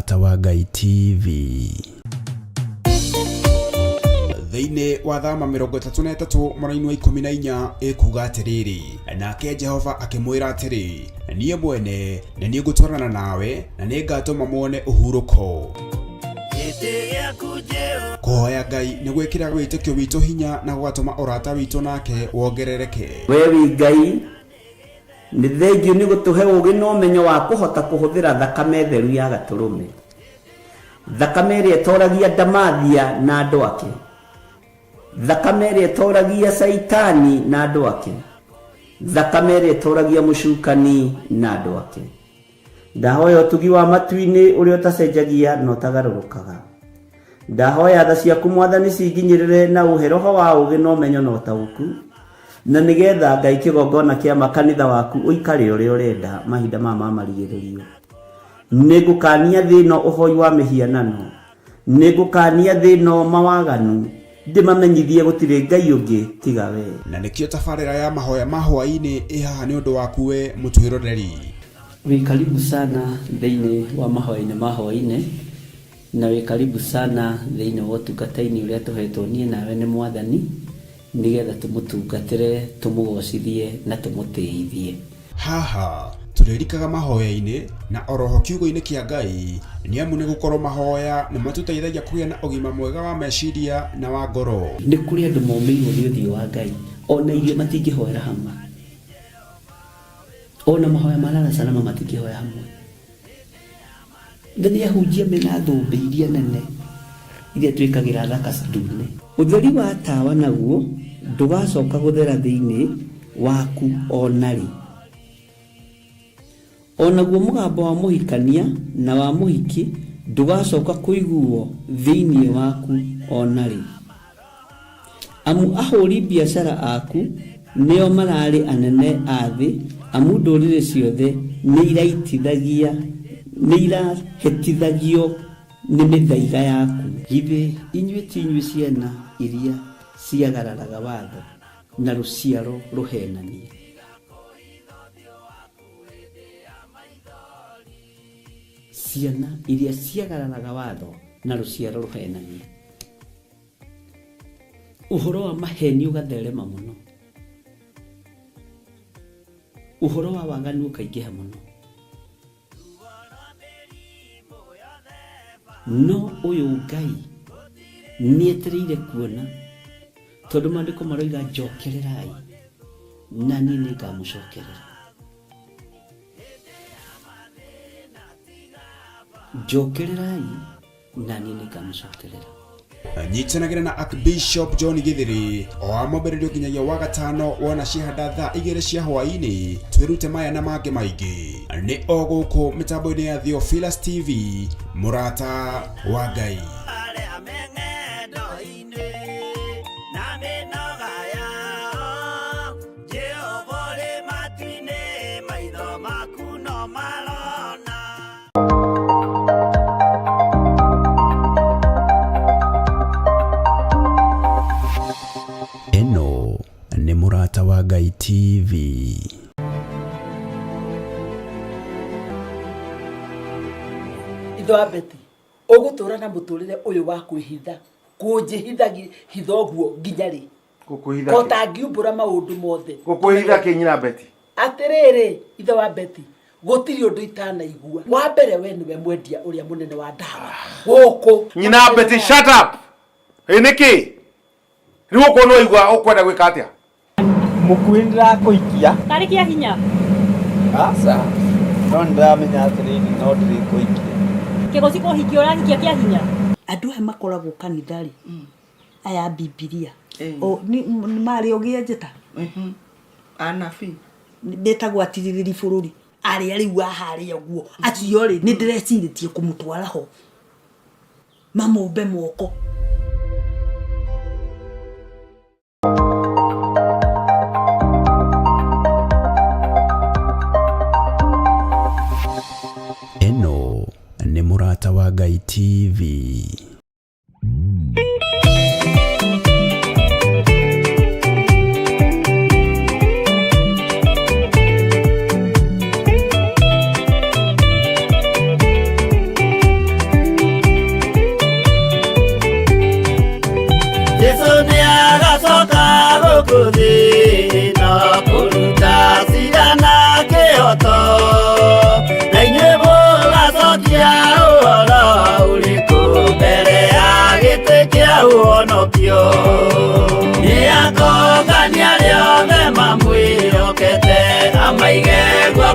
Murata wa Ngai TV. Thĩinĩ wa thama 33 mweri wa 14 ĩkuga atĩrĩrĩ, nake Jehova akĩmwĩra atĩrĩ, niĩ mwene nĩ niĩ ngũtwarana nawe na nĩ ngatũma muone ũhurũko. Kũhoya Ngai nĩ gwĩkĩra wĩtĩkio witũ hinya na gũgatũma ũrata witũ nake wongerereke. Wewe Ngai nĩ thengiũ nĩ gũtũhe ũũgĩ na ũmenyo wa kũhota kũhũthĩra thakame theru ya Gatũrũme, thakame ĩrĩa ĩtoragia ndamathia na andũ ake, thakame ĩrĩa ĩtoragia Saitani na andũ ake, thakame ĩrĩa ĩtoragia mũcukani na andũ ake. Ndahoya ũtugi wa matu-inĩ ũrĩa ũtacenjagia na ũtagarũrũkaga. Ndahoya tha ciaku Mwathani cinginyĩrĩre na ũhe roho wa ũũgĩ na ũmenyo na ũtaũku, na nĩgetha Ngai kĩgongona kĩa makanitha waku ũikare ũrĩa ũrenda mahinda ma marigĩrĩrio. Nĩngũkania thĩ ĩno ũhoi wa mĩhianano, nĩngũkania thĩ ĩno mawaganu, ndĩmamenyithie gũtirĩ Ngai ũngĩ tiga we. Na nĩkĩo tabarĩra ya mahoya ma hwaĩ-inĩ ĩhaha nĩ ũndũ waku we mũtwĩroreri. Wĩ karibu sana thĩinĩ wa mahoya-inĩ ma hwaĩ-inĩ, na wĩ karibu sana thĩinĩ wa ũtungata-inĩ ũrĩa tũhetwo niĩ nawe nĩ Mwathani, nĩgetha tũmũtungatĩre, tũmũgocithie na tũmũtĩithie. Haha tũrĩrikaga mahoya-inĩ na oroho kiugo-inĩ kĩa Ngai, nĩ amu nĩ gũkorwo mahoya nĩ matũteithagia kũgĩa na ũgima mwega wa meciria na wa ngoro. Nĩ kũrĩ andũ momeirwo nĩ ũthiũ wa Ngai, ona irio matingĩhoera hamwe, ona mahoya marara salama matingĩhoya hamwe. Nĩ ahunjia mena thũmbĩ iria nene iria twĩkagĩra thaka ndune. Ũtheri wa tawa naguo ndũgacoka gũthera thĩinĩ waku onarĩ. Onaguo mũgambo wa mũhikania na wa mũhiki ndũgacoka kũiguo thĩinĩ waku onarĩ. Amu ahũri biacara aku nĩo mararĩ anene a thĩ, amu ndũrĩrĩ ciothe nĩ irahĩtithagio nĩ mĩthaiga yaku. Githĩ inyuĩ ti inyuĩ ciana iria ciagararaga watho na rũciaro rũhenanie? Ciana iria ciagararaga watho na rũciaro rũhenanie. Ũhoro wa maheni ũgatherema mũno, ũhoro wa waganu ũkaingĩha mũno. No ũyũ Ngai nĩetereire kuona, tondũ maandĩko maroiga njokererai na niĩ nĩngamũcokerera. Njokererai na niĩ nĩngamũcokerera. Nyitanagĩra na Archbishop John Githiri o amũmbĩrĩrio nginyagia wa gatano wona ciahanda thaa 2 cia hwaĩ-inĩ. Twĩrute maya na mangĩ maingĩ nĩ o gũkũ mĩtambo-inĩ ya Theophilus TV, Murata wa Ngai. Eno nĩ Murata wa Ngai TV. Itho abeti ũgũtũra na mũtũrĩre ũyũ wa kwĩhitha, kũnjĩhithagia hithoguo nginya rĩ? Gũkũhitha ko tangiumbũra maũndũ mothe. Gũkũhitha kĩ nyina Beti? Atĩrĩrĩ itho wa Beti, gũtirĩ ũndũ itanaigua. Wa mbere we nĩwe mwendia ũrĩa mũnene wa ndawa gũkũ. Nyina Beti, shut up. Nĩkĩ rĩu ũkũ no igua ũkwenda gwĩka atĩa? Mũkuĩ ndĩrakũikia tarĩki ya hinya. Aca no ndĩramenya atĩrĩrĩ no ndĩrĩkũikia. Kĩgoci kũhikia ũrahikia kĩa hinya. Andũ aya makoragwo kanitha-rĩ, aya Bibilia o nĩ marĩ ũgĩe njĩta anabi betagwo atirĩrĩri bũrũri arĩa rĩu aharĩa guo acio-rĩ nĩ ndĩrecirĩtie kũmũtwara ho mamũmbe moko. Eno nĩ Murata wa Ngai TV.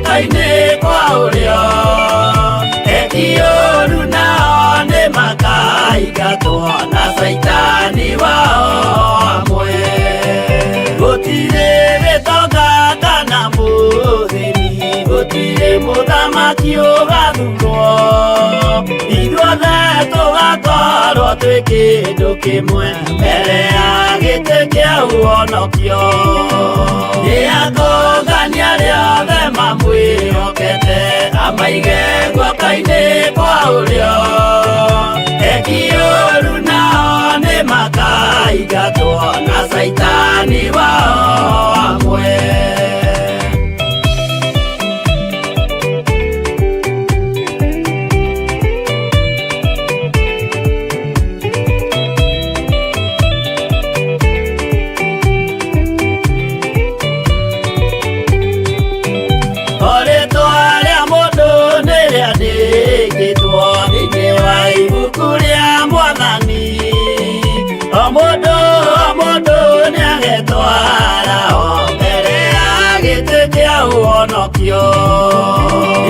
guoka-inĩ kwa ũrĩo eki-ũũru nao nĩ makaingatwo na Saitani wao hamwe. Gũtirĩ gĩtonga kana mũthĩni, gũtirĩ mũthamaki ũgathurwo, ithuothe tũgakorwo twĩ kĩndũ kĩmwe mbere ya gĩtĩ kĩa ũhonokio. Nĩ akũngania rĩothe mamwĩhokete, amaige guoka-inĩ kwa ũrĩo eki-ũũru nao nĩ makaingatwo na Saitani wao hamwe.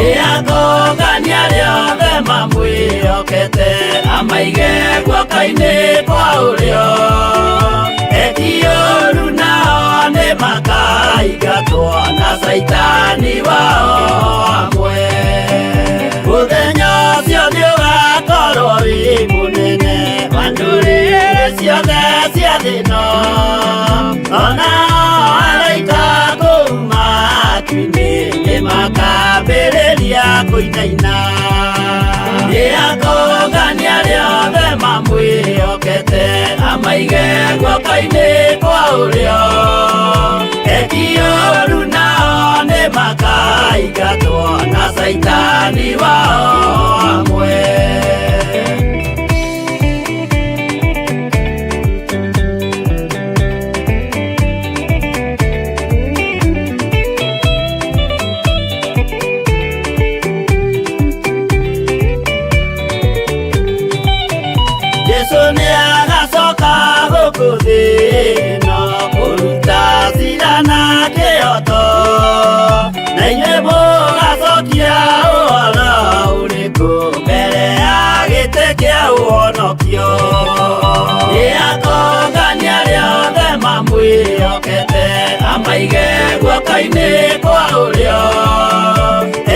Nĩakũngania rĩothe mamwĩhokete, amaige guoka-inĩ kwa ũrĩo eki-ũũru nao nĩ makaingatwo na Saitani wao hamwe. Mũthenya ũcio nĩũgakorwo wĩ mũnene wa ndũrĩrĩ ciothe cia thĩ ĩno, onao araika kũu matu-inĩ nĩ makambĩrĩria kũinaina. Nĩakũngania rĩothe mamwĩhokete, amaige guoka-inĩ kwa ũrĩo eki-ũũru nao nĩ makaingatwo na Saitani wao hamwe. Nĩakũngania rĩothe mamwĩhokete, amaige guoka-inĩ kwa ũrĩo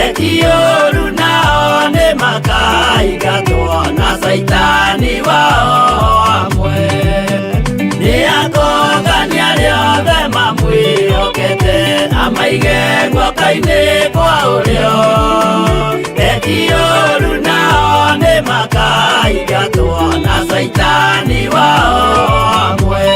eki-ũũru nao nĩ makaingatwo na Saitani wao hamwe. Nĩakũngania rĩothe mamwĩhokete, amaige guoka-inĩ kwa ũrĩo eki-ũũru nao nĩ makaingatwo na Saitani wao hamwe.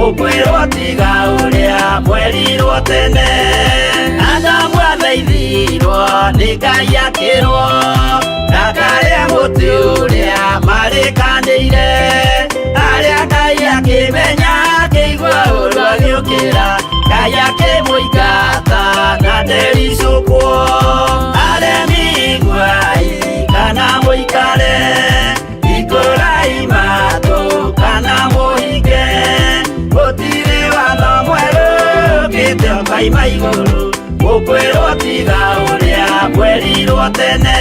Ũkwĩrwo tiga ũrĩa mwerirwo tene, Adamu athaithirwo nĩ Ngai akĩrwo ndakarĩa mũtĩ ũrĩa marĩkanĩire, arĩa Ngai akĩmenya akĩigua ũru agĩũkĩra, Ngai akĩmũingata na ndericũkwo. Aremi nguai kana mũikare, ikũrai matũ kana mũhinge, gũtirĩ watho mwerũ ũkĩte ũkaima igũrũ, ũkwĩrwo tiga ũrĩa mwerirwo tene.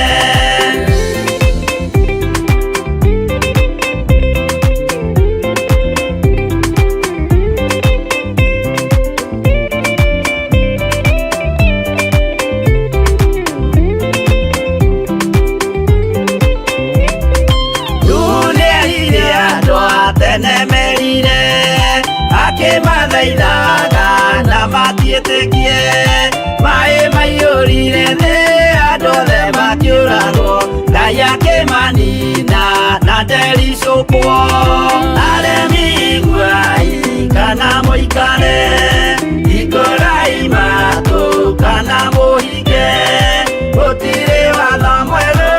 na ndericũkwo aremi guai kana mũikare ikũrai matũ kana mũhinge gũtirĩ watho mwerũ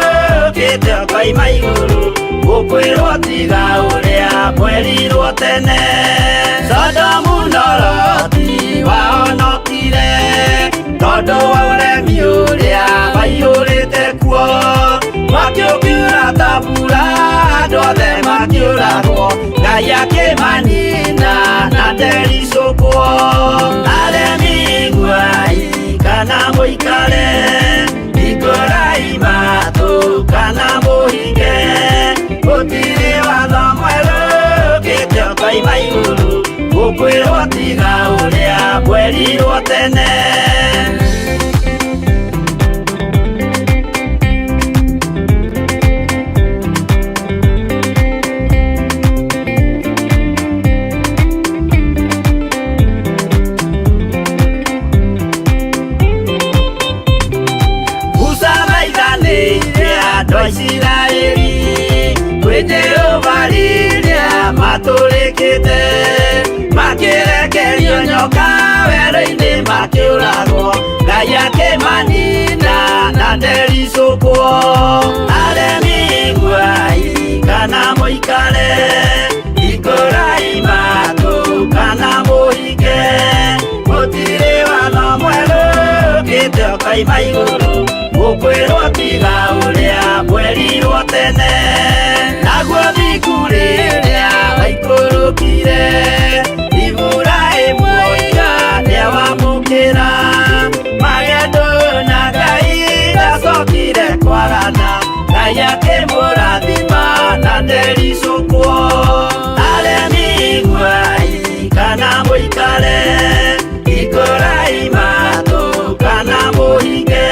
ũkĩte ũkoima igũrũ gũkwĩrwo tiga ũrĩa mwerirwo tene Sodomu na Loti wahonokire tondũ wa ũremi ũrĩa waihũrĩte kuo mwaki ũkiura ta mbura andũ othe makĩũragwo Ngai akĩmanina na ndericũkwo aremi guai kana mũikare ikũrai matũ kana mũhinge gũtirĩ watho mwerũ ũkĩte ũkoima igũrũ gũkwĩrwo tiga ũrĩa mwerirwo tene Isiraeli kwĩ Jehova rĩrĩa matũrĩkĩte makĩrekerio nyoka werũ-inĩ makĩũragwo Ngai akĩmanina na ndericũkwo aremi guai kana mũikare ikũrai matũ kana mũhinge gũtirĩ watho mwerũ ũkĩte ũkoima igũrũ gũkwĩrwo tiga ũrĩa mwerirwo tene naguo thiku rĩrĩa waikũrũkire Iburahĩmu oiga nĩawamũkĩra magendo na Ngai ndacokire kwarana Ngai akĩmũrathima na ndericũkwo aremi guai kana mũikare ikũrai matũ kana mũhinge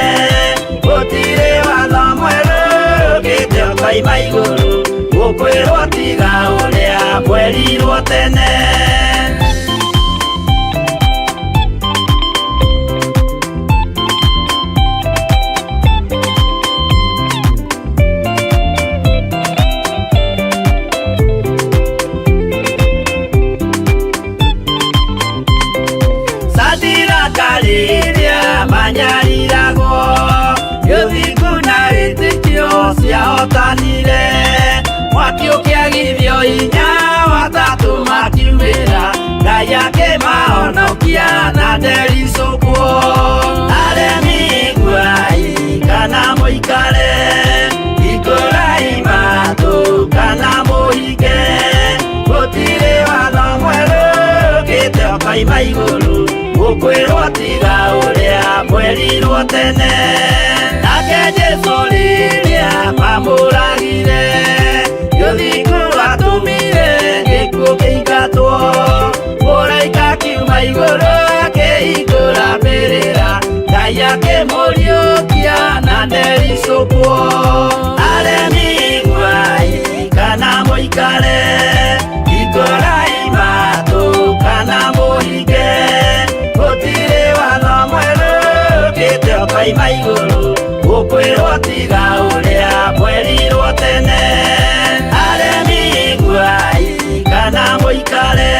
gũtirĩ watho mwerũ ũkĩte ũkoima igũrũ gũkwĩrwo tiga ũrĩa mwerirwo tene Sadiraka rĩrĩa manyariragwo gĩthiku na wĩtĩkio ciahotanire mwaki ũkĩagithio hinya watatũ makiumĩra Ngai akĩmahonokia na ndericũkwo aremi guai kana mũikare ikũrai matũ kana mũhinge gũtirĩ watho mwerũ ũkĩte ũkoima igũrũ gũkwĩrwo tiga ũrĩa mwerirwo tene nake Jesũ rĩrĩa mamũragire gĩthiku atũmire gĩkuũ kĩingatwo mũraika kiuma igũrũ akĩhingũra mbĩrĩra Ngai akĩmũriũkia na ndericũkwo aremi guai kana mũikare ikũrai matũ kana mũhinge gũtirĩ watho mwerũ ũkĩte ũkoima igũrũ gũkwĩrwo tiga ũrĩa mwerirwo tene aremi guai kana mũikare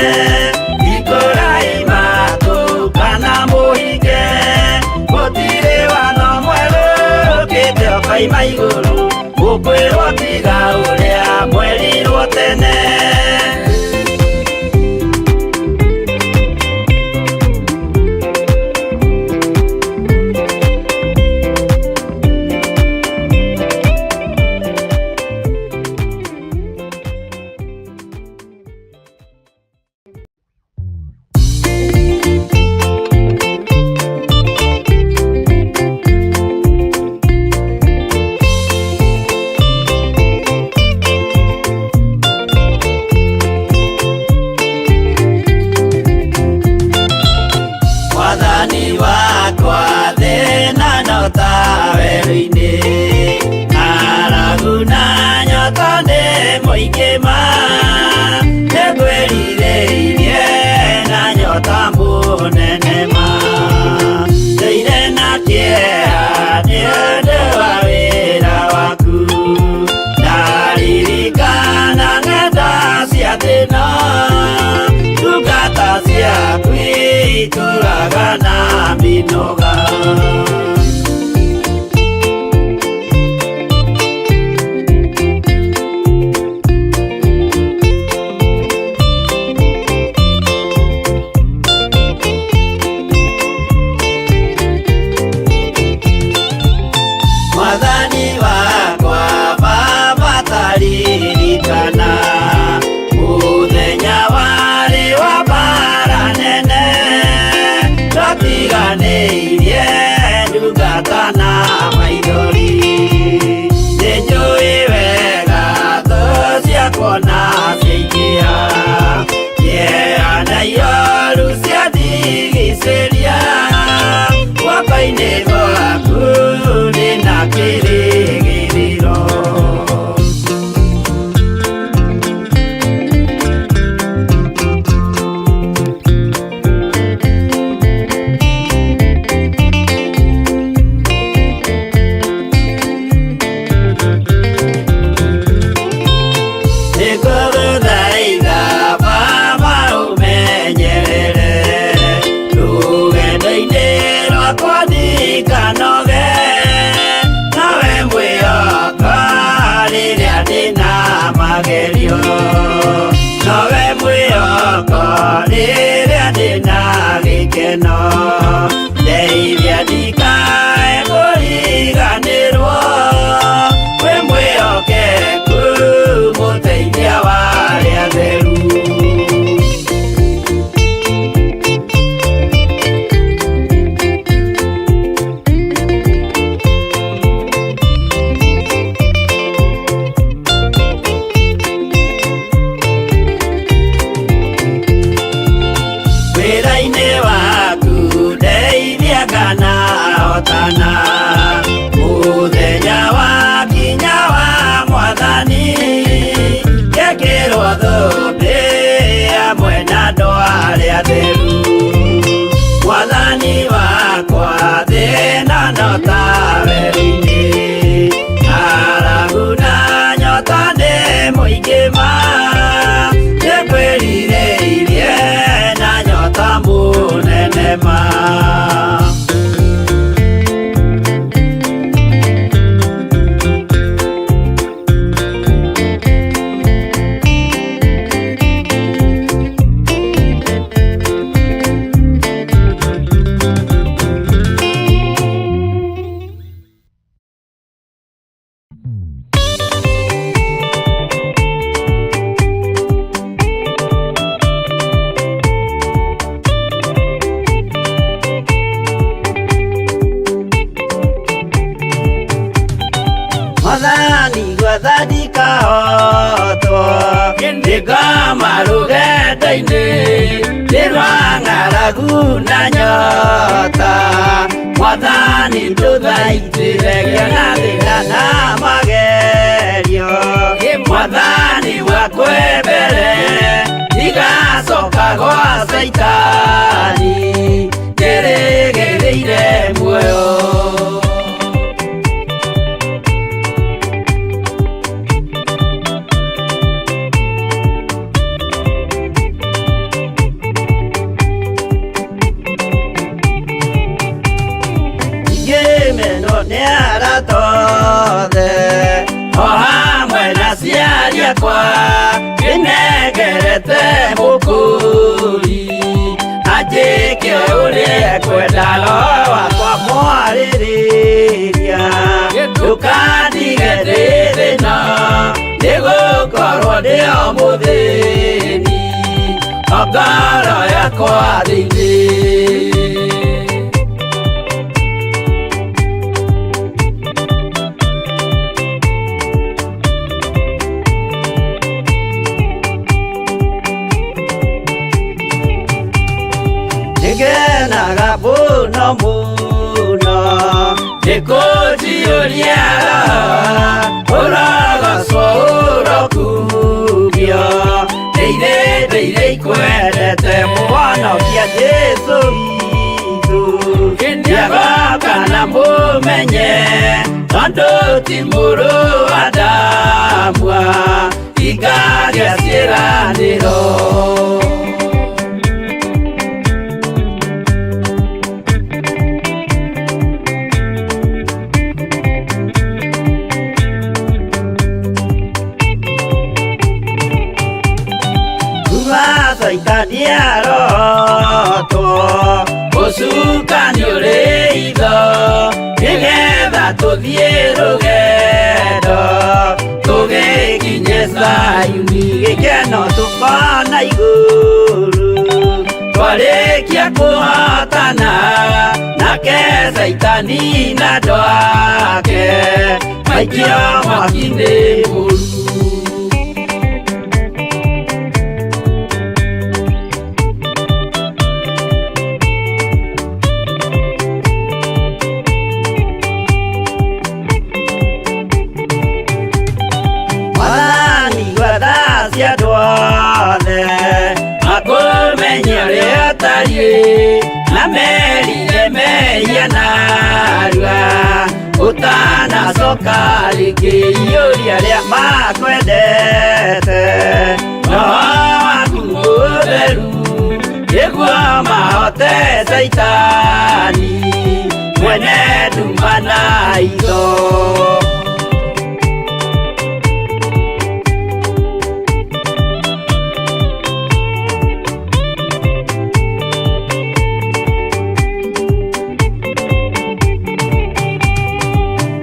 ikũrai matũ kana mũhinge gũtirĩ watho mwerũ ũkĩte ũkoima igũrũ gũkwĩrwo tiga ũrĩa mwerirwo tene Nĩũndũ wa wĩra waku ndaririkana inoga. Mwathani wakwa baba taririkana muthenya warĩ wa mbara nene twatiganĩirie ndungata na maithori nĩnjũĩ wega thũ ciakwa na ciaingĩha ciehanagia ru ciandigicĩria guoko-inĩ gwaku nĩna kĩrĩgĩrĩro. Nĩngũgũthaitha baba ũmenyerere rũgendo-inĩ rwakwa ndikanoge, nawe mwĩhoko rĩrĩa ndĩna magerio, nawe mwĩhoko rĩrĩa ndĩna gĩkeno, ndeithia ndikae kũriganĩrwo, wĩ mwĩhokeku mũteithia wa arĩa atheru. Wĩra-inĩ waku ndeithia nganahotana, mũthenya wakinya wa Mwathani ngekĩrwo thũmbĩ hamwe na andũ arĩa atheru. Mwathani wakwa thĩna no ta werũ-inĩ, ng'aragu na nyota nĩ mũingĩ ma, nĩngwĩrirĩirie na nyota mũnene ma. Mwathani gwathani kahotwo nĩngoma rũgendo-inĩ rĩrwa ng'aragu na nyota. Mwathani ndũthaitĩre gĩa thĩna na magerio, Mwathani wakwa mbere ndigacoka gwa Saitani ngĩrĩgĩrĩire muoyo. Meno nĩ aratothe o hamwe na ciari akwa ngĩnengerete mũkũri anjĩke ũrĩa ekwendaga wakwa mwarĩrĩria, ndũkandige ndĩ thĩna nĩgũkorwo ndĩ o mũthĩni o ngoro yakwa thĩinĩ. Ngenaga mũno mũno ndĩkũnjiũria ũrogocwo ũrokugio, ndeithĩrĩire ikwendete mũhonokia Jesũ witũ, ndiagoka na mũmenye tondũ ti mũrũ wa ndamwa ingagĩa ciĩranĩro. tuthie rugendo tugikinye Sayuni gikeno tukona iguru twarikia kuhatana nake Saitani na ndwake maikio mwaki-inĩ mũru. Mwathani gwatha cia andũ othe akũmenya ũrĩa atariĩ na merire mehia narua ũtanacoka rĩngĩ iyũria rĩa makwendete roho waku mũtheru nĩguo mahote Saitani mwene nduma na itho.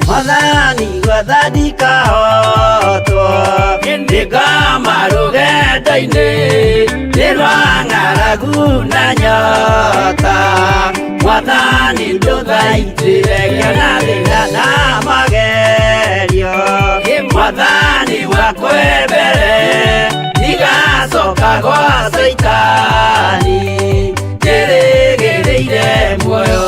Mwathani gwatha ndikahotwo ndĩngama rũgendo-inĩ nĩ rwa ng'aragu na nyota. Mwathani ndũthaitĩre gĩa thĩna na magerio. Mwathani wakwe mbere ndigacoka gwa Saitani ndĩrĩgĩrĩire muoyo.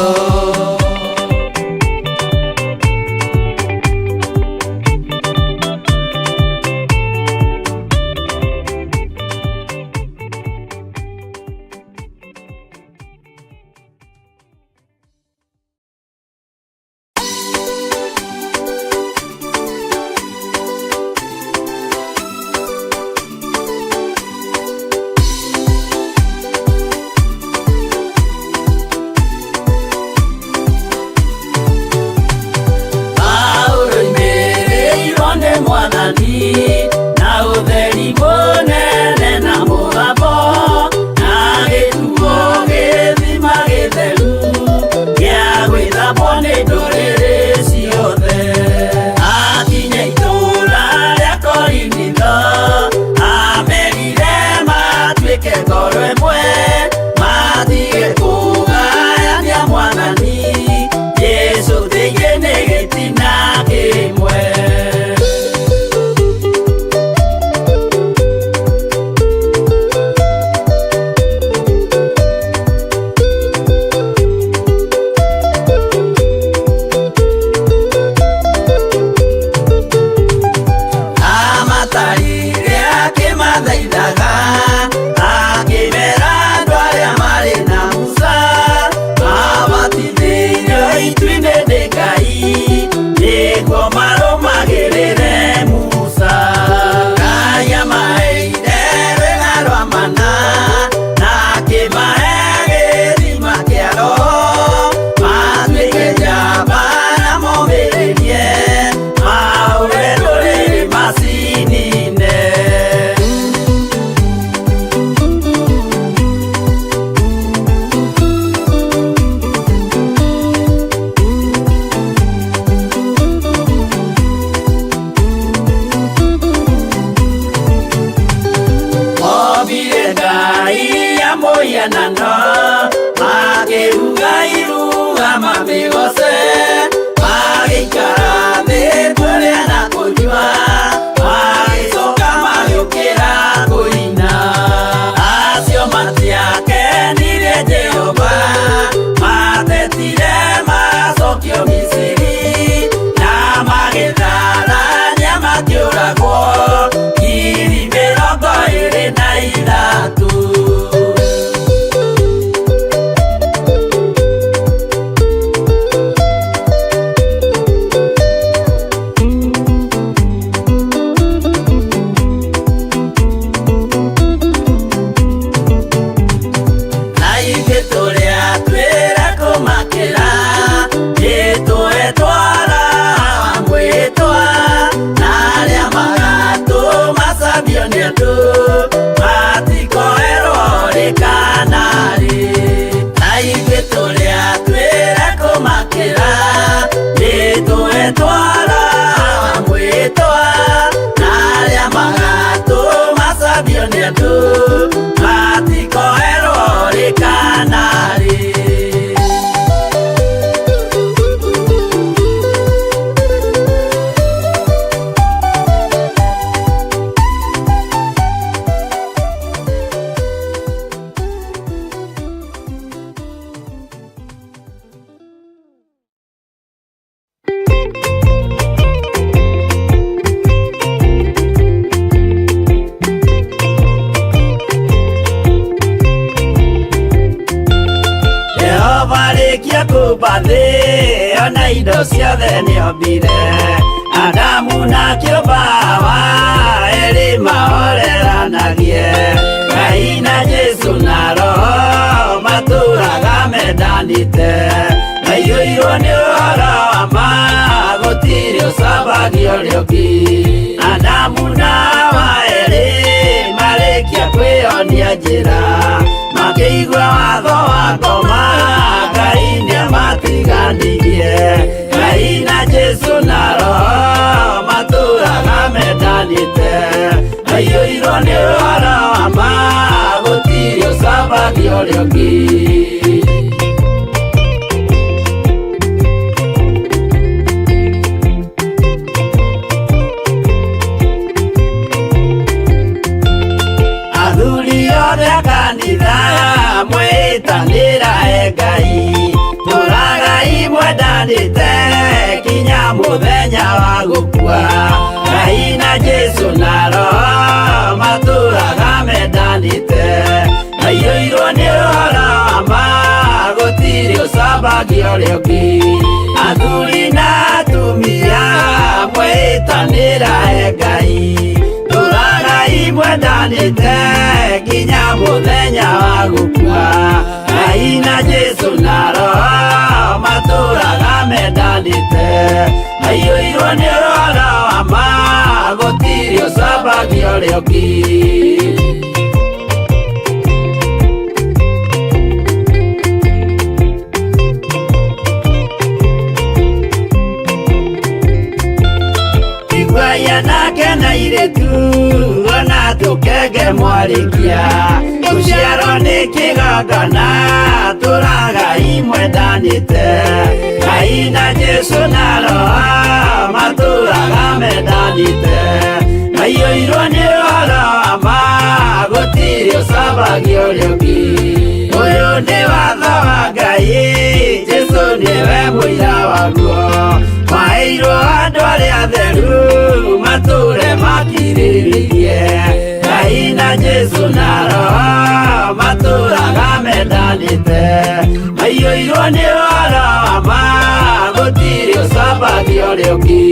ona indo ciothe nĩombire Adamu na kĩũmba erĩ mahoreranagie Ngai na Jesu na Roho matũraga mendanĩte maiyũirwo nĩ ũhoro wa ma gũtirĩ ũcambagia ũrĩa ũngĩ Adamu na Hawa erĩ marĩkia kwĩyonia njĩra makĩigua watho wa ngoma Ngai nĩamatiganirie Ngai na Jesu na Roho matũraga mendanĩte maiyũirwo nĩ ũhoro wa ma gũtirĩ ũcambagia ũrĩa ũngĩ mwĩtanĩra Ngai tũragai mwendanĩte kinya mũthenya wa gũkua Ngai na Jesu na Roho matũraga mendanĩte maiyũirwo nĩ ũhoro wa ma gũtirĩ ũcambagia ũrĩa ũngĩ athuri na atumia mwĩtanĩra Ngai tũragai mwendanĩte kinya mũthenya wa gũkua Ngai na Jesu na Roho matũraga mendanĩte maiyũirwo nĩ ũhoro wa ma gũtirĩ ũcambagia ũrĩa ũngĩ Iguaya nake na irĩtu ona tũkenge mwarĩkia gũciarwo nĩ kĩgongona tũragai mwendanĩte Ngai na Jesu na Roho matũraga mendanĩte maiyũirwo nĩ ũhoro wa ma gũtirĩ ũcambagia ũrĩa ũngĩ ũyũ nĩ watho wa Ngai Jesu nĩwe mũira waguo maheirwo andũ arĩa atheru matũre makirĩrĩirie Ngai na Jesu na Roho matũraga mendanĩte maiyũirwo nĩ ũhoro wa ma gũtirĩ ũcambagia ũrĩa ũngĩ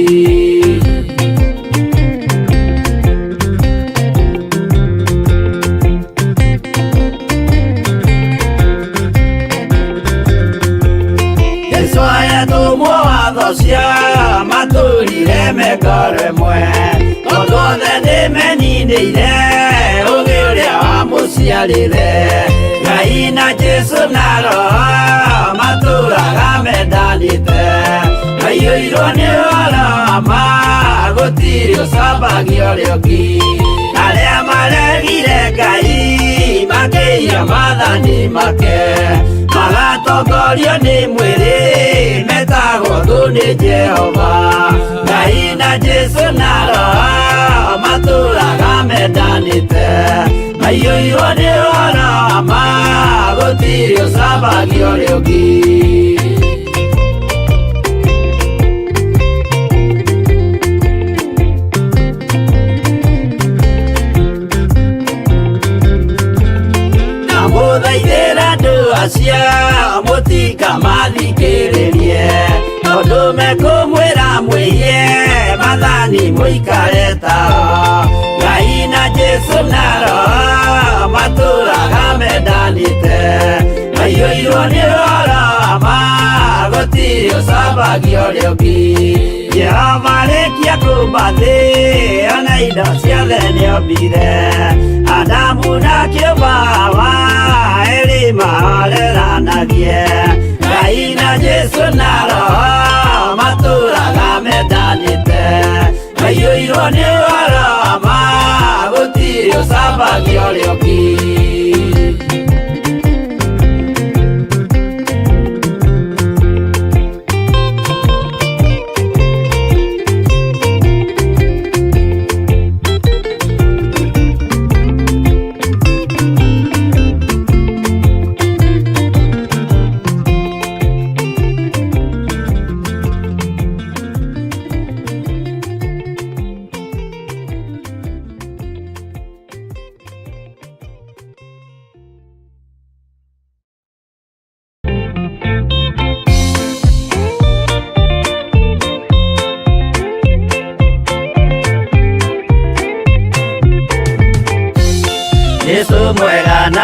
cia matũrire mekoro ĩmwe tondũ othe nĩmeninĩire ũgĩ ũrĩa wamũciarire Ngai na Jesu na Roho matũraga mendanĩte maiyũirwo nĩ ũhoro wa ma gũtirĩ ũcambagia ũrĩa ũngĩ arĩa maregire Ngai makĩiya maathani make magatongorio nĩ mwĩrĩ metagwo thũ nĩ Jehova Ngai na Jesu na Roho matũraga mendanĩte maiyũirwo nĩ ũhoro wa ma gũtirĩ ũcambagia ũrĩa ũngĩ mũthaithĩra andũ acio mũtikamathikĩrĩrie tondũ mekũmwĩra mwĩhie maathani mũikare tao Ngai na Jesu na Roho matũraga mendanĩte maiyũirwo nĩ ũhoro wa ma gũtirĩ ũcambagia ũrĩa ũngĩ Jehova rĩkia kũmba thĩ ona indo ciothe nĩombire Adamu na kĩũmba Hawa erĩ mahoreranagie Ngai na Jesu na Roho matũraga mendanĩte maiyũirwo nĩ ũhoro wa ma gũtirĩ ũcambagia ũrĩa ũngĩ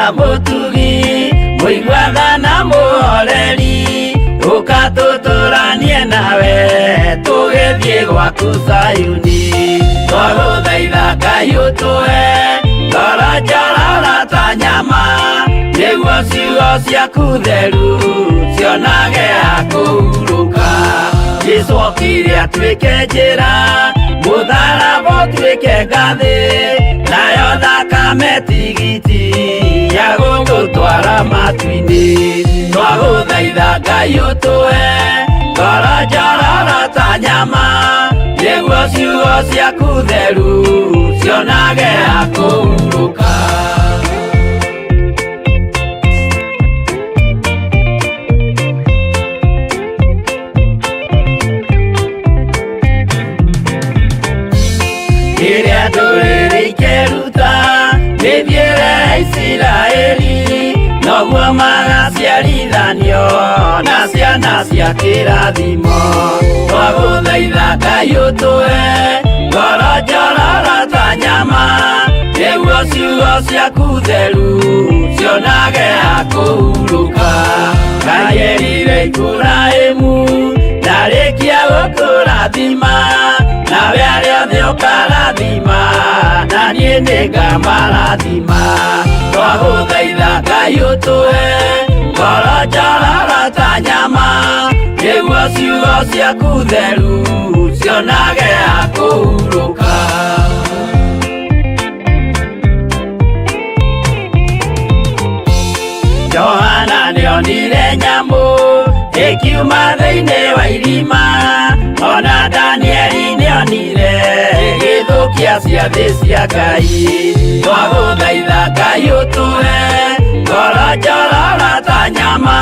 na mũtugi mũigua na mũhoreri ũkatũtũranie nawe tũgĩthiĩ gwaku Sayuni twagũthaitha Ngai ũtũhe ngoro njororo ta nyama nĩguo ciugo ciaku theru cionage ha kũhurũka Jesũ okire atuĩke njĩra mũtharaba ũtuĩke ngathĩ nayo thakame tigiti ya gũgũtwara matu-inĩ twagũthaitha Ngai ũtũhe ngoro njororo ta nyama nĩguo ciugo ciaku theru cionage ha kũhurũka Ĩrĩa ndũrĩrĩ ikeruta mĩthiĩre ya Isiraeli noguo magaciarithanio na ciana cia kĩrathimo twagũthaitha Ngai ũtũhe ngoro njororo ta nyama nĩguo ciugo ciaku theru cionage ha kũhurũka Ngai erire Iburahĩmu ndarĩkia gũkũrathima nawe arĩa othe ũkarathima na niĩ nĩngamarathima twagũthaitha Ngai ũtũhe ngoro njororo ta nyama nĩguo ciugo ciaku theru cionage ha kũhurũka Johana nĩonire nyamũ ĩkiuma thĩinĩ wa irima ona Danieli nĩonire ĩgĩthũkia ciathĩ cia Ngai twagũthaitha Ngai ũtũhe ngoro njororo ta nyama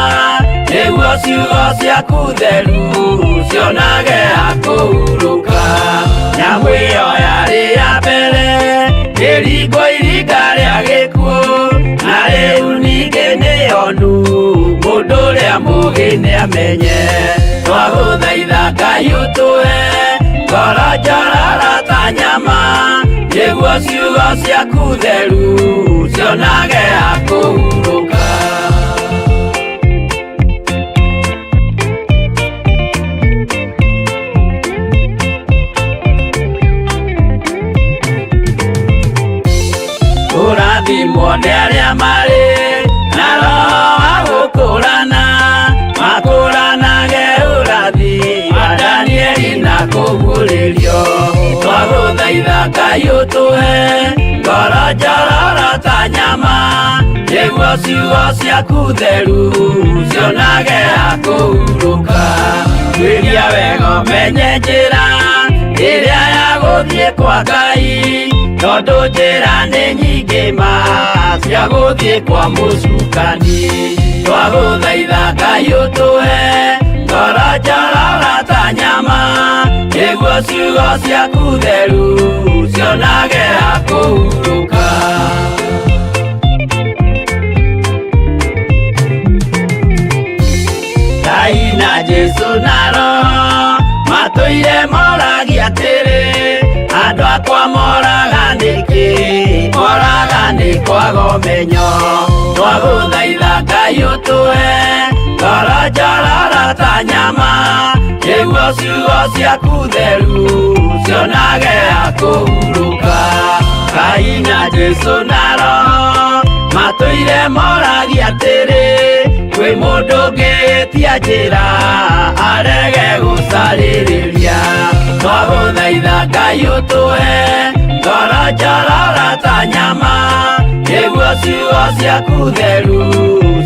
nĩguo ciugo ciaku theru cionage ha kũhurũka nyamũ ĩyo yarĩ ya mbere ĩringwo iringa rĩa gĩkuũ na rĩu ningĩ nĩyonu mũndũ ũrĩa mũũgĩ nĩamenye twagũthaitha Ngai ũtũhe ngoro njororo ta nyama nĩguo ciugo ciaku theru cionage ha kũhurũka kũrathimwo nĩ arĩa marĩ na roho wa gũkũrana makũranage ũrathi wa Danieli na kũguũrĩrio twagũthaitha Ngai ũtũhe ngoro njororo ta nyama nĩguo ciugo ciaku theru cionage ha kũhurũka twĩria wega ũmenye njĩra ĩrĩa ya gũthiĩ kwa Ngai tondũ njĩra nĩ nyingĩ ma cia gũthiĩ kwa mũcukani twagũthaitha Ngai ũtũhe ngoro njororo ta nyama nĩguo ciugo ciaku theru cionage ha kũhurũka Ngai na Jesũ na Roho matũire moragia atĩrĩ andũ akwa moraga nĩkĩ moraga nĩ kwaga ũmenyo twagũthaitha Ngai ũtũhe ngoro njororo ta nyama nĩguo ciugo ciaku theru cionage ha kũhurũka Ngai na Jesũ na Roho matũire moragia atĩrĩ kwĩ mũndũ ũngĩtia njĩra arege gũcarĩrĩria twagũthaitha Ngai ũtũhe ngoro njororo ta nyama nĩguo ciugo ciaku theru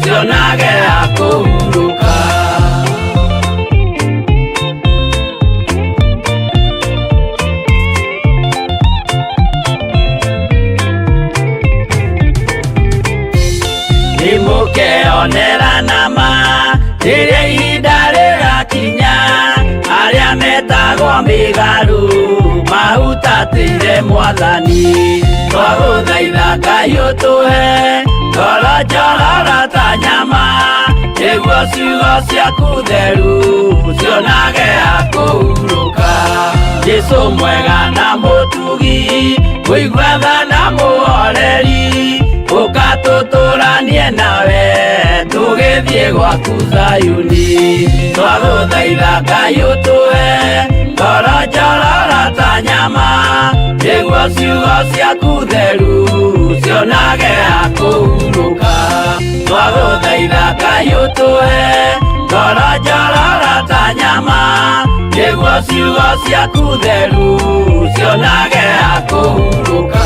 cionage ha kũhurũka nĩmũkeonera nama rĩrĩa ihinda rĩgakinya arĩa metagwo mĩgarũ mahutatĩire Mwathani twagũthaitha Ngai ũtũhe ngoro njororo ta nyama nĩguo ciugo ciaku theru cionage ha kũhurũka Jesũ mwega na mũtugi mũigua tha na mũhoreri ũkatũtũra tũtũranie nawe tũgĩthiĩ gwaku Zayuni twagũthaitha Ngai ũtũhe ngoro njororo ta nyama nĩguo ciugo ciaku theru cionage akũhurũka twagũthaitha Ngai ũtũhe ngoro njororo ta nyama nĩguo ciugo ciaku theru cionage akũhurũka.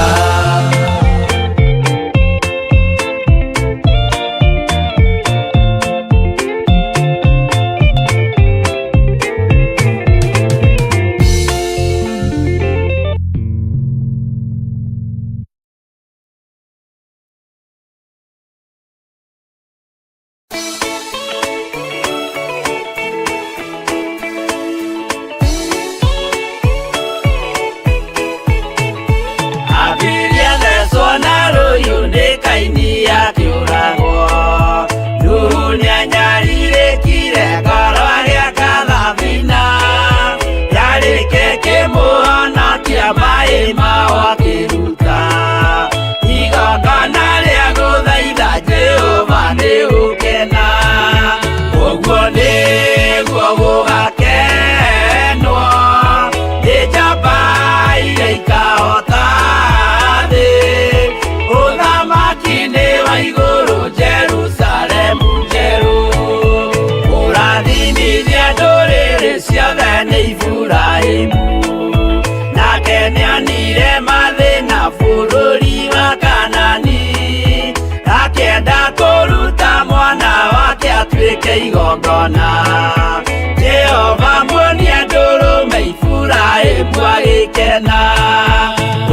Jehova muonia ndũrũme Iburahĩmu agĩkena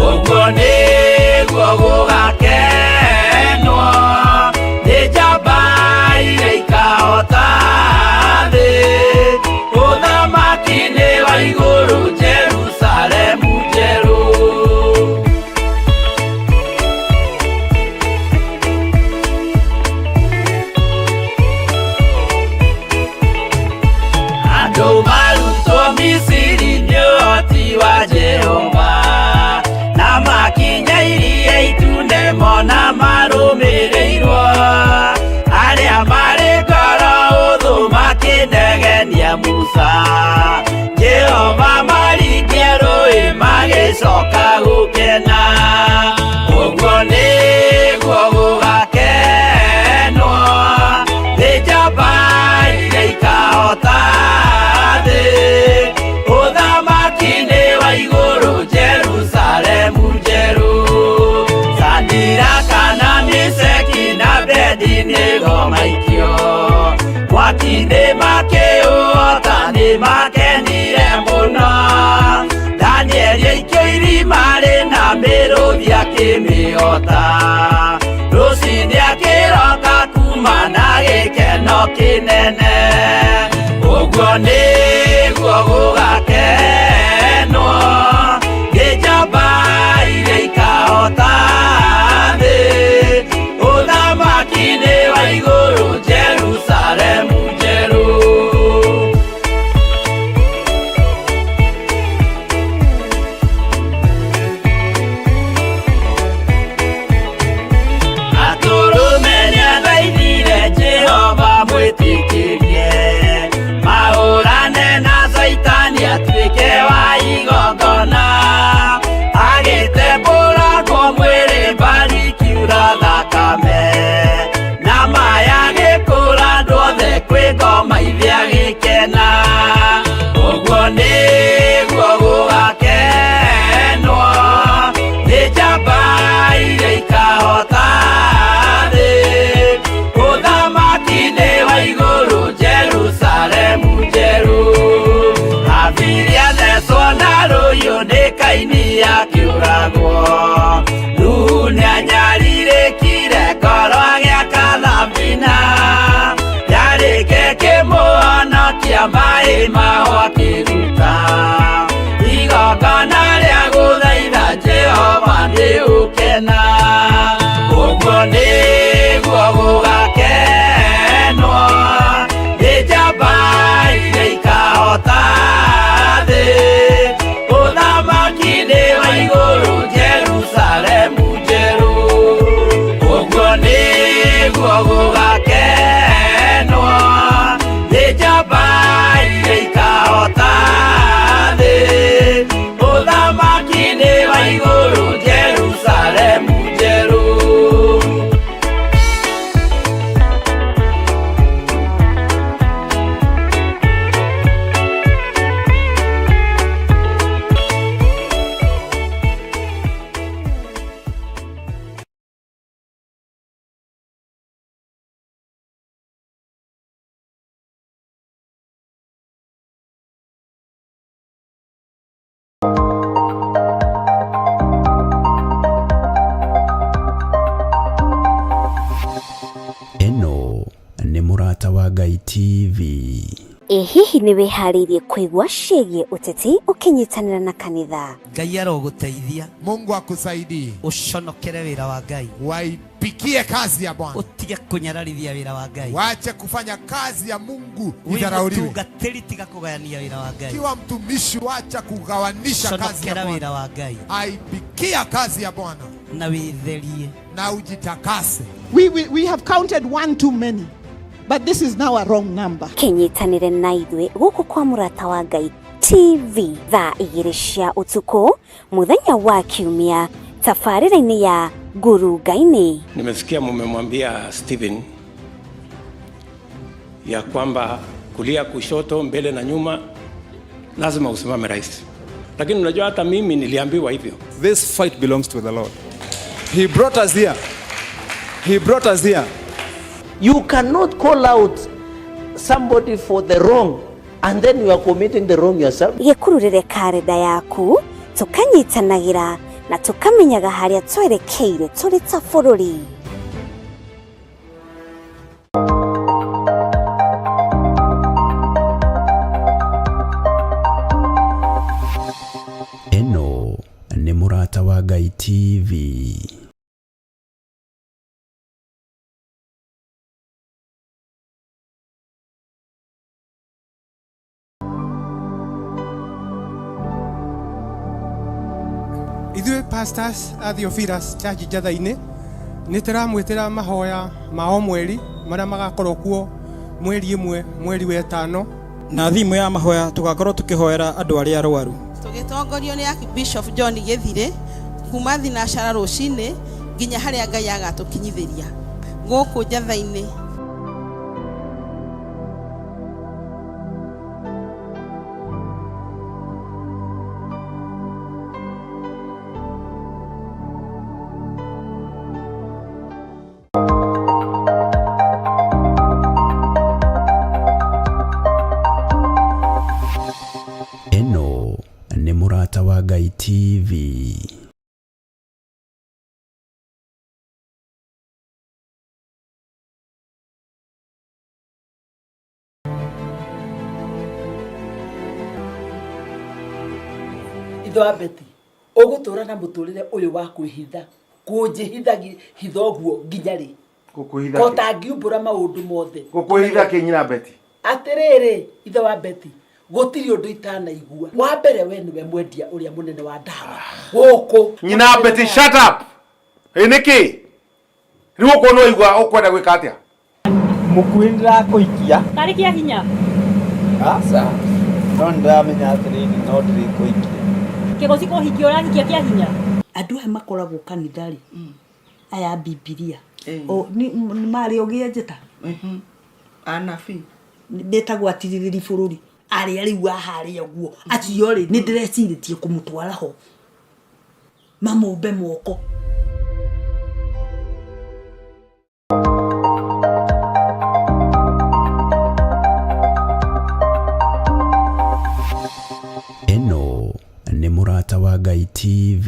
ũguo nĩguo gũgakenwo nĩ njamba iria ikahota thĩ ũthamaki-inĩ wa igũrũ Jerusalemu njerũ. Na marũmĩrĩirwo arĩa marĩ ngoro ũthũ makĩnegenia Musa Jehova maringie rũĩ magĩcoka gũkena ũguo nĩguo gũgakenwo nĩ njamba iria ikahota thĩ ũthamaki-inĩ wa igũrũ Jerusalemu njerũ. Kana Meshaki na Abedinego maikio mwaki-inĩ makĩũhota nĩ makenire mũno Danieli aikio irima rĩna mĩrũthi akĩmĩhota rũciinĩ akĩroka kuma na gĩkeno kĩnene ũguo nĩguo gũgakenwo nĩ njamba iria ikahota ũthamaki-inĩ wa igũrũ Jerusalemu njerũ. Atũrũme nĩathaithire Jehova mwĩtĩkĩrie mahũrane na Saitani atuĩke wa igongona agĩtembũragwo mwĩrĩ mbari kiura thakame na maya gĩkũra andũ othe kwĩ ngoma ithia gĩkena ũguo nĩguo gũgakenwo nĩ njamba iria ikahota thĩ ũthamaki-inĩ wa igũrũ Jerusalemu njerũ. Habiria thecwo na rũhiũ nĩ Kaini akĩũragwo Nuhu nĩanyarirĩkire ngoro agĩaka thabina yarĩke kĩmũhonokia maĩ maho akĩruta igongona rĩa gũthaitha Jehova nĩ ũkena ũguo nĩguo gũgakenwo nĩ njamba iria ikahota thĩ ũthamaki-inĩ wa igũrũ Jerusalemu njerũ ũguo nĩguo Eno nĩ Mũrata wa Ngai TV. Hihi nĩ wĩharĩirie kũigua ciĩgiĩ ũteti ũkĩnyitanĩra na kanitha? Ngai aroguteithia. Mungu akusaidie. Uconokere wĩra wa Ngai. Waipikie kazi ya Bwana. Utige kunyararithia wĩra wa Ngai. Waache kufanya kazi ya Mungu idharauliwe. Utungatĩri tiga kugayania wĩra wa Ngai. Kiwa mtumishi waacha kugawanisha kazi ya Bwana. Wĩra wa Ngai. Aipikia kazi ya Bwana. Na wĩtherie. Na ujitakase. We have counted one too many. But this is now a wrong number. Kĩnyitanĩre na ithuĩ gũkũ kwa Mũrata wa Ngai TV thaa 2 cia ũtukũ mũthenya wa Kiumia tabarĩra-inĩ ya Ngurunga-inĩ. Nimesikia mmemwambia Stephen ya kwamba kulia kushoto mbele na nyuma lazima usimame rais. Lakini unajua hata mimi niliambiwa hivyo. This fight belongs to the Lord. He brought us here. He brought us here. You cannot call out somebody for the wrong and then you are committing the wrong yourself. Gĩkururĩre karenda yaku tũkanyitanagĩra na tũkamenyaga harĩa twerekeire tũrĩ ta bũrũri. Eno nĩ Mũrata wa Ngai TV. Ithuĩ pastors a Theophilas Church Njatha-inĩ nĩ tũramwĩtĩra mahoya ma o mweri marĩa magakorwo kuo mweri ĩmwe mweri wa 5 na thimũ ya mahoya tũgakorwo tũkĩhoera andũ arĩa arwaru. Tũgĩtongorio nĩ Archbishop John Gĩthire kuma thinacara rũcinĩ nginya harĩa Ngai agatũkinyithĩria gũkũ Njatha-inĩ. Eno nĩ Mũrata wa Ngai TV. Ithe wa Beti, ũgũtũra na mũtũrĩre ũyũ wa kwĩhitha kũnjĩhithagia hithoguo nginya rĩ? Gũkwĩhitha ko tangiumbũra maũndũ mothe. Gũkwĩhitha kĩ nyina Beti? Atĩrĩrĩ, ithe wa Beti, gũtirĩ ũndũ itanaigua. Wa mbere we nĩwe mwendia ũrĩa mũnene wa ndawa gũkũ. Nyina Beti, shut up. Nĩkĩ? Rĩu ũkũ no igua ũkwenda gwĩka atĩa? Mũkuĩndĩra kũikia. Tarĩ kĩa hinya. Aca. No ndamenya atĩrĩrĩ no ndĩrĩ kũikia. Kĩgoci kũhikio ũrahikia kĩa hinya. Andũ aya makoragwo kanitha-rĩ aya Bibilia o ni marĩ ogĩa njeta Anabii ndetagwo atirĩrĩri bũrũri arĩa rĩu aharĩa guo acio rĩ nĩ ndĩrecirĩtie kũmũtwara ho mamũmbe moko. Eno nĩ Mũrata wa Ngai TV.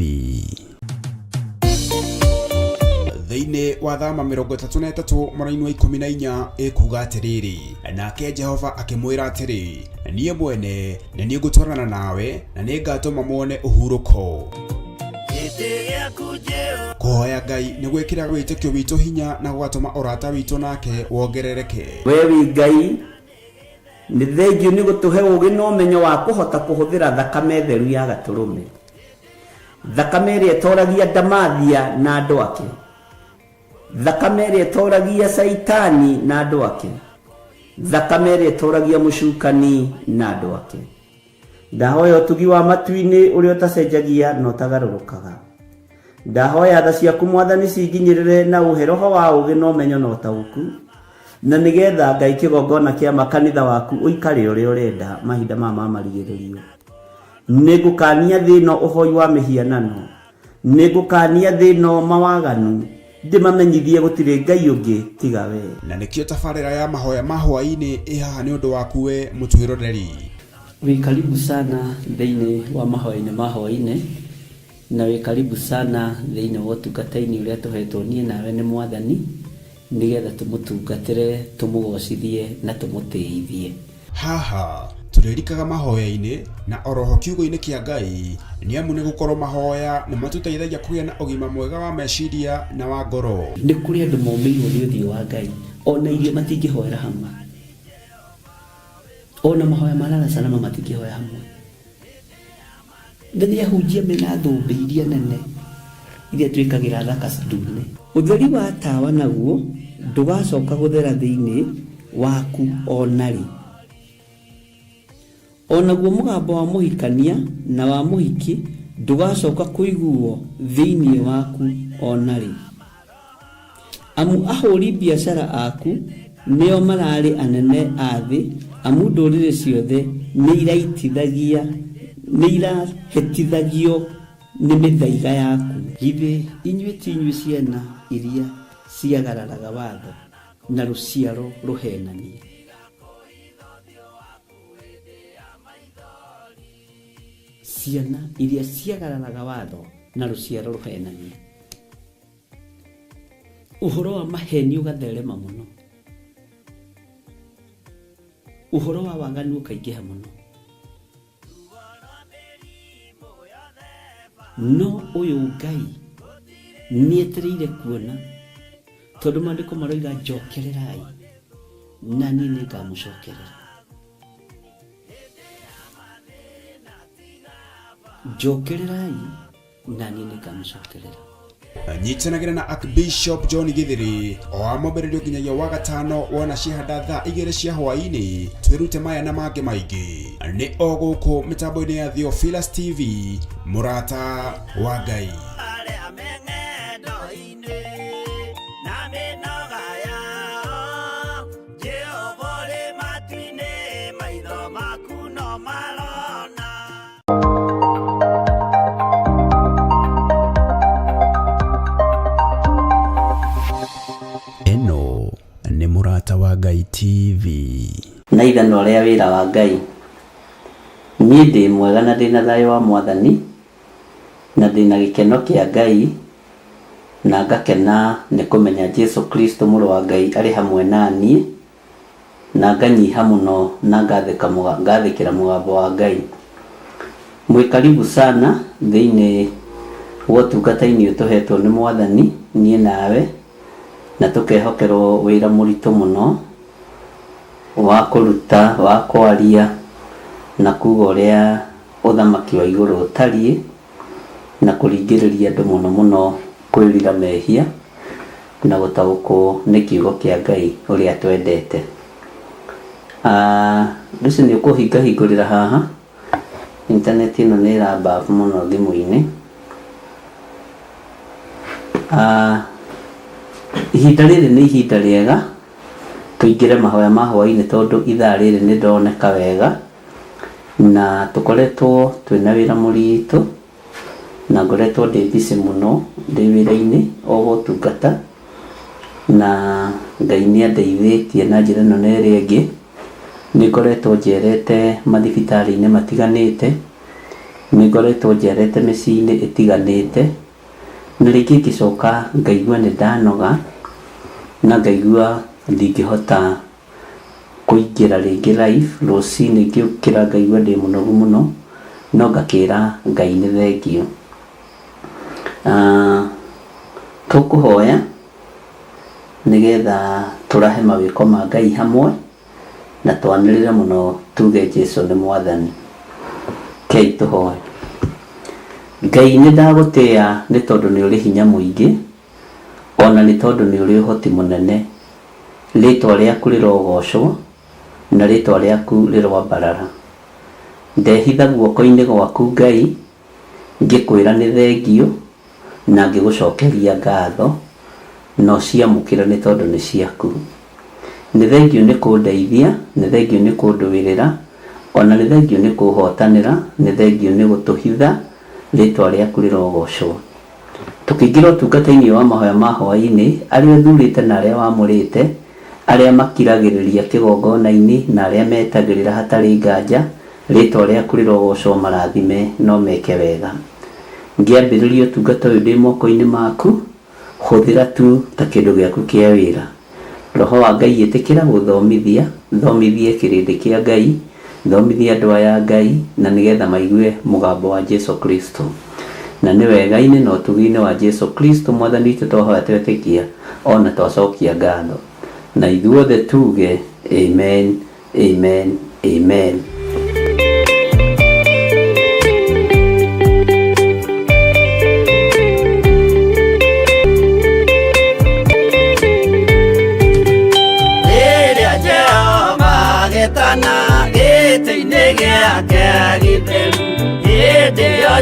Thĩinĩ wa thama 33 mweri-inĩ wa 14 ĩkuga atĩrĩrĩ, nake Jehova akĩmwĩra atĩrĩ, niĩ mwene nĩ niĩ ngũtwarana nawe na nĩ ngatũma muone ũhurũko. Kũhoya Ngai nĩ gwĩkĩra wĩtĩkio witũ hinya na gũgatũma ũrata witũ nake wongerereke. We wi Ngai nĩ thengiũ nĩ gũtũhe ũũgĩ na ũmenyo wa kũhota kũhũthĩra thakame theru ya Gatũrũme, thakame ĩrĩa ĩtoragia ndamathia na andũ ake, thakame ĩrĩa ĩtoragia Saitani na andũ ake, thakame ĩrĩa ĩtoragia mũcukani na andũ ake. Ndahoya ũtugi wa matu-inĩ ũrĩa ũtacenjagia na ũtagarũrũkaga. Ndahoya tha ciaku Mwathani cinginyĩrĩre na ũhe roho wa ũũgĩ na ũmenyo na ũtaũku, na nĩgetha Ngai kĩgongona kĩa makanitha waku ũikare ũrĩa ũrenda mahinda ma marigĩrĩrio. Nĩngũkania thĩno ũhoi wa mĩhianano, nĩngũkania thĩno mawaganu, ndĩmamenyithie gũtirĩ Ngai ũngĩ tiga we. Na nĩkĩo tabarĩra ya mahoya ma hwaĩ-inĩ ĩhaha nĩ ũndũ waku we mũtwĩroreri. Wĩ karibu sana thĩinĩ wa mahoya-inĩ ma hwaĩ-inĩ, na wĩ karibu sana thĩinĩ wa ũtungata-inĩ ũrĩa tũhetwo niĩ nawe nĩ Mwathani, nĩgetha tũmũtungatĩre, tũmũgocithie na tũmũtĩithie. Haha turirikaga mahoya-inĩ na oroho kiugo-inĩ kĩa Ngai nĩ amu nĩ gũkorwo mahoya nĩ matũteithagia kũgĩa na ũgima mwega wa meciria na wa ngoro. Nĩ kũrĩ andũ momĩirwo nĩ ũthiũ wa Ngai, ona irio matingĩhoera hamwe, ona mahoya marara salama matingĩhoya hamwe. Nĩ ahunjia mena thũmbĩ iria nene iria twĩkagĩra thaka ndune. Ũtheri wa tawa naguo ndũgacoka gũthera thĩinĩ waku onarĩ. Onaguo mũgambo wa mũhikania na wa mũhiki ndũgacoka kũiguo thĩinĩ waku onarĩ. Amu ahũri biacara aku nĩo mararĩ anene a thĩ, amu ndũrĩrĩ ciothe nĩ irahĩtithagio nĩ mĩthaiga yaku. Githĩ inyuĩ ti inyuĩ ciana iria ciagararaga watho na rũciaro rũhenanie? Ciana iria ciagararaga watho na rũciaro rũhenanie. Ũhoro wa maheni ũgatherema mũno, ũhoro wa waganu ũkaingĩha mũno. No ũyũ Ngai nĩetereire kuona, tondũ maandĩko maroiga njokererai na niĩ nĩngamũcokerera. Njokererai na niĩ nĩngamũcokerera. Nyitanagĩra na Archbishop John Githiri o amombererio nginyagia wa gatano wona ciahanda thaa 2 cia hwaĩ-inĩ. Twĩrute maya na mangĩ maingĩ nĩ o gũkũ mĩtambo-inĩ ya Theophilus TV, mũrata wa Ngai. Eno nĩ mũrata wa Ngai TV. Na ithano rĩa wĩra wa Ngai. Niĩ ndĩ mwega na ndĩna thayũ wa Mwathani, na ndĩna gĩkeno kĩa Ngai, na ngakena nĩ kũmenya Jesu Kristo mũrũ wa Ngai arĩ hamwe na niĩ, na nganyiha mũno na ngathĩkĩra mũgambo wa Ngai. Mwĩ karibu sana thĩinĩ wa ũtungata-inĩ ũtũhetwo nĩ Mwathani niĩ nawe, na tũkehokerwo wĩra mũritũ mũno wa kũruta, wa kwaria na kuga ũrĩa ũthamaki wa igũrũ ũtariĩ, na kũringĩrĩria andũ mũno mũno kwĩrira mehia na gũtaũkwo nĩ kiugo kĩa Ngai ũrĩa twendete. Rĩu nĩ ũkũhingahingũrĩra haha, internet ĩno nĩ ĩramba mũno thimũ-inĩ. Ihinda rĩrĩ nĩ ihinda rĩega tũingĩre mahoya ma hwaĩ-inĩ, tondũ ithaa rĩrĩ nĩ ndoneka wega, na tũkoretwo twĩna wĩra mũritũ, na ngoretwo ndĩ busy mũno ndĩ wĩra-inĩ o gũtungata, na Ngai nĩ andeithĩtie na njĩra ĩno na ĩrĩa ĩngĩ. Nĩ ngoretwo njerete mathibitarĩ-inĩ matiganĩte, nĩ ngoretwo njerete mĩciĩ-inĩ ĩtiganĩte, na rĩngĩ ngĩcoka ngaigua nĩ ndanoga, na ngaigua ndingĩhota kũingĩra rĩngĩ live. Rũciinĩ ngĩũkĩra ngaigua ndĩ mũnogu mũno, no ngakĩra Ngai nĩ thengio. Tũkũhoya nĩgetha tũrahe mawĩko ma Ngai hamwe, na twanĩrĩre mũno tuge Jesu nĩ Mwathani. Kei tũhoye. Ngai nĩ ndagũtĩĩa nĩ tondũ nĩ ũrĩ hinya mũingĩ, ona nĩ tondũ nĩ ũrĩ ũhoti mũnene. Rĩĩtwa rĩaku rĩrogocwo na rĩĩtwa rĩaku rĩrwambarara. Ndehitha guoko-inĩ gwaku Ngai, ngĩkwĩra nĩ thengio na ngĩgũcokeria ngatho, no ciamũkĩra nĩ tondũ nĩ ciaku. Nĩ thengio nĩ kũndeithia, nĩ thengio nĩ kũndũĩrĩra, ona nĩ thengio nĩ kũhotanĩra, nĩ thengio nĩ gũtũhitha. Rĩĩtwa rĩaku rĩrogocwo. Tũkĩingĩra ũtungata-inĩ wa mahoya ma hwaĩ-inĩ, arĩa ũthurĩte na arĩa wamũrĩte, arĩa makiragĩrĩria kĩgongona-inĩ na arĩa metagĩrĩra hatarĩ nganja, rĩtwa rĩaku rĩrogocwo marathime no meke wega. Ngĩambĩrĩria ũtungata ũyũ ndĩ moko-inĩ maku, hũthĩra tu ta kĩndũ gĩaku kĩa wĩra. Roho wa Ngai ĩtĩkĩra gũthomithia, thomithie kĩrĩndĩ kĩa Ngai, thomithie andũ aya Ngai, na nĩgetha maigue mũgambo wa Jesu Kristo. Na nĩ wega-inĩ na ũtugi-inĩ wa Jesu Kristo Mwathani witũ twahoya twetĩkia ona twacokia ngatho. Na ithuothe tuge amen, amen, amen.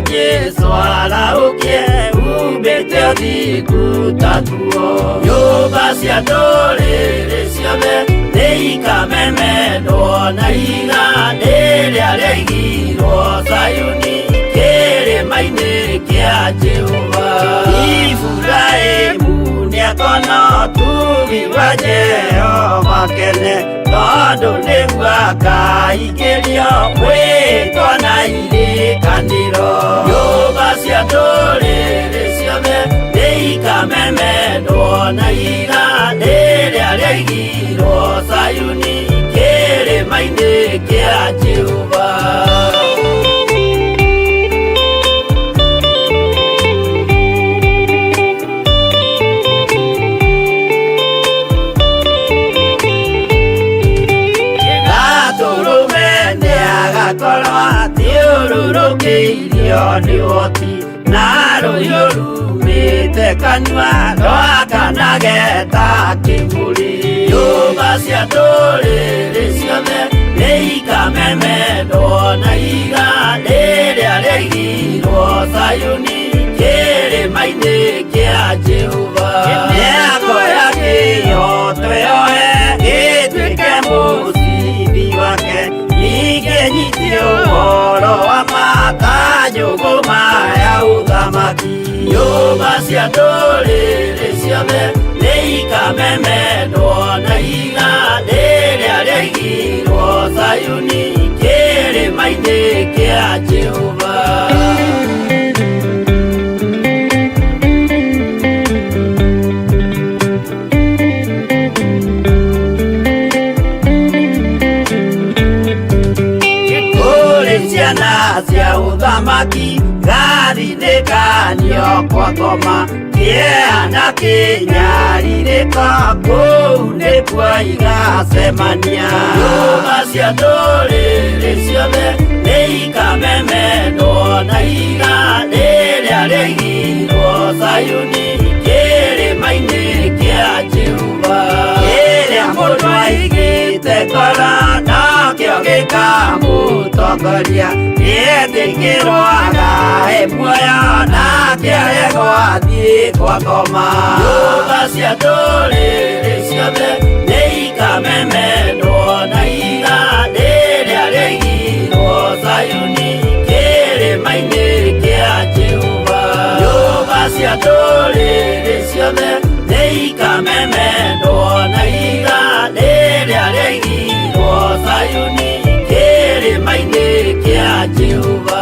Jesu araukie umbĩte ũthingu tatuo. Nyũmba cia ndũrĩrĩ ciothe nĩikamemendwo na iga rĩrĩa rĩaigirwo Zayuni kĩrĩma-inĩ kĩa Jehova. Iburahĩmu nĩakona ũtugi wa Jehova kene, tondũ nĩguo akaingĩrio mwĩtwo na irĩkanĩro. Nyũmba cia ndũrĩrĩ ciothe nĩikamemendwo na iga rĩrĩa rĩaigirwo Zayuni kĩrĩma-inĩ kĩa Jehova. Thiũrũrũkĩirio nĩ woti na rũhiũ rumĩte kanua rwakanage ta kĩmũrĩ. Nyũmba cia ndũrĩrĩ ciothe nĩikamemendwo na iga rĩrĩa rĩaigirwo Zayuni kĩrĩma-inĩ kĩa Jehova. Mĩako ya kĩyo twĩyohe gĩtuĩke mũcibi wake, ningĩnyitie ũhoro wa makanjũgũ maya ũthamaki. Nyũmba cia ndũrĩrĩ ciothe nĩikamemendwo na iga rĩrĩa rĩaigirwo Zayuni kĩrĩma-inĩ kĩa Jehova. Ciana cia ũthamaki gathinĩkanio kwa ngoma, kĩeha kĩnyarirĩka kũu nĩkuo igacemania. Nyũmba cia ndũrĩrĩ ciothe nĩikamemendwo na iga rĩrĩa rĩaigirwo Zayuni kĩrĩma-inĩ kĩa Jehova. Kĩrĩa mũndũ aigĩte ngoro nakĩo gĩkamũtongoria, gĩtĩkĩrwaga muoyo nake aregwo athiĩ kwa ngoma. Nyũmba cia ndũrĩrĩ ciothe nĩikamemendwo na iga rĩrĩa rĩaigirwo Zayuni kĩrĩma-inĩ kĩa Jehova. Nyũmba cia ndũrĩrĩ ciothe nĩikamemendwo na iga rĩrĩa rĩaigirwo Zayuni kĩrĩma-inĩ kĩa Jehova.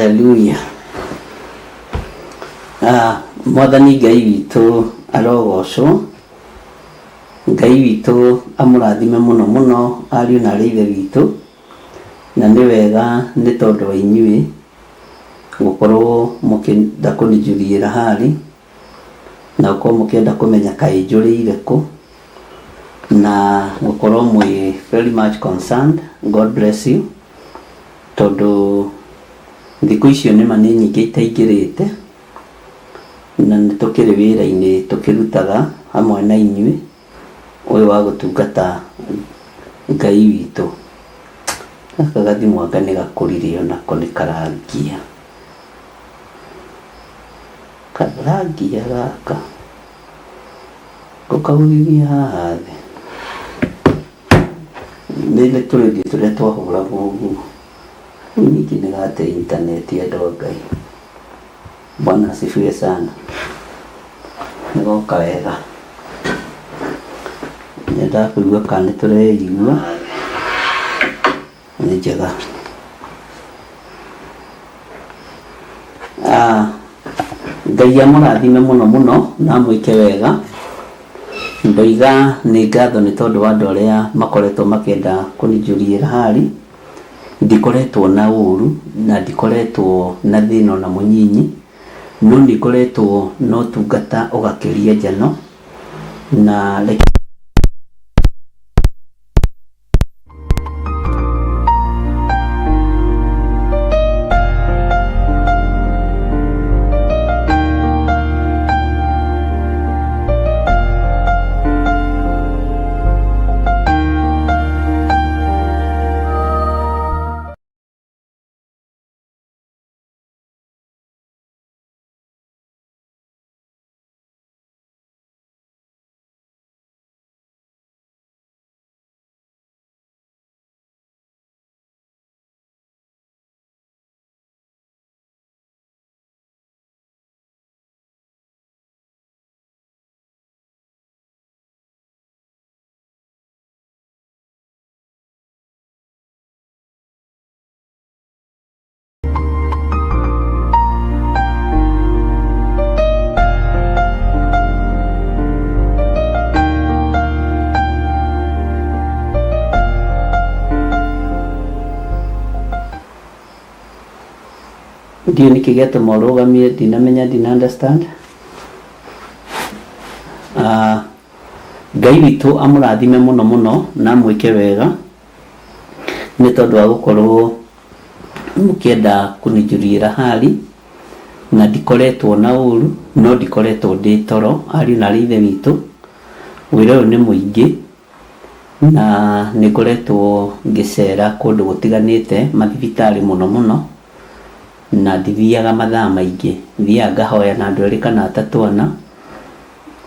Haleluya. Mwathani Ngai witũ arogocwo. Ngai witũ amũrathime mũno mũno ariũ na ithe witũ, na nĩ wega nĩ tondũ wa inyuĩ gũkorwo mũkĩenda kũnijũrĩra harĩ na gũkorwo mũkĩenda kũmenya kaĩ njũrĩire kũ, na gũkorwo mwĩ very much concerned. God bless you. Tondũ thikũ icio nĩma nĩ nyingĩ itaingĩrĩte na nĩ tũkĩrĩ wĩra-inĩ tũkĩrutaga hamwe na inyuĩ ũyũ wa gũtungata Ngai witũ. Gaka gathimũ anga nĩ gakũrire onako nĩ karangia gaka gũkagũthithia haha thĩ nĩ tũrĩthio tũrĩa twahũragwo ũguo, ningĩ nĩ gate intaneti ya Ngai. Bwana asifiwe sana. Nĩ goka wega. Nenda kũigua kana nĩ tũreigua nĩ njega. Ngai amũrathime mũno mũno na mwĩke wega. Ndoiga nĩ ngatho nĩ tondũ wa andũ arĩa makoretwo makĩenda kũnijũrĩra harĩ. Ndikoretwo na ũru na ndikoretwo na thĩna na mũnyinyi, no ndikoretwo na ũtungata ũgakĩria njano na ndio nikigete morogamie dinamenya dina understand. Ngai witũ amũrathime mũno mũno na mwĩke wega nĩ tondũ wa gũkorwo mũkĩenda kũnijũrĩra harĩ, na ndikoretwo na ũru no ndikoretwo ndĩ toro ariũ na ithe witũ. Wĩra ũyũ nĩ mũingĩ na nĩ ngoretwo ngĩcera kũndũ gũtiganĩte mathibitarĩ mũno mũno, na ndithiaga mathaa maingĩ, thiaga ngahoya na andũ erĩ kana atatũ ana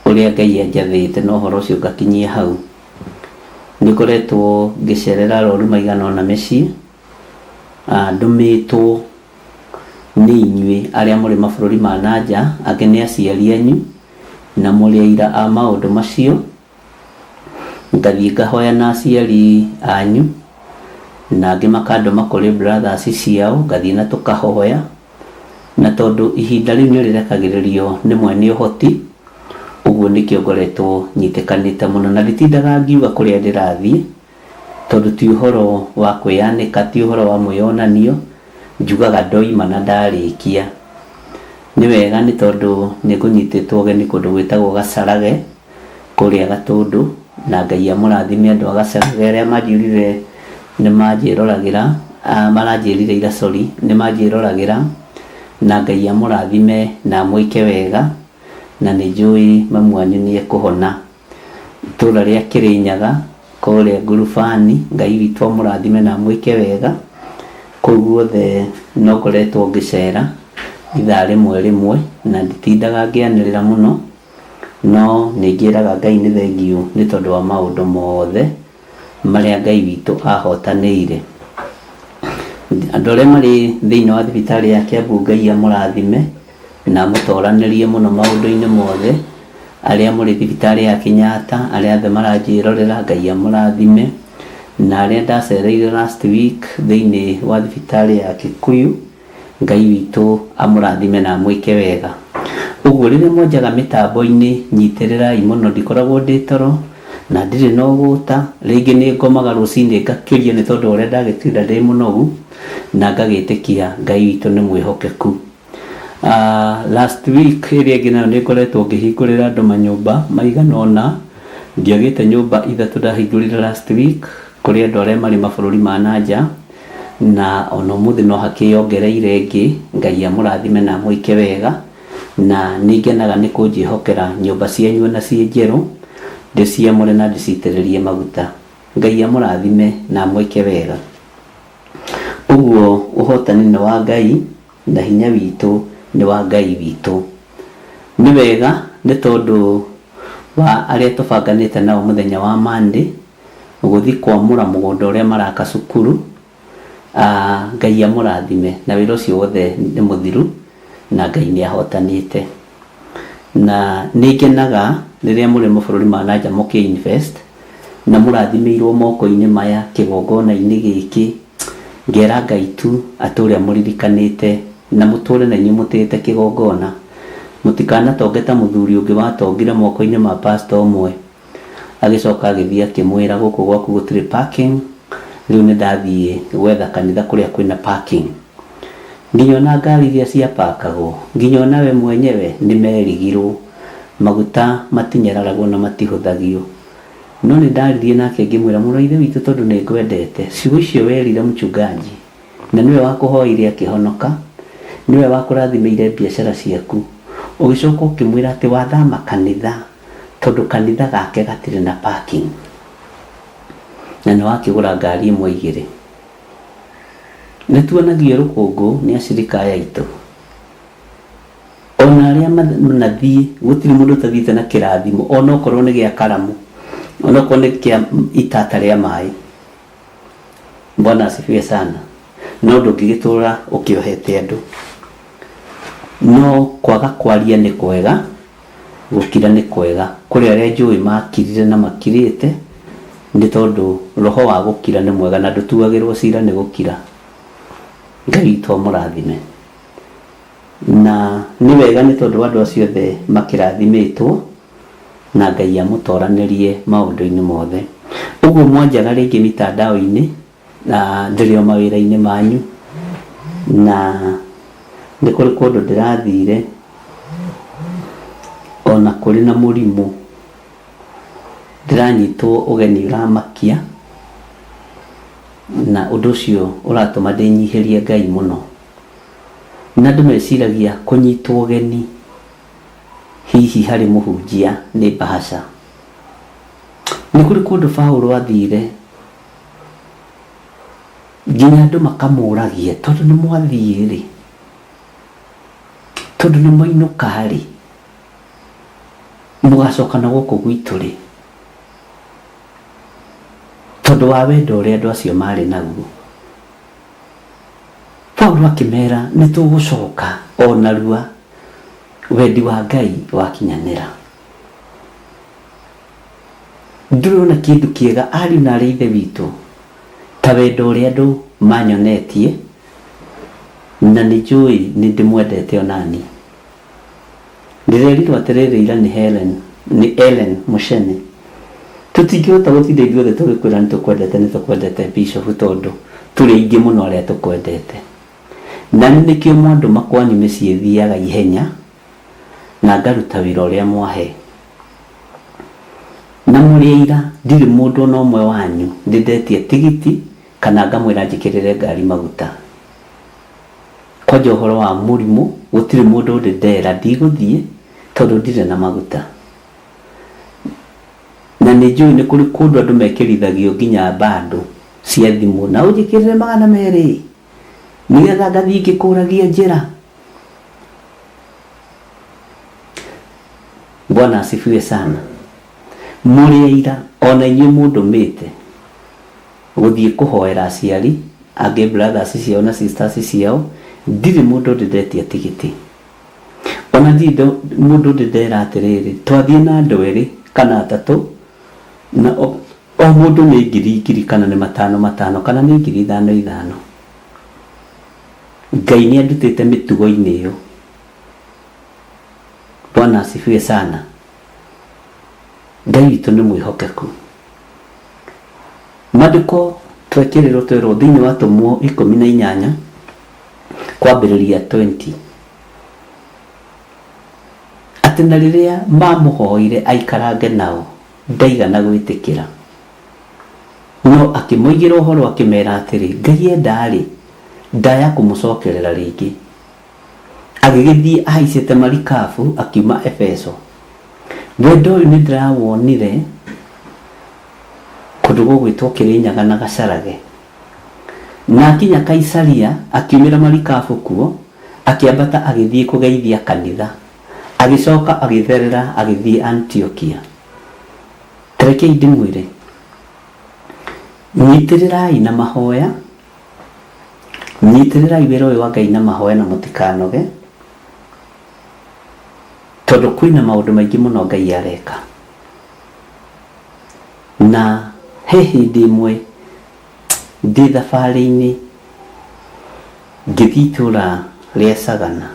ũrĩa Ngai anjathĩte na ũhoro ũcio ngakinyia hau. Nĩ ngoretwo ngĩcerera arũaru maigana ũna mĩciĩ, ndũmĩtwo nĩ inyuĩ arĩa mũrĩ mabũrũri ma nanja, angĩ nĩ aciari anyu na mũrĩ aira a maũndũ macio. Ngathiĩ ngahoya na aciari anyu na angĩ makandũma kũrĩ brothers ciao, ngathiĩ na tũkahoya, na tondũ ihinda rĩu nĩ rĩrekagĩrĩrio nĩ mwene ũhoti, ũguo nĩkĩo ngoretwo nyitĩkanĩte mũno na nditindaga ngiuga kũrĩa ndĩrathiĩ, tondũ ti ũhoro wa kwĩyanĩka, ti ũhoro wa mwĩyonanio, njugaga ndoima na ndarĩkia. Nĩ wega nĩ tondũ nĩ ngũnyitĩtwo ũgeni kũndũ gwĩtagwo Gacarage kũrĩa Gatũndũ, na Ngai amũrathime andũ a Gacarage arĩa manjĩrire nĩ manjĩroragĩra, maranjĩrire ira sorry, nĩ manjĩroragĩra, na Ngai amũrathime na mwĩke wega, na nĩ njũĩ mamu wanyu nĩ ekũhona. Itũũra rĩa Kĩrĩnyaga kũrĩa ngurubani, Ngai witũ amũrathime na mwĩke wega. Kũu guothe no ngoretwo ngĩcera ithaa rĩmwe na nditindaga ngĩanĩrĩra mũno, no nĩ ngĩraga Ngai nĩ thengiũ nĩ tondũ wa maũndũ mothe marĩa Ngai witũ ahotanĩire. Andũ arĩa marĩ thĩinĩ wa thibitarĩ ya Kiambu, Ngai amũrathime na mũtoranĩrie mũno maũndũ-inĩ mothe. Arĩa mũrĩ thibitarĩ ya Kenyatta, arĩa othe maranjĩrorera, Ngai amũrathime. Na arĩa ndacereire last week thĩinĩ wa thibitarĩ ya Kikuyu, Ngai witũ amũrathime na mwĩke wega. Ũguo rĩrĩa monjaga mĩtambo-inĩ nyitĩrĩrai mũno, ndikoragwo ndĩ toro na ndirĩ na ũgũta. Rĩngĩ nĩ ngomaga rũcinĩ ngakĩria nĩ tondũ ũrĩa ndagĩtinda ndĩ mũnogu, na ngagĩtĩkia Ngai witũ nĩ mwĩhokeku. Last week ĩrĩa ĩngĩ nayo nĩ ngoretwo ngĩhingũrĩra andũ manyũmba maigana ũna. Ndiagĩte nyũmba ithatũ ndahingũrĩra last week kũrĩ andũ arĩa marĩ mabũrũri ma nanja, na ona ũmũthĩ no hakĩongereire ĩngĩ. Ngai amũrathime na mwĩke wega, na nĩngenaga nĩ kũnjĩhokera nyũmba cianyu na ciĩ njerũ ndĩciamũre na ndĩcitĩrĩrie maguta. Ngai amũrathime na mwĩke wega. Ũguo ũhotani nĩ wa Ngai na hinya witũ nĩ wa Ngai witũ. Nĩ wega nĩ tondũ wa arĩa tũbanganĩte nao mũthenya wa Monday gũthiĩ kwamũra mũgũnda ũrĩa maraka cukuru. Ngai amũrathime na wĩra ũcio wothe nĩ mũthiru na Ngai nĩ ahotanĩte. Na nĩngenaga rĩrĩa mũrĩ mabũrũri ma nanja mũkĩ-invest na mũrathimĩirwo moko-inĩ maya kĩgongona-inĩ gĩkĩ. Ngera Ngai tu atũrĩa mũririkanĩte na mũtũre na inyuĩ mũtĩte kĩgongona. Mũtikanatonge ta mũthuri ũngĩ watongire moko-inĩ ma pastor ũmwe, agĩcoka agĩthiĩ akĩmwĩra gũkũ gwaku gũtirĩ parking, rĩu nĩ ndathiĩ gwetha kanitha kũrĩa kwĩna parking. Nginya ona ngari iria ciapakagwo, nginya ona we mwenyewe nĩ merigirwo, maguta matinyararagwo na matihũthagio. No nĩ ndaririe nake ngĩmwĩra mũrũ ithe witũ tondũ nĩ ngwendete ciugo icio werire mchungaji, na niwe wakũhoire akĩhonoka, niwe wakũrathimĩire biacara ciaku, ũgĩcoka ũkĩmwĩra atĩ wathama kanitha tondũ kanitha gake gatirĩ na parking, na nĩ wakĩgũra ngari ĩmwe igĩrĩ. Nĩ tuonagio rũkũngũ nĩ acirika aitũ, ona arĩa manathiĩ gũtirĩ mũndũ ũtathiĩte na kĩrathimo, ona okorwo nĩ gĩa karamu, ona okorwo nĩ kĩa itata rĩa maĩ. Bwana asifiwe sana. No ndũngĩgĩtũra ũkĩohete andũ. No kwaga kwaria nĩ kwega, gũkira nĩ kwega. Kũrĩ arĩa njũĩ makirire na makirĩte nĩ tondũ roho wa gũkira nĩ mwega na ndũtuagĩrwo cira nĩ gũkira. Ngai witũ amũrathime. Na nĩ wega nĩ tondũ andũ acio othe makĩrathimĩtwo na Ngai amũtoranĩrie maũndũ-inĩ mothe. Ũguo mwanjaga rĩngĩ mitandao-inĩ na ndĩrĩ o mawĩra-inĩ manyu, na nĩ kũrĩ kũndũ ndĩrathire ona kũrĩ na mũrimũ, ndĩranyitwo ũgeni ũramakia, na ũndũ ũcio ũratũma ndĩnyihĩrie Ngai mũno. Na andũ meciragia kũnyitwo ũgeni hihi harĩ mũhunjia nĩ bahaca. Nĩ kũrĩ kũndũ Paulo athire nginya andũ makamũragia tondũ nĩ mwathiĩ rĩ, tondũ nĩ mainũka rĩ, mũgacoka na gũkũ gwitũ rĩ, tondũ wa wendo ũrĩa andũ acio marĩ naguo. Paulo akĩmera nĩ tũgũcoka o narua wendi wa Ngai wakinyanĩra. Ndĩrona kĩndũ kĩega ariũ na arĩ ithe witũ ta wendo ũrĩa andũ manyonetie, na nĩ njũĩ nĩ ndĩmwendete onani. Ndĩrerirwo atĩrĩrĩ ira nĩ Ellen Muchene, tũtingĩhota gũtinda ithuothe tũgĩkwĩra nĩ tũkwendete Bishop tondũ tũrĩ aingĩ mũno arĩa tũkwendete, na nĩkĩo mwandũ makwanyu mĩciĩ thiaga ihenya na ngaruta wĩra ũrĩa mwahe. Na mũrĩ ira ndirĩ mũndũ ona ũmwe wanyu ndĩndetie tigiti kana ngamwĩra njĩkĩrĩre ngari maguta. Kwanja ũhoro wa mũrimũ gũtirĩ mũndũ ndĩndera ndigũthiĩ tondũ ndirĩ na maguta. Na nĩ njũĩ nĩ kũrĩ kũndũ andũ mekĩrithagio nginya bandũ cia thimũ, na ũnjĩkĩrĩre 200 nĩgetha ngathiĩ ngĩkũragia njĩra. Bwana asifiwe sana. Mũrĩ aira ona inyuĩ mũndũmĩte gũthiĩ kũhoera aciari angĩ brothers ciao na sisters ciao, ndirĩ mũndũ ndĩndetia tigiti, ona ndirĩ mũndũ ndĩndera atĩrĩrĩ twathiĩ na andũ erĩ kana atatũ na o mũndũ nĩ 1,000 kana nĩ 5,000 kana nĩ 5,000. Ngai nĩ andutĩte mĩtugo-inĩ ĩyo. Bwana asifiwe sana. Ngai witũ nĩ mwĩhokeku. Maandĩko twekĩrĩrwo twerwo thĩinĩ wa Tũmwo 18 kwambĩrĩria 20 atĩ na rĩrĩa mamũhoire aikarange nao ndaigana gwĩtĩkĩra, no akĩmoigĩra ũhoro akĩmera atĩrĩ, Ngai enda-rĩ ndaya kũmũcokerera rĩngĩ. Agĩgĩthiĩ ahaicĩte marikabu akiuma Efeso. Wendo ũyũ nĩ ndĩrawonire kũndũ gũgwĩtwo Kĩrĩnyaga na Gacarage. Na akinya Kaisaria akiumĩra marikabu kuo, akĩambata agĩthiĩ kũgeithia kanitha, agĩcoka agĩtherera agĩthiĩ Antiokia. Tarekei ndĩmwĩre, nyitĩrĩrai na mahoya, nyitĩrĩrai wĩra ũyũ wa Ngai na mahoya na mũtikanoge, tondũ kwĩna maũndũ maingĩ mũno Ngai areka. Na he hĩndĩ ĩmwe ndĩ thabarĩ-inĩ ngĩthiĩ itũũra rĩa Sagana,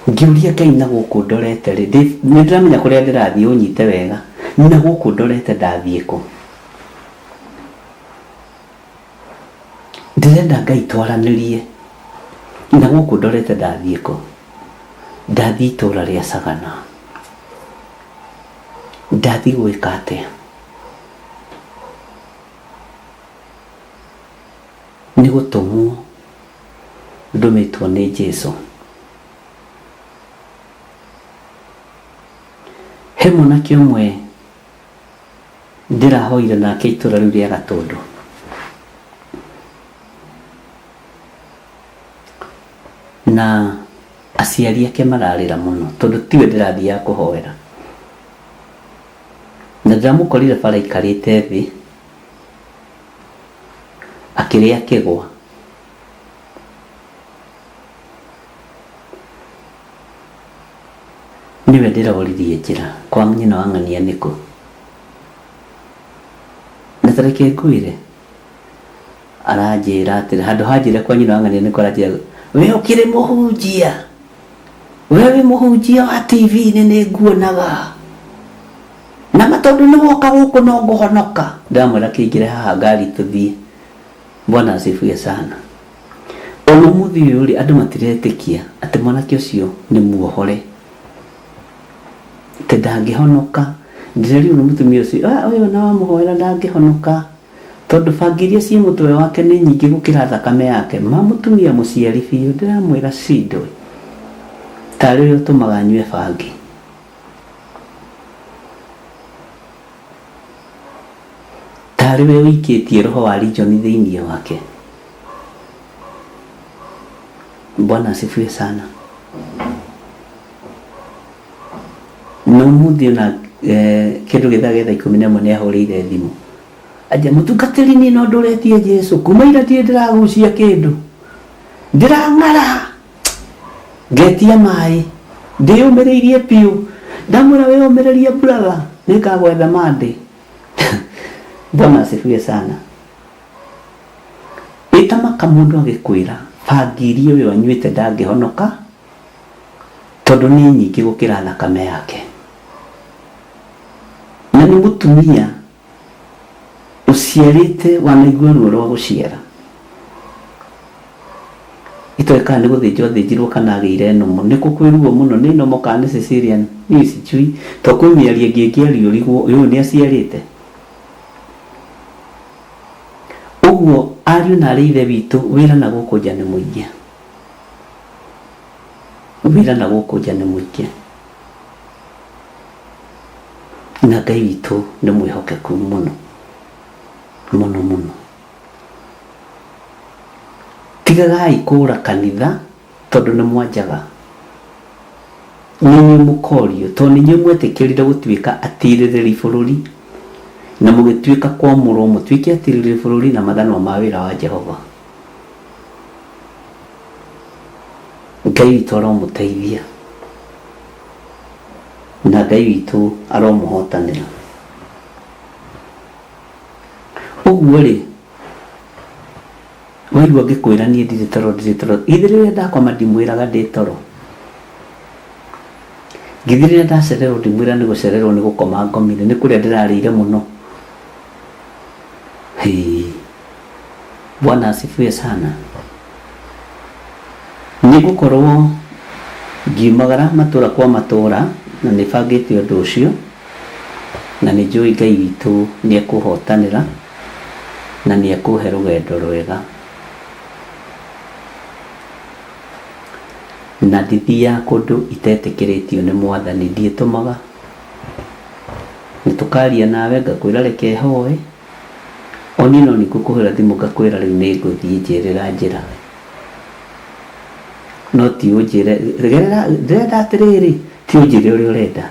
ngĩũria Ngai na gũkũ ndorete rĩ, nĩ ndĩramenya kũrĩa ndĩrathiĩ ũnyite wega, na gũkũ ndorete ndathiĩ kũ? Ndĩrenda Ngai twaranĩrie, na gũkũ ndorete ndathiĩ kũ? Ndathiĩ itũũra rĩa Sagana. Ndathiĩ gwĩka atĩa? Nĩ gũtũmwo ndũmĩtwo nĩ Jesũ. He mwanake ũmwe ndĩrahoire nake itũũra rĩu rĩa Gatũndũ. Na aciari ake mararĩra mũno tondũ tiwe ndĩrathiaga kũhoera. Na ndĩramũkorire bara aikarĩte thĩ akĩrĩa kĩgwa. Niwe ndĩroririe njĩra kwa nyina wa ng'ania nĩkũ. Na tareke ngwĩre, aranjĩra atĩrĩ, handũ hanjĩre kwa nyina wa ng'ania nĩkũ aranjĩra, we ũkĩrĩ mũhunjia, we wĩ mũhunjia wa TV-inĩ nĩ nguonaga, na matondũ nĩ woka gũkũ no ngũhonoka. Ndamwĩra kĩingĩre haha ngari tũthiĩ. Bwana asifiwe sana. Ona mũthĩ ũyũ rĩ, andũ matiretĩkia atĩ mwanake ũcio nĩ muohore, atĩ ndangĩhonoka. Ndĩreririo nĩ mũtumia ũcio, ũyũ na wamũhoera ndangĩhonoka tondũ bangi iria ciĩ mũtwe wake nĩ nyingĩ gũkĩra thakame yake. Mũtumia mũciari biũ. Ndĩramwĩra cindwe tarĩ ũrĩa ũtũmaga nyue bangi. Tarĩ we wĩikĩtie roho wa region thĩinĩ wake. Bwana asifiwe sana. No mũthĩ ona kĩndũ gĩthagetha 11 nĩ ahũrĩire thimũ, aja mũtungatĩri nĩ no ndũretie Jesũ, kuma ira tie ndĩragucia kĩndũ, ndĩrang'ara, ngetia maĩ, ndĩyũmĩrĩirie piũ. Ndamwĩra wĩyũmĩrĩrie brother, nĩngagwetha mande. Bwana asifiwe sana. Itamaka mũndũ agĩkwĩra bangi iria ũyũ anyuĩte ndangĩhonoka tondũ nĩ nyingĩ gũkĩra thakame yake. Na nĩ mũtumia ũciarĩte wanaigua ruo rwa gũciara. Itoĩ kana nĩ gũthĩnjwo thĩnjirwo kana agĩire nomo, nĩ kũkwĩruo mũno nĩ nomo kana nĩ cesarean, niĩ sijui, to kwĩ mĩario ngĩngĩario rigwo ũyũ nĩ aciarĩte. Ũguo ariũ na arĩ ithe witũ, wĩra na gũkũ nja nĩ mũingĩ. Wĩra na gũkũ nja nĩ mũingĩ. Na Ngai witũ nĩ mwĩhokeku mũno mũno mũno. Tigagai kũũra kanitha tondũ nĩ mwanjaga. Nĩ inyuĩ mũkorio tondũ nĩ inyuĩ mwetĩkĩrire gũtuĩka atirĩrĩri bũrũri, na mũgĩtuĩka kwamũrwo mũtuĩke atirĩrĩri bũrũri na mathanwa ma wĩra wa Jehova. Ngai witũ aromũteithia na Ngai witũ aromũhotanĩra. Ũguo rĩ, waigua ngikwira nie ndire toro ithire ndakoma ndimwiraga ndi toro ngithire ndacererwo ndimwira ni gucererwo ni gukoma ngomire ni kuria ndirarire muno. Bwana asifiwe sana. Ni gukorwo ngiumagara matura kwa matura na nä bangä te å ndå å cio na nä njå Ngai witå nä ekå hotanä na nä ekå he rå gendo rwega na ndithia kå ndå itetä kä rä tio nä Mwathani ndiä tå maga nä tå karia nawe ngakwä ra reke hoe oni no nä ngå kå hä ra thimå ngakwä ra rä u nä ngå thiä njä rä ra njä ra no ti å njä re ndärenda atä rä rä ti å njä re å rä a å renda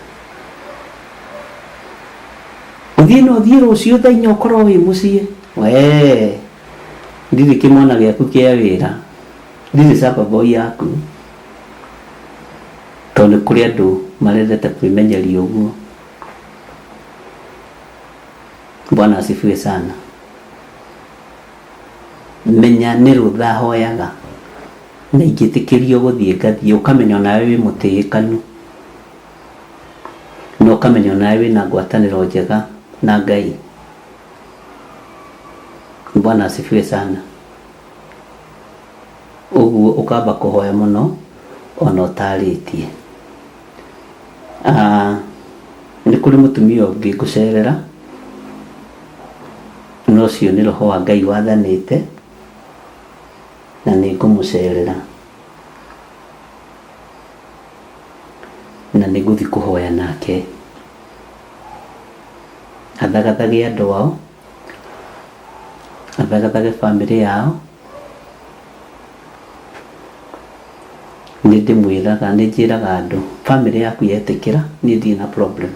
å thiä no thiä rå cio thainya å korwo wä må ciä we ndirä kä mwana gä aku kä a wä ra ndirä cababoi yaku tondå kå rä andå marendete kwä menyeria å guo. Bwana asifiwe sana. Menya nä rå tha hoyaga na ingä tä kä rio gå thiä ngathiä å kamenya nawe wä må tä ä kanu na å kamenya nawe wä na ngwatanä ro njega na Ngai. Bwana asifiwe sana. Ũguo ũkamba kũhoya mũno ona ũtarĩtie. Nĩ kũrĩ mũtumia ũngĩ ngũcerera no ũcio nĩ roho wa Ngai wathanĩte na nĩ ngũmũcerera na nĩ ngũthiĩ kũhoya nake athagathage andũ ao athagathage bamĩrĩ yao. Nĩ ndĩmwĩraga nĩ njĩraga andũ bamĩrĩ yaku yetĩkĩra niĩ ndirĩ na problem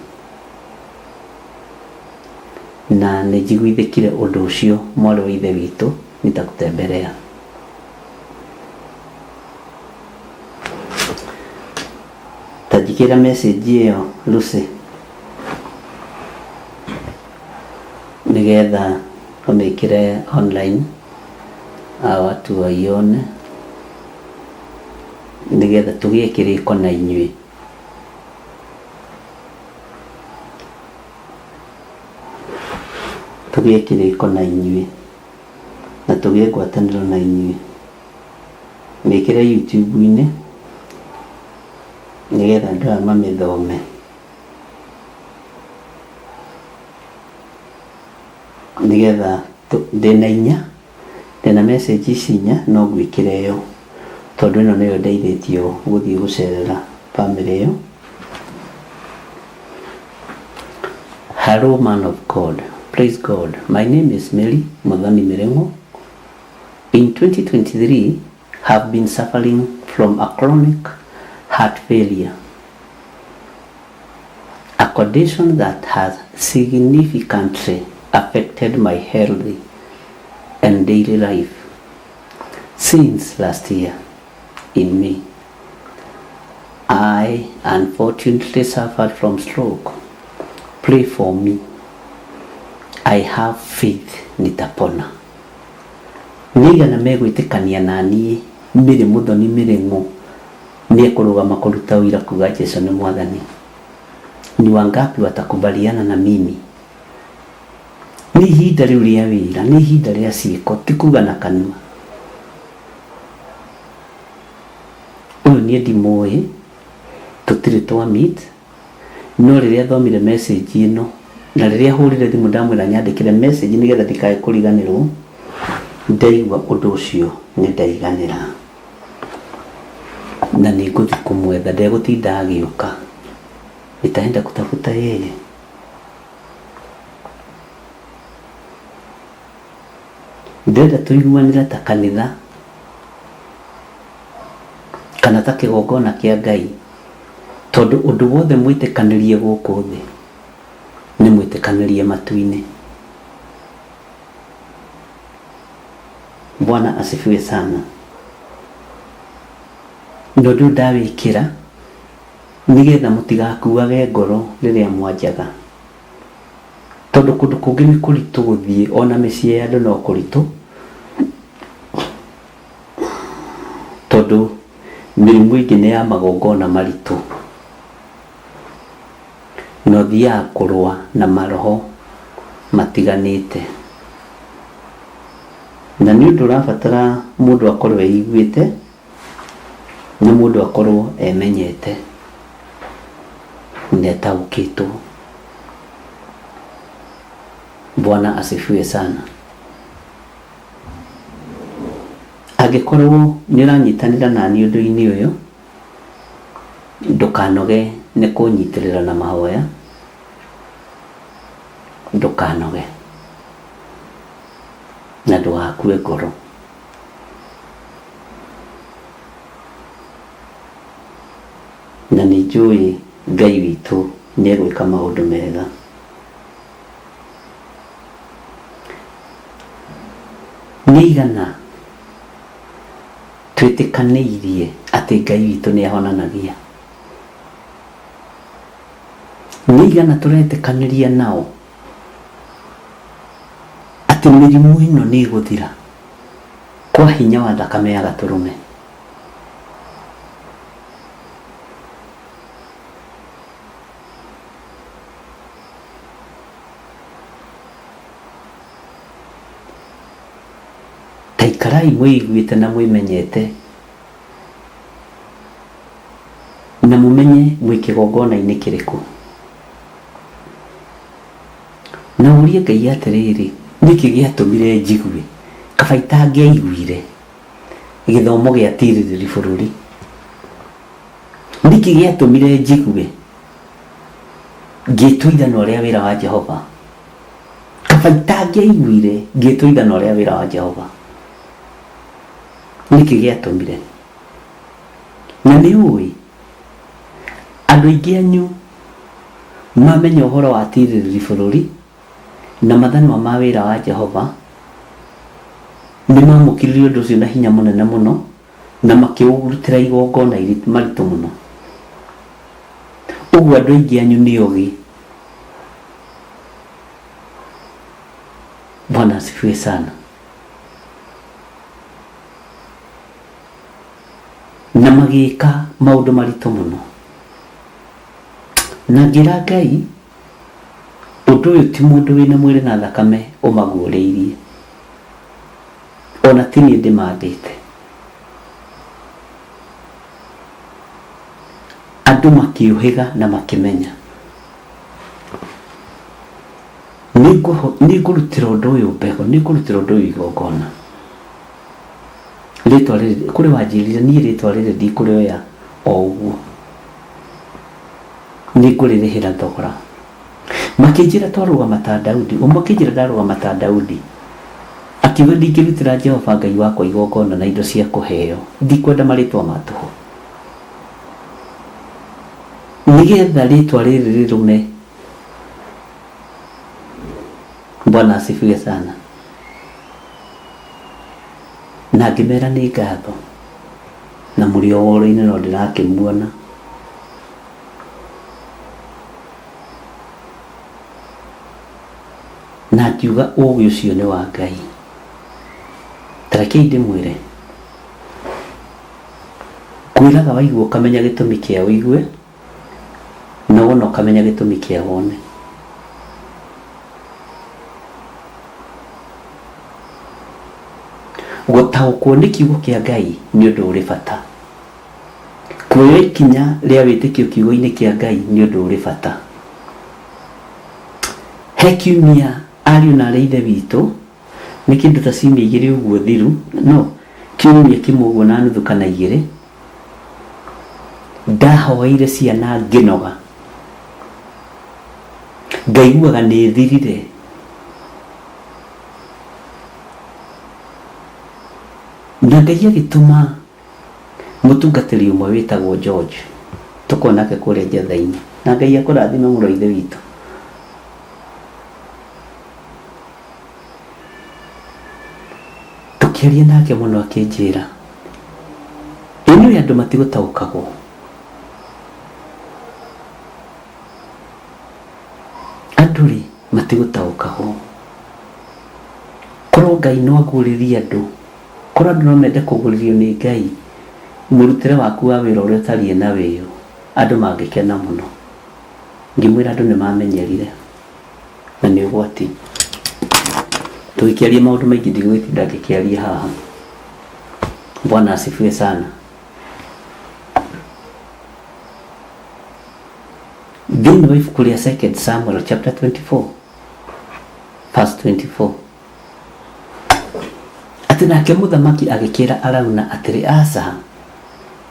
na nĩ njiguithĩkire ũndũ ũcio mwarĩ wa ithe witũ nitakutembelea. Tajikĩra message ĩyo Lucy nĩgetha ũmĩkĩre online watu waione nĩgetha tũgĩe kĩrĩko na inyuĩ. Tũgĩe kĩrĩko na inyuĩ na tũgĩe ngwatanĩro na inyuĩ. Mĩkĩre YouTube-inĩ nĩgetha andũ aya mamĩthome. Nĩgetha ndĩna inya ndĩna message ici inya no gwĩkĩra ĩyo tondũ ĩno nĩyo ndeithĩtio gũthiĩ gũcerera bamĩrĩ ĩyo. Hello man of God. Praise God. My name is Mary Muthoni Mirengo. In 2023, have been suffering from a chronic heart failure, a condition that has significantly affected my health and daily life since last year. In me, I unfortunately suffered from stroke. Pray for me. I have faith nitapona. Nĩigana megwĩtĩkania na niĩ Mary Muthoni Mirengo nĩekũrũgama kũruta ũira kuga Jesũ nĩ Mwathani. Ni wangapi watakubaliana na mimi? Ni ihinda rĩu rĩa wĩra, ni ihinda rĩa ciĩko, ti kuga na kanua. Ũyũ niĩ ndimũĩ, tũtirĩ twa meet, no rĩrĩa thomire message ĩno na rĩrĩa hũrire thimũ ndamwĩra nyandĩkĩre message nĩgetha ndikae kũriganĩrwo, ndaigua ũndũ ũcio nĩ ndaiganĩra na nĩ ngũthiĩ kũmwetha, ndegũtinda agĩũka, nitaenda kutafuta yeye. Ndĩrenda tũiguanĩre ta kanitha kana ta kĩgongona kĩa Ngai, tondũ ũndũ wothe mwĩtĩkanĩrie gũkũ thĩ nĩ mwĩtĩkanĩrie matu-inĩ. Bwana asifiwe sana. No ndũ ndawĩkĩra nĩgetha mũtigakuage ngoro rĩrĩa mwanjaga, tondũ kũndũ kũngĩ nĩ kũritũ gũthiĩ, ona mĩciĩ ya andũ no kũritũ, tondu mĩrimũ ĩngĩ nĩ ya magongona maritũ no thiaga kũrũa na maroho matiganĩte, na nĩ ũndũ ũrabatara mũndũ akorwo eiguĩte na mũndũ akorwo emenyete netaũkĩtwo. Bwana asifiwe sana. Angĩkorwo nĩũranyitanĩra naniĩ ũndũ-inĩ ũyũ, ndũkanoge nĩ kũnyitĩrĩra na mahoya, ndũkanoge na ndũgakue ngoro. Na nĩ njũĩ Ngai witũ nĩ egwĩka maũndũ mega. Nĩ igana twĩtĩkanĩirie atĩ Ngai witũ nĩ ahonanagia? Nĩ igana tũretĩkanĩria nao atĩ mĩrimũ ĩno nĩ ĩgũthira kwa hinya wa thakame ya Gatũrũme? Taikarai mwĩiguĩte na mwĩmenyete na mũmenye mwĩ kĩgongona-inĩ kĩrĩkũ, na ũrie Ngai atĩrĩrĩ, nĩkĩ gĩatũmire njigue kaba itangĩaiguire gĩthomo gĩa tirĩrĩri bũrũri? Nĩkĩ gĩatũmire njigue ngĩtũithana ũrĩa wĩra wa Jehova kaba itangĩaiguire ngĩtũithana ũrĩa wĩra wa Jehova? Nĩkĩ gĩatũmire? Na nĩ ũĩ andũ aingĩ anyu mamenya ũhoro wa tirĩrĩri bũrũri na mathanwa ma wĩra wa Jehova, nĩ mamũkiririe ũndũ ũcio na hinya mũnene mũno na makĩũrutĩra igongona maritũ mũno. Ũguo andũ aingĩ anyu nĩ ogĩ. Bwana asifiwe sana. Na magĩka maũndũ maritũ mũno. Na ngĩra Ngai, ũndũ ũyũ ti mũndũ wĩna mwĩrĩ na thakame ũmaguũrĩirie, ona ti niĩ ndĩmandĩte. Andũ makĩũhĩga na makĩmenya. Nĩngũrutĩra ũndũ ũyũ mbego, nĩngũrutĩra ũndũ ũyũ igongona. Rĩtwa rĩrĩ kũrĩ wanjĩrire, niĩ rĩtwa rĩrĩ ndikũrĩoya o ũguo, nĩngũrĩrĩhĩra thogora. Makĩnjĩra twarũgama ta Daudi, makĩnjĩra ndarũgama ta Daudi, akiuga ndingĩrutĩra Jehova Ngai wakwa igongona na indo cia kũheo, ndikwenda marĩtwa ma tũhũ, nĩgetha rĩtwa rĩrĩ rĩrũme. Bwana asifiwe sana. Na ngĩmera nĩ ngatho na mũrĩ o woro-inĩ no ndĩrakĩmuona. Na ngiuga ũũgĩ ũcio nĩ wa Ngai. Tarekei ndĩmwĩre, kwĩraga waigua ũkamenya gĩtũmi kĩa ũigue, na wona ũkamenya gĩtũmi kĩa wone. Gũtaũkwo nĩ kiugo kĩa Ngai nĩ ũndũ ũrĩ bata. Kuoya ikinya rĩa wĩtĩkio kiugo-inĩ kĩa Ngai nĩ ũndũ ũrĩ bata. He kiumia ariũ na ithe witũ, nĩ kĩndũ ta ciumia igĩrĩ ũguo thiru, no kiumia kĩmwe ũguo na nuthu kana igĩrĩ, ndahoeire ciana ngĩnoga, ngaiguaga nĩ thirire. Na Ngai agĩtũma mũtungatĩri ũmwe wĩtagwo George, tũkorwo nake kũrĩa Njatha-inĩ, na Ngai akũrathime mũno ithe witũ. Tũkĩaria nake mũno akĩnjĩra, ĩno andũ matigũtaũkagwo. Andũ-rĩ matigũtaũkagwo. Korwo Ngai no aguũrĩrie andũ, korwo andũ no mende kũguũrĩrio nĩ Ngai, murutire waku wa wira uria tarie na wiyo andu mangikena muno ngimwira andu ni mamenyerire na ni ugwati tuikiarie maundu maingi ndigwitinda ngikiaria haha. Bwana asifiwe sana. Thĩinĩ wa ibuku rĩa 2 Samuel chapter 24 verse 24 atĩ nake mũthamaki agĩkĩra Arauna atĩrĩ, aca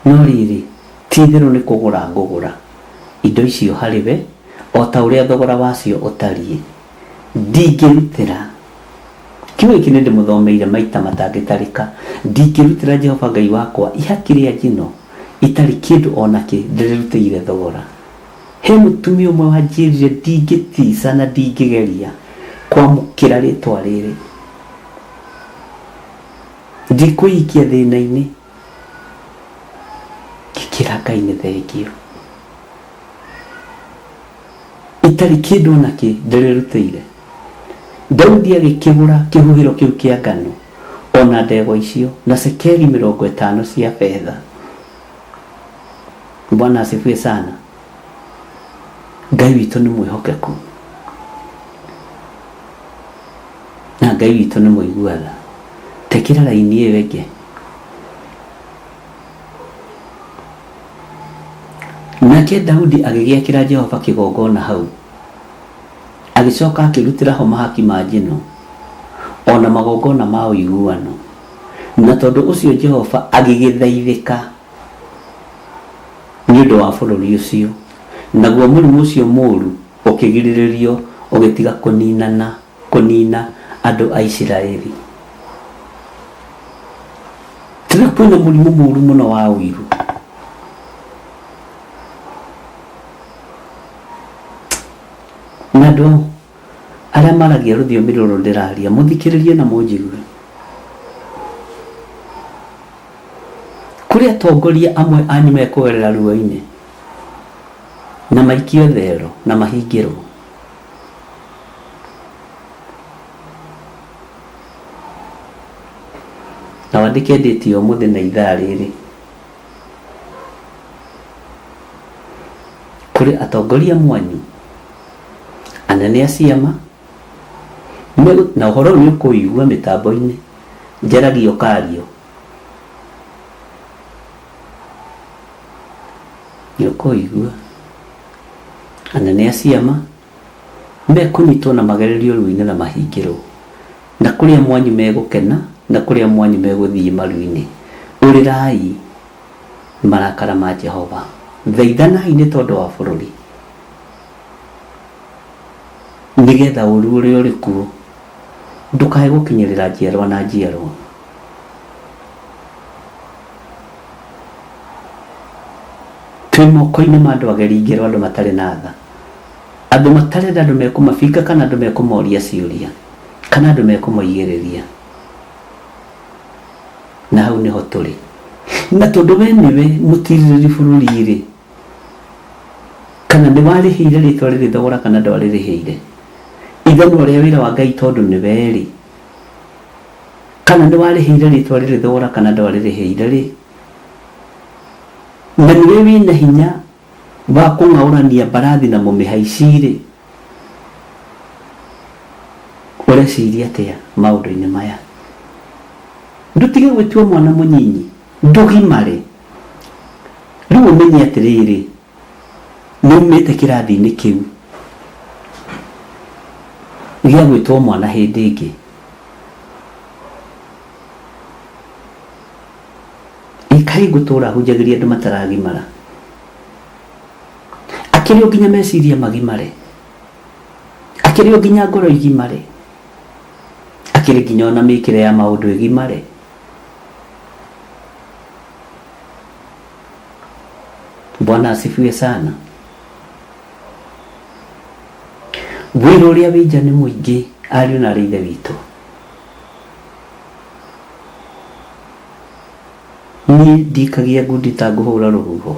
no rĩrĩ ti itherũ nĩ kũgũra ngũgũra indo icio harĩwe o ta ũrĩa thogora wacio ũtariĩ. Ndingĩrutĩra kiugo gĩkĩ nĩ ndĩmũthomeire maita matangĩtarĩka. Ndingĩrutĩra Jehova Ngai wakwa ihaki rĩa njino itarĩ kĩndũ ona kĩ ndĩrĩrutĩire thogora. He mũtumia ũmwe wanjĩrire ndingĩtica na ndingĩgeria kwamũkĩra rĩtwa rĩrĩ. Ndikwĩikia thĩna-inĩ ngĩkĩra Ngai nĩ thengio. Itarĩ kĩndũ ona kĩ ndĩrĩrutĩire. Daudi agĩkĩgũra kĩhuhĩro kĩu kĩa ngano ona ndegwa icio na sekeri 50 cia fedha. Bwana asifiwe sana. Ngai witũ nĩ mwĩhokeku na Ngai witũ nĩ mũiguaga. Tekĩra raini ĩyo ĩngĩ. Nake Daudi agĩgĩakĩra Jehova kĩgongona hau, agĩcoka akĩrutĩra ho mahaki ma njino ona magongona ma ũiguano. Na tondũ ũcio Jehova agĩgĩthaithĩka nĩ ũndũ wa bũrũri ũcio, naguo mũrimũ ũcio mũũru ũkĩgirĩrĩrio ũgĩtiga kũnina andũ a Isiraeli. Tena kwĩna mũrimũ mũũru mũno wa ũiru. Na andũ arĩa maragia rũthiomi rũrũ ndĩraria mũthikĩrĩrie na mũnjigue. Kũrĩ atongoria amwe anyu mekũgerera ruo-inĩ na maikio thero na mahingĩrwo. Na wandĩke ndĩti ũmũthĩ na ithaa rĩrĩ. Kũrĩ atongoria mwanyu anene a ciama na ũhoro nĩ ũkũigua mĩtambo-inĩ njaragio kario. Nĩ ũkũigua anene a ciama mekũnyitwo na magererio ruo-inĩ na mahingĩrwo, na kũrĩa mwanyu megũkena na kũrĩa mwanyu megũthiĩ maru-inĩ. Ũrĩrai marakara ma Jehova. Thaithanai nĩ tondũ wa bũrũri, nĩgetha ũru ũrĩa ũrĩ kuo ndũkae gũkinyĩrĩra njiarwa na njiarwa. Twĩ moko-inĩ ma andũ ageringĩrwo, andũ matarĩ na tha, andũ matarĩ na andũ mekũmabinga kana andũ mekũmoria ciũria kana andũ mekũmoigĩrĩria. Na hau nĩho tũrĩ. Na tondũ we nĩwe mũtirĩrĩri bũrũri-rĩ, kana nĩ warĩhĩire rĩtwa rĩrĩ thogora kana ndwarĩrĩhĩire, ithano ũrĩa wĩra wa Ngai tondũ nĩ werĩ, kana nĩ warĩhĩire rĩtwa rĩrĩ thogora kana ndwarĩrĩhĩire rĩ, na nĩwe wĩna hinya wa kũng'aũrania mbarathi na mũmĩhaici-rĩ, ũreciria atĩa maũndũ-inĩ maya? Ndutige gwĩtua mwana mũnyinyi, ndũgimare. Rĩu ũmenye atĩrĩrĩ, nĩumĩte kĩrathi-inĩ kĩu gĩa gwĩtwo mwana hĩndĩ ĩngĩ. Kaĩ ngũtũra hunjagĩria andũ mataragimara? Akĩrĩ o nginya meciria magimare, akĩrĩ o nginya ngoro igimare, akĩrĩ nginya ona mĩkĩre ya maũndũ ĩgimare. Bwana asifiwe sana. Wĩra ũrĩa wĩ nja nĩ mũingĩ, ariũ na aarĩ a Ithe witũ. Niĩ ndikagia ngundi ta ngũhũra rũhuho,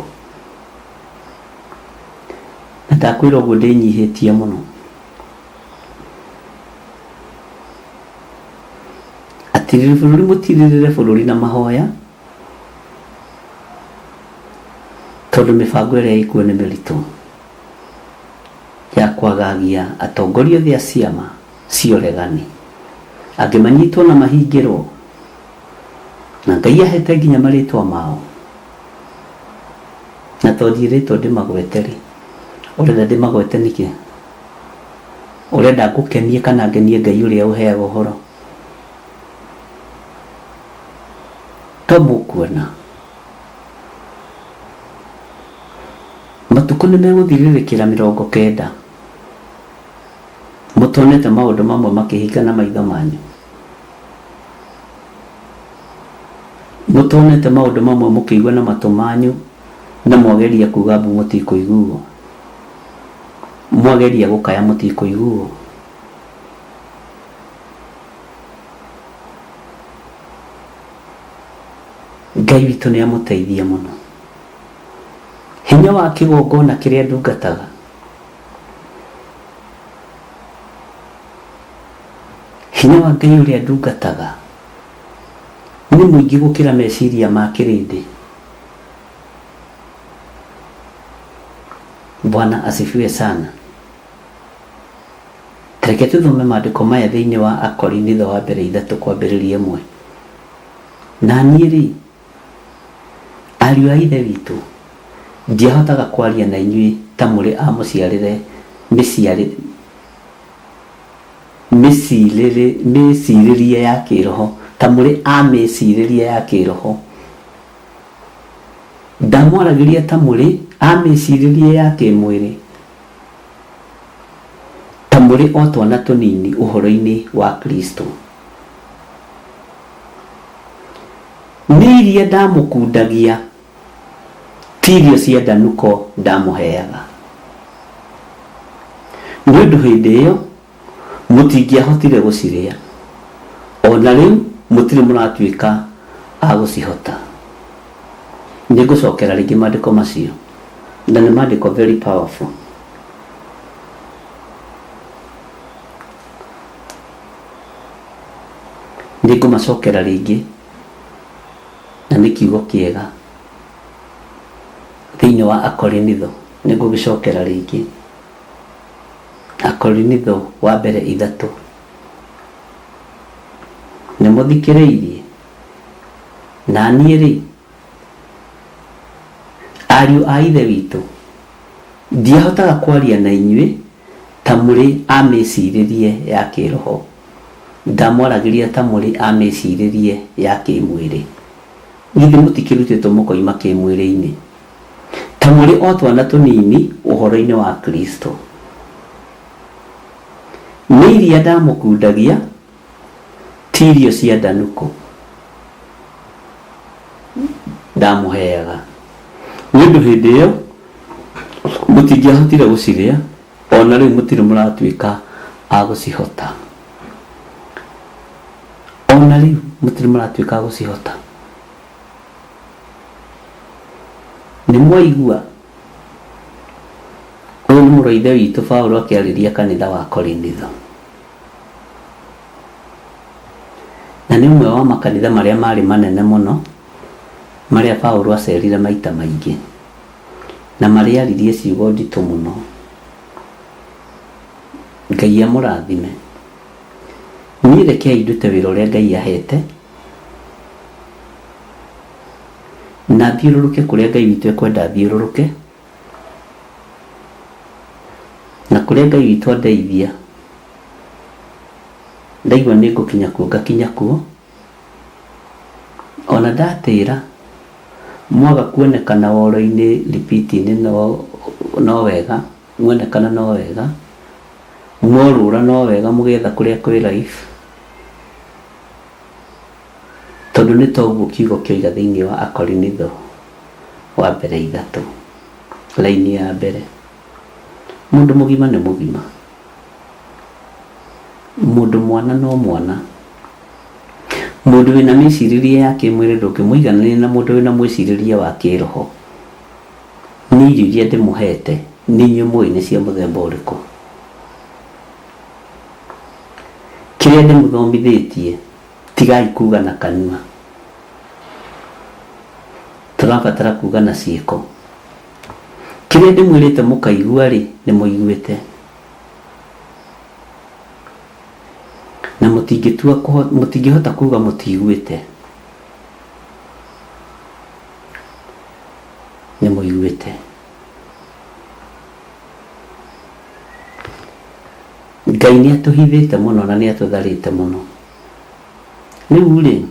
na ndakwĩra ũguo ndĩnyihĩtie mũno. Atirĩrĩ bũrũri mũtirĩrĩre bũrũri na mahoya, tondu mibango iria ikuo ni miritu ya kwagagia atongoria othe a ciama cioregani angimanyitwo na mahingirwo na Ngai ahete nginya maritwa mao na tondirĩtwo ndĩmagwete rĩ ũrenda ndĩmagwete nĩkĩ ũrenda ngũkenie kana ngenie Ngai ũrĩa ũheaga ũhoro to mũkuona matukũ nĩ megũthirĩrĩkĩra 90 mũtonete maũndũ mamwe makĩhinga na maitho manyu mũtonete maũndũ mamwe mũkĩigua na matũ manyu na mwageria kuga mbu mũtikũiguo mwageria gũkaya mũtikũiguo Ngai witũ nĩ amũteithia mũno hinya wa kĩgongona kĩrĩa ndungataga hinya wa Ngai ũrĩa ndungataga nĩ mũingĩ gũkĩra meciria ma kĩrĩndĩ. Bwana asifiwe sana. Reke tuthome maandĩko maya thĩinĩ wa Akorinitho wa mbere 3:1. Na niĩ rĩ ariũ a ithe witũ ndiahotaga kwaria na inyuĩ ta mũrĩ a mũciarĩre mĩcirĩrie ya kĩroho ta mũrĩ a mĩcirĩrie ya kĩroho ndamwaragĩria ta mũrĩ a mĩcirĩrie ya kĩmwĩrĩ ta mũrĩ o twana tũnini ũhoro-inĩ wa Kristo. Nĩ iria ndamũkundagia ti irio cia ndanuko ndamũheaga nĩ ũndũ hĩndĩ ĩyo mũtingĩahotire gũcirĩa ona rĩu mũtirĩ mũratuĩka a gũcihota. Nĩ ngũcokera rĩngĩ maandĩko macio na nĩ maandĩko very powerful. Nĩ ngũmacokera rĩngĩ na nĩ kiugo kĩega thĩinĩ wa Akorinitho. Nĩ ngũgĩcokera rĩngĩ Akorinitho wa mbere 3. Nĩ mũthikĩrĩirie na niĩ rĩ ariũ a ithe witũ ndiahotaga kwaria na inyuĩ ta mũrĩ a mĩcirĩrie ya kĩroho ndamwaragĩria ta mũrĩ a mĩcirĩrie ya kĩmwĩrĩ. Githĩ mũtikĩrutĩtwo mũkoima kĩmwĩrĩ-inĩ ta mũrĩ o twana tũnini ũhoro-inĩ wa Kristo. Nĩ iria ndamũkundagia ti irio cia ndanuko ndamũheaga nĩ ũndũ hĩndĩ ĩyo mũtingĩahotire gũcirĩa ona rĩu mũtirĩ mũratuĩka a gũcihota ona rĩu mũtirĩ mũratuĩka a gũcihota. Nĩ mwaigua ũyũ nĩ mũrũ ithe witũ Paulo akĩarĩria kanitha wa Korinitho na nĩ ũmwe wa makanitha marĩa marĩ manene mũno marĩa Paulo acerire maita maingĩ na marĩa aririe ciugo nditũ mũno. Ngai amũrathime. Niĩ rekei ndute wĩra ũrĩa Ngai ahete na thiũrũrũke kũrĩa Ngai witũ ekwenda thiũrũrũke na kũrĩa Ngai witũ andeithia ndaigua nĩ ngũkinya kuo ngakinya kuo. Ona ndatĩra mwaga kuonekana woro-inĩ repeat-inĩ no wega muonekana no wega mworũra no wega mũgetha kũrĩa kwĩ life tondũ nĩ toguo kiugo kĩoiga thĩinĩ wa Akorinitho wa mbere 3 laini ya mbere. Mũndũ mũgima nĩ mũgima, mũndũ mwana no mwana. Mũndũ wĩna mĩcirĩrie ya kĩmwĩrĩ ndũngĩmũiganania na mũndũ wĩna mwĩcirĩrie wa kĩroho. Nĩ irio iria ndĩmũhete nĩ inyuĩ mũĩ nĩ cia mũthemba ũrĩkũ. Kĩrĩa ndĩmũthomithĩtie tigai kuga na kanua, tũrabatara kuga na ciĩko. kire ndimwirite mukaigua ri ni muiguite na mutingihota kuga mutiiguite ni muiguite Ngai ni atuhithite muno na ni atutharite muno riu ri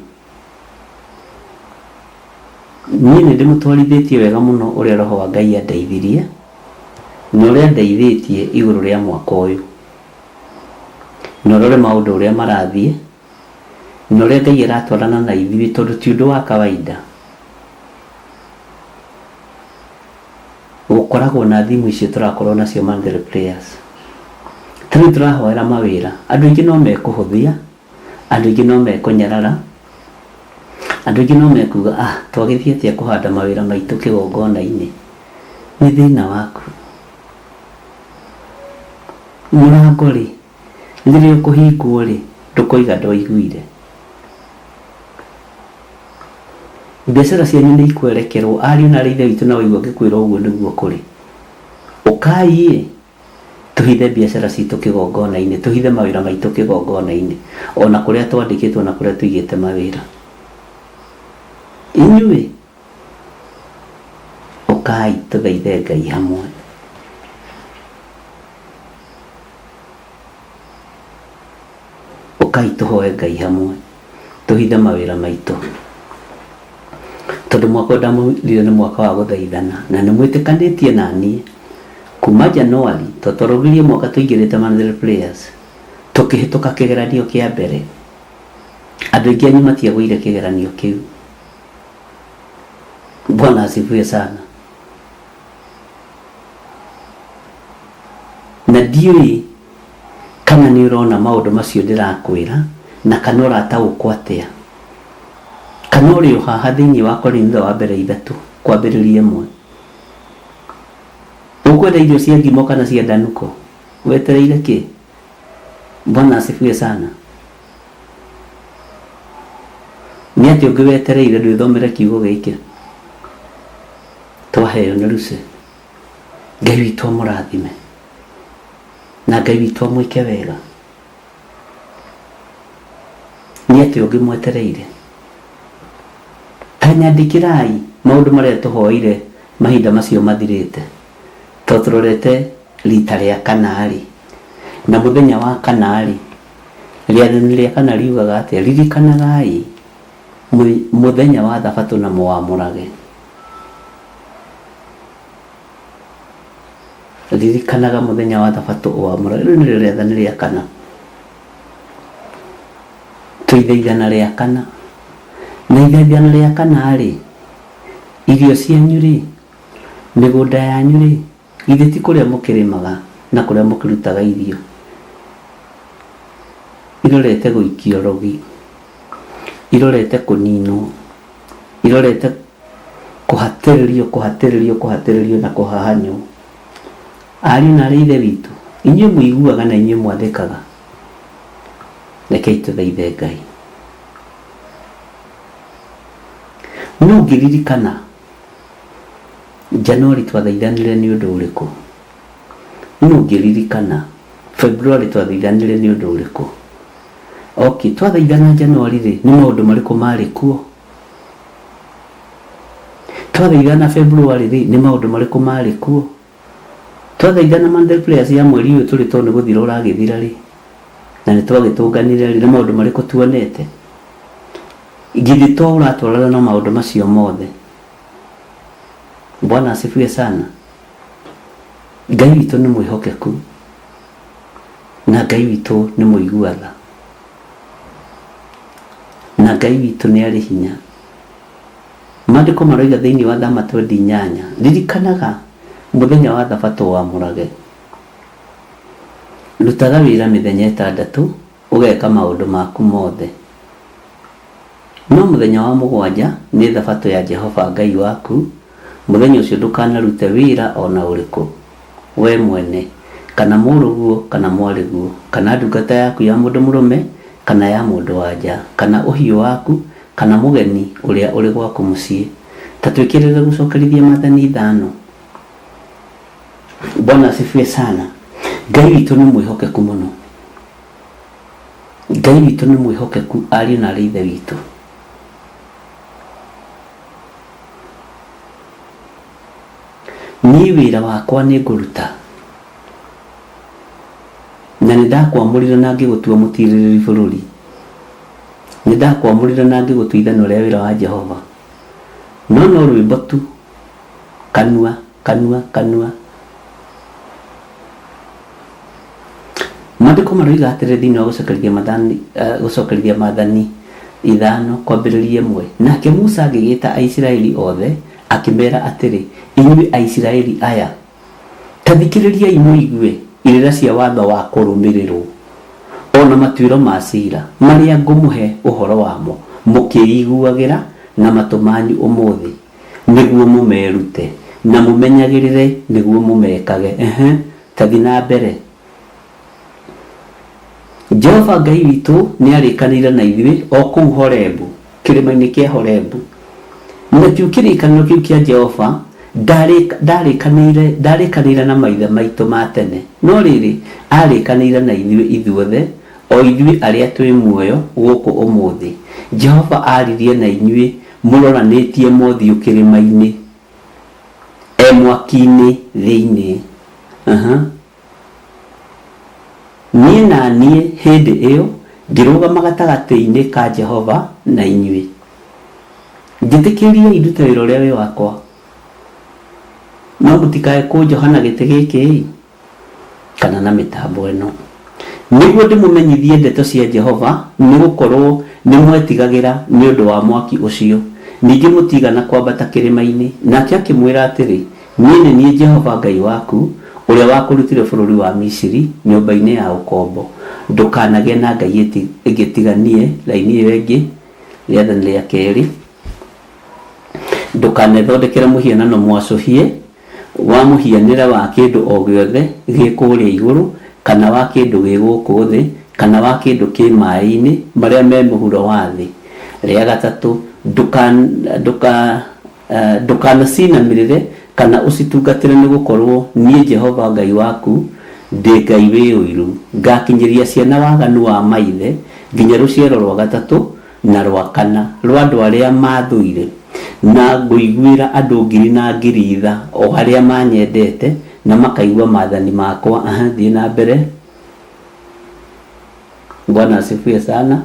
niĩ nĩ ndĩmũtwarithitie wega mũno ũrĩa roho wa Ngai andeithirie na ũrĩa andeithĩtie igũrũ rĩa mwaka ũyũ na ũrore maũndũ ũrĩa marathiĩ na ũrĩa Ngai aratwarana na ithuĩ tondũ ti ũndũ wa kawaida gũkoragwo na thimũ icio tũrakorwo nacio Monthly Prayers tũrĩ tũrahoera mawĩra andũ aingĩ no mekũhũthia andũ aingĩ no mekũnyarara andũ aingĩ no mekuga twagĩthiĩ atĩa kũhanda mawĩra maitũ kĩgongona-inĩ nĩ thĩna waku mũrango rĩ rĩrĩa ũkũhingwo rĩ ndũkoiga ndwaiguire biacara cianyu nĩ ikwerekerwo ariũ na aithe witũ na waigua ngĩkwĩra ũguo nĩguo kũrĩ ũkai tuhithe biacara citũ kĩgongona-inĩ tuhithe mawĩra maitũ kĩgongona-inĩ ona kũrĩa twandĩkĩtwo na kũrĩa tũigĩte mawĩra inyuĩ ũkai tũthaithe Ngai hamwe ũkai tũhoe Ngai hamwe tuhithe mawĩra maitũ tondũ mwaka ndamwĩrire nĩ mwaka wa gũthaithana na nĩ mwĩtĩkanĩtie na niĩ kuma Januari tũtorogirie mwaka tũingĩrĩte Monthly Prayers tũkĩhĩtũka kĩgeranio kĩa mbere andũ aingĩ anyu matiagũire kĩgeranio kĩu Bwana asifiwe sana na ndiũĩ kana nĩ ũrona maũndũ macio ndĩrakwĩra na kana ũrataũkwo atĩa kana ũrĩ haha thĩinĩ wa Korintho wa mbere 3 kwambĩrĩria 1 ũkwenda irio cia ngimo kana cia ndanuko wetereire kĩ Bwana asifiwe sana nĩ atĩ ũngĩwetereire ndwĩthomere kiugo gĩkĩ twaheo nĩ Lucy Ngai witũ mũrathime na Ngai witũ mwĩke wega nĩ atĩ ũngĩmwetereire tanyandĩkĩrai maũndũ marĩa tũhoire mahinda macio mathirĩte tũrorete rita rĩa kanarĩ na mũthenya wa kanarĩ rĩathani rĩa kana riugaga atĩa ririkanagai mũthenya wa thabatũ na mũwamũrage ririkanaga mũthenya wa thabatũ ũwamũrage rĩu nĩrĩo rĩathani rĩa kana tũithaithana rĩa kana na ithaithana rĩa kana rĩ irio cianyu rĩ mĩgũnda yanyu rĩ githĩ ti kũrĩa mũkĩrĩmaga na kũrĩa mũkĩrutaga irio irorete gũikio rogi irorete kũninwo irorete kũhatĩrĩrio na kũhahanywo ariũ na aithe witũ inyuĩ mũiguaga na inyuĩ mwathĩkaga rekei tũthaithe Ngai no ngĩririkana Januari twathaithanire nĩ ũndũ ũrĩkũ no ngĩririkana February twathaithanire nĩ ũndũ ũrĩkũ twathaithana Januari rĩ nĩ maũndũ marĩkũ marĩ kuo twathaithana February rĩ nĩ maũndũ marĩkũ marĩ kuo twathaithana Monthly Prayers ya mweri ũyũ tũrĩ to nĩ gũthira ũragĩthira rĩ na nĩ twagĩtũnganire rĩ nĩ maũndũ marĩkũ tuonete githĩ to ũratwarana na maũndũ macio mothe Bwana asifiwe sana Ngai witũ nĩ mwĩhokeku na Ngai witũ nĩ mũiguaga na Ngai witũ nĩ arĩ hinya maandĩko maroiga thĩinĩ wa Thama 28 ririkanaga mũthenya wa thabatũ wamũrage rutaga wĩra mĩthenya 6 ũgeka maũndũ maku mothe no mũthenya wa 7 nĩ thabatũ ya Jehova Ngai waku mũthenya ũcio ndũkanarute wĩra ona ũrĩkũ we mwene kana mũrũguo kana mwarĩguo kana ndungata yaku ya mũndũ mũrũme kana ya mũndũ wanja kana ũhiũ waku kana mũgeni ũrĩa ũrĩ gwaku mũciĩ ta twĩkĩrĩre gũcokerithia Maathani 5 Bwana asifiwe sana. Ngai witũ nĩ mwĩhokeku mũno. Ngai witũ nĩ mwĩhokeku, ariũ na ithe witũ. Niĩ wĩra wakwa nĩ ngũruta, na nĩ ndakwamũrire na ngĩgũtua mũtiirĩrĩri bũrũri. Nĩ ndakwamũrire na ngĩgũtua ithano rĩa wĩra wa Jehova. No rwĩmbo tu, kanua kanua kanua. Maandĩko maroiga atĩrĩ thĩinĩ wa gũcokerithia Maathani 5:1, nake Musa agĩgĩta Aisiraeli othe akĩmera atĩrĩ, inyuĩ Aisiraeli aya, ta thikĩrĩriai mũigue irĩra cia watho wa kũrũmĩrĩrwo, ona matuĩro ma ciira marĩa ngũmũhe ũhoro wamo, mũkĩiguagĩra na matũ manyu ũmũthĩ, nĩguo mũmerute na mũmenyagĩrĩre nĩguo mũmekage. Tathi na mbere. Jehova Ngai witũ nĩ arĩkanĩire na ithuĩ o kũu Horebu, kĩrĩma-inĩ kĩa Horebu. Nakĩo kĩrĩkanĩro kĩu kĩa Jehova ndarĩkanĩire na maithe maitũ ma tene, no rĩrĩ arĩkanĩire na ithuĩ ithuothe, o ithuĩ arĩa twĩ muoyo gũkũ ũmũthĩ. Jehova aririe na inyuĩ mũroranĩtie mothiũ kĩrĩma-inĩ, mwaki-inĩ thĩinĩ. Niĩ na niĩ hĩndĩ ĩyo ngĩrũgama gatagatĩ-inĩ ka Jehova na inyuĩ. Njĩtĩkĩriai ndute wĩra ũrĩa wĩ wakwa, no mũtikae kũnjohana gĩtĩ gĩkĩ kana na mĩtambo ĩno, nĩguo ndĩmũmenyithie ndeto cia Jehova, nĩ gũkorwo nĩ mwetigagĩra nĩ ũndũ wa mwaki ũcio. Ningĩ mũtigana kwambata kĩrĩma-inĩ. Nake akĩmwĩra atĩrĩ, niĩ nĩ niĩ Jehova Ngai waku, ũrĩa wakũrutire bũrũri wa Misiri nyũmba-inĩ ya ũkombo. Ndũkanagĩe na ngai ĩngĩ tiganie. Raini ĩyo ĩngĩ, rĩathani rĩa kerĩ, ndũkanethondekere mũhianano mwacũhie wa mũhianĩre wa kĩndũ o gĩothe gĩ kũrĩa igũrũ, kana wa kĩndũ gĩ gũkũ thĩ, kana wa kĩndũ kĩ maaĩ-inĩ marĩa me mũhuro wa thĩ. Rĩa gatatũ, ndũkanacinamĩrĩre kana ũcitungatĩre, nĩ gũkorwo niĩ Jehova Ngai waku ndĩ Ngai wĩ ũiru, ngakinyĩria ciana waganu wa maithe nginya rũciaro rwa gatatũ na rwa kana rwa andũ arĩa mathũire, na ngũiguĩra andũ ngiri na ngiri itha o arĩa manyendete na makaigua maathani makwa. Thiĩ na mbere. Bwana asifiwe sana.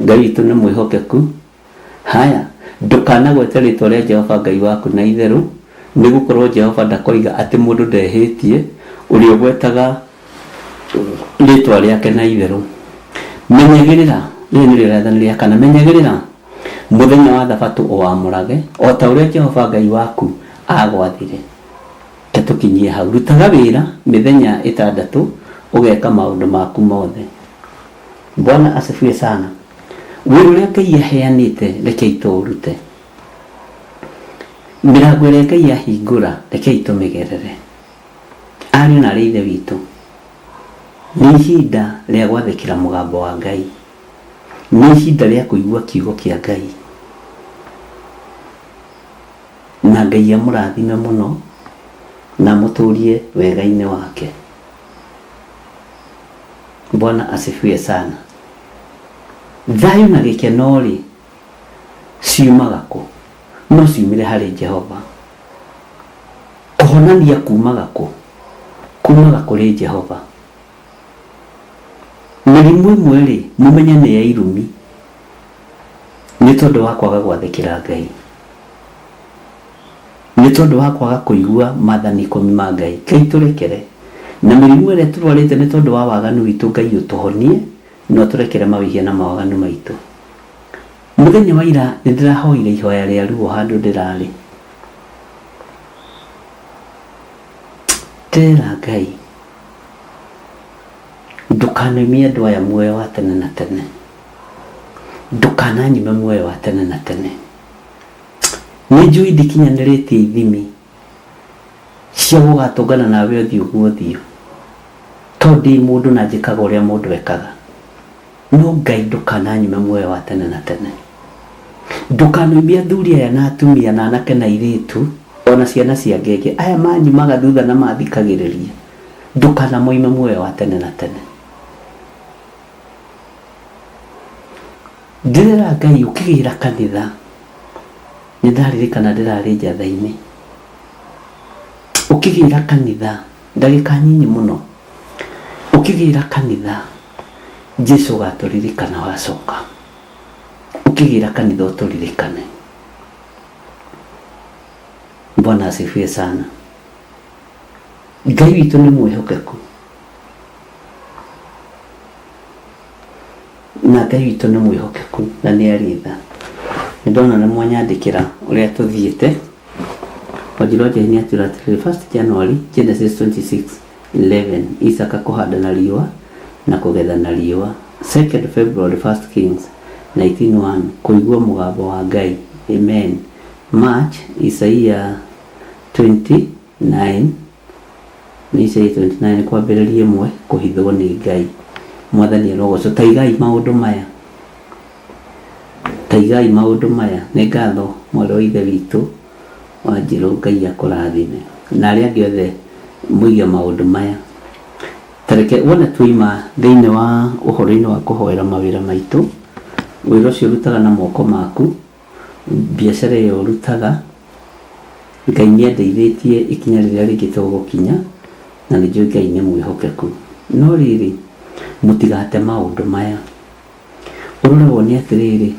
Ngai witũ nĩ mwĩhokeku. Haya, ndũkanagwete rĩtwa rĩa Jehova Ngai waku na itherũ, nĩ gũkorwo Jehova ndakoiga atĩ mũndũ ndehĩtie ũrĩa ũgwetaga rĩtwa rĩake na itherũ. Menyagĩrĩra, rĩrĩ nĩ rĩathani rĩa kana, menyagĩrĩra mũthenya wa Thabatũ ũwamũrage o ta ũrĩa Jehova Ngai waku agwathire. Tũkinyie hau, rutaga wĩra mĩthenya 6 ũgeka maũndũ maku mothe. Bwana asifiwe sana. Wĩra ũrĩa Ngai aheanĩte rekei tũũrute. Mĩrango ĩrĩa Ngai ahingũra rekei tũmĩgerere. Ariũ na ithe witũ, nĩ ihinda rĩa gwathĩkĩra mũgambo wa Ngai, nĩ ihinda rĩa kũigua kiugo kĩa Ngai, na Ngai amũrathime mũno na mũtũrie wega-inĩ wake. Bwana asifiwe sana. Thayũ na gĩkeno rĩ ciumaga kũ? No ciumire harĩ Jehova. Kũhonania kuumaga kũ? Kuumaga kũrĩ Jehova. Mĩrimũ ĩmwe rĩ mũmenye nĩ ya irumi, nĩ tondũ wa kwaga gwathĩkĩra Ngai, nĩ tondũ wa kwaga kũigua maathani 10 ma Ngai. Ngai tũrekere. Na mĩrimũ ĩrĩa tũrwarĩte nĩ tondũ wa waganu witũ. Ngai ũtũhonie, no tũrekere mawĩhia na mawaganu maitũ. Mũthenya wa ira nĩ ndĩrahoire ihoya rĩa ruo handũ ndĩrarĩ. Ndĩrera Ngai, ndũkanaimie andũ aya muoyo wa tene na tene, ndũkananyime muoyo wa tene na tene. Nĩ njũĩ ndikinyanĩrĩtie ithimi cia gũgatũngana nawe ũthiũ gwa ũthiũ, tondũ ndĩ mũndũ na njĩkaga ũrĩa mũndũ ekaga. No Ngai ndũkananyime muoyo wa tene na tene. Ndũkanoimie athuri aya na atumia na anake na airĩtu ona ciana cia ngenge aya manyi magathutha na mathikagĩrĩria ndukana moime muoyo wa tene na tene. Ndĩrera Ngai ũkĩgĩra kanitha nĩndaririkana ndĩrarĩ njatha-inĩ ũkĩgĩra kanitha ndagĩka nyinyi mũno ũkĩgĩra kanitha Jesũ gatũririkana wacoka ũkĩgĩra kanitha ũtũririkane. Bwana asifiwe sana. Ngai witũ nĩ mwĩhokeku na Ngai witũ nĩ mwĩhokeku na nĩ aritha. Nĩndona nĩ mwanyandĩkĩra ũrĩa tũthiĩte Wanjiru ni atĩra 1 January Genesis 26:11 Isaka kũhanda na riũa na kũgetha na riũa. 2 February 1 Kings 19:1 kũigua mũgambo wa Ngai. Amen. March Isaia 29 Isaia 29 kwambĩrĩria ĩmwe kũhithwo nĩ Ngai. Mwathani arogocwo. Taigai maũndũ maya, taigai maũndũ maya. Nĩ ngatho mwarĩ wa ithe witũ Wanjiru, Ngai akũrathime na arĩa angĩ othe mũiga maũndũ maya. Tareke wona tuima thĩinĩ wa ũhoro-inĩ wa kũhoera mawĩra maitũ, wĩra ũcio ũrutaga na moko maku, biacara ĩyo ũrutaga, Ngai nĩandeithĩtie ikinya rĩrĩa rĩngĩ tũgũkinya na nĩnjũĩ Ngai nĩ mwĩhokeku. No rĩrĩ mũtigate maũndũ maya. Ũroragwo nĩ atĩrĩrĩ,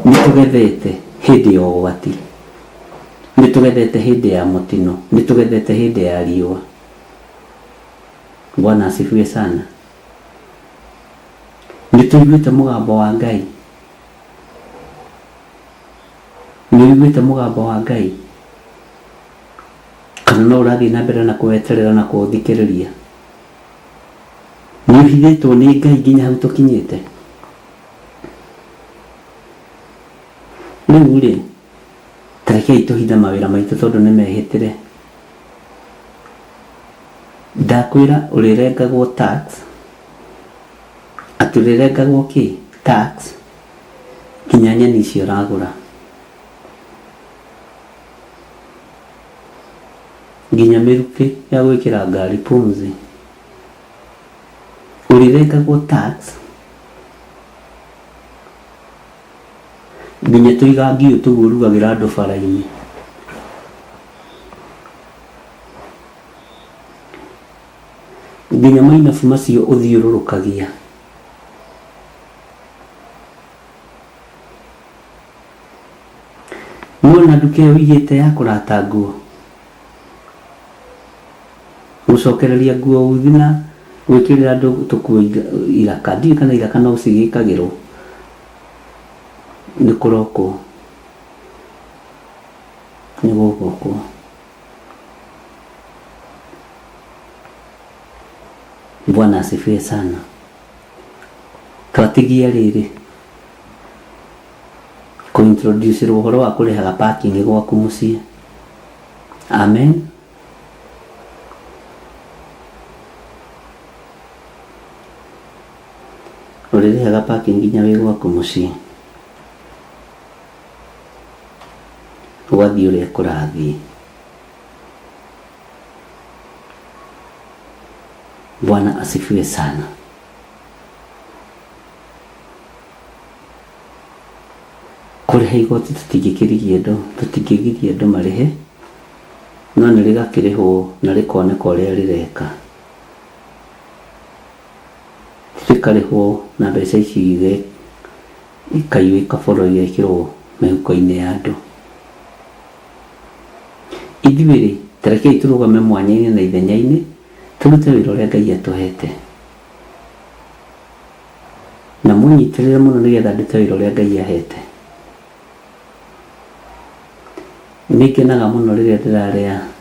nĩtũgethete hĩndĩ ya ũgwati, nĩtũgethete hĩndĩ ya mũtino, nĩtũgethete hĩndĩ ya riũa. Bwana asifiwe sana. Nĩtũiguĩte mũgambo wa Ngai, nĩũiguĩte mũgambo wa Ngai kana no ũrathiĩ na mbere na kũweterera na kũũthikĩrĩria? Nĩũhithĩtwo nĩ Ngai nginya hau tũkinyĩte? Rĩu rĩ, tarekei tũhithe mawĩra maitũ tondũ nĩmehĩtĩre. Ndakwĩra ũrĩrengagwo tax, atĩ ũrĩrengagwo kĩ? Tax nginya nyeni icio ũragũra, nginya mĩrukĩ ya gwĩkĩra ngari pumzi ũrĩrengagwo tax, nginya tũiga ngio tũguũrugagĩra andũ bara-inĩ. Nginya mainabu macio ũthiũrũrũkagia. Mwona nduka ĩyo ũigĩte ya kũrata nguo, gũcokereria nguo uthi na gwĩkĩrĩra andũ tũkuo iraka. Ndiũĩ kana iraka no cigĩkagĩrwo, nĩ kũrokwo, nĩ gũgũkwo. Bwana asifiwe sana. Twatigia rĩrĩ kũintroduce ũhoro wa kũrĩhaga parking gwaku mũciĩ. Amen. Ũrĩrĩhaga parking nginya wĩ gwaku mũciĩ, ũgathiĩ ũrĩa kũrathiĩ. Bwana asifiwe sana. Kũrĩha igoti tũtingĩkĩrigia andũ marĩhe, no nĩ rĩgakĩrĩhwo na rĩkoneka ũrĩa rĩreka. Rĩkarĩhwo na mbeca ici ikaiywo ikaboro igekĩrwo mĩhuko-inĩ ya andũ. Ithuĩ tarekei tũrũgame mwanya-inĩ na ithenya-inĩ tũrute wĩra ũrĩa Ngai atũhete, na mũnyitĩrĩre mũno nĩgetha ndute wĩra ũrĩa Ngai ahete. Nĩngenaga mũno rĩrĩa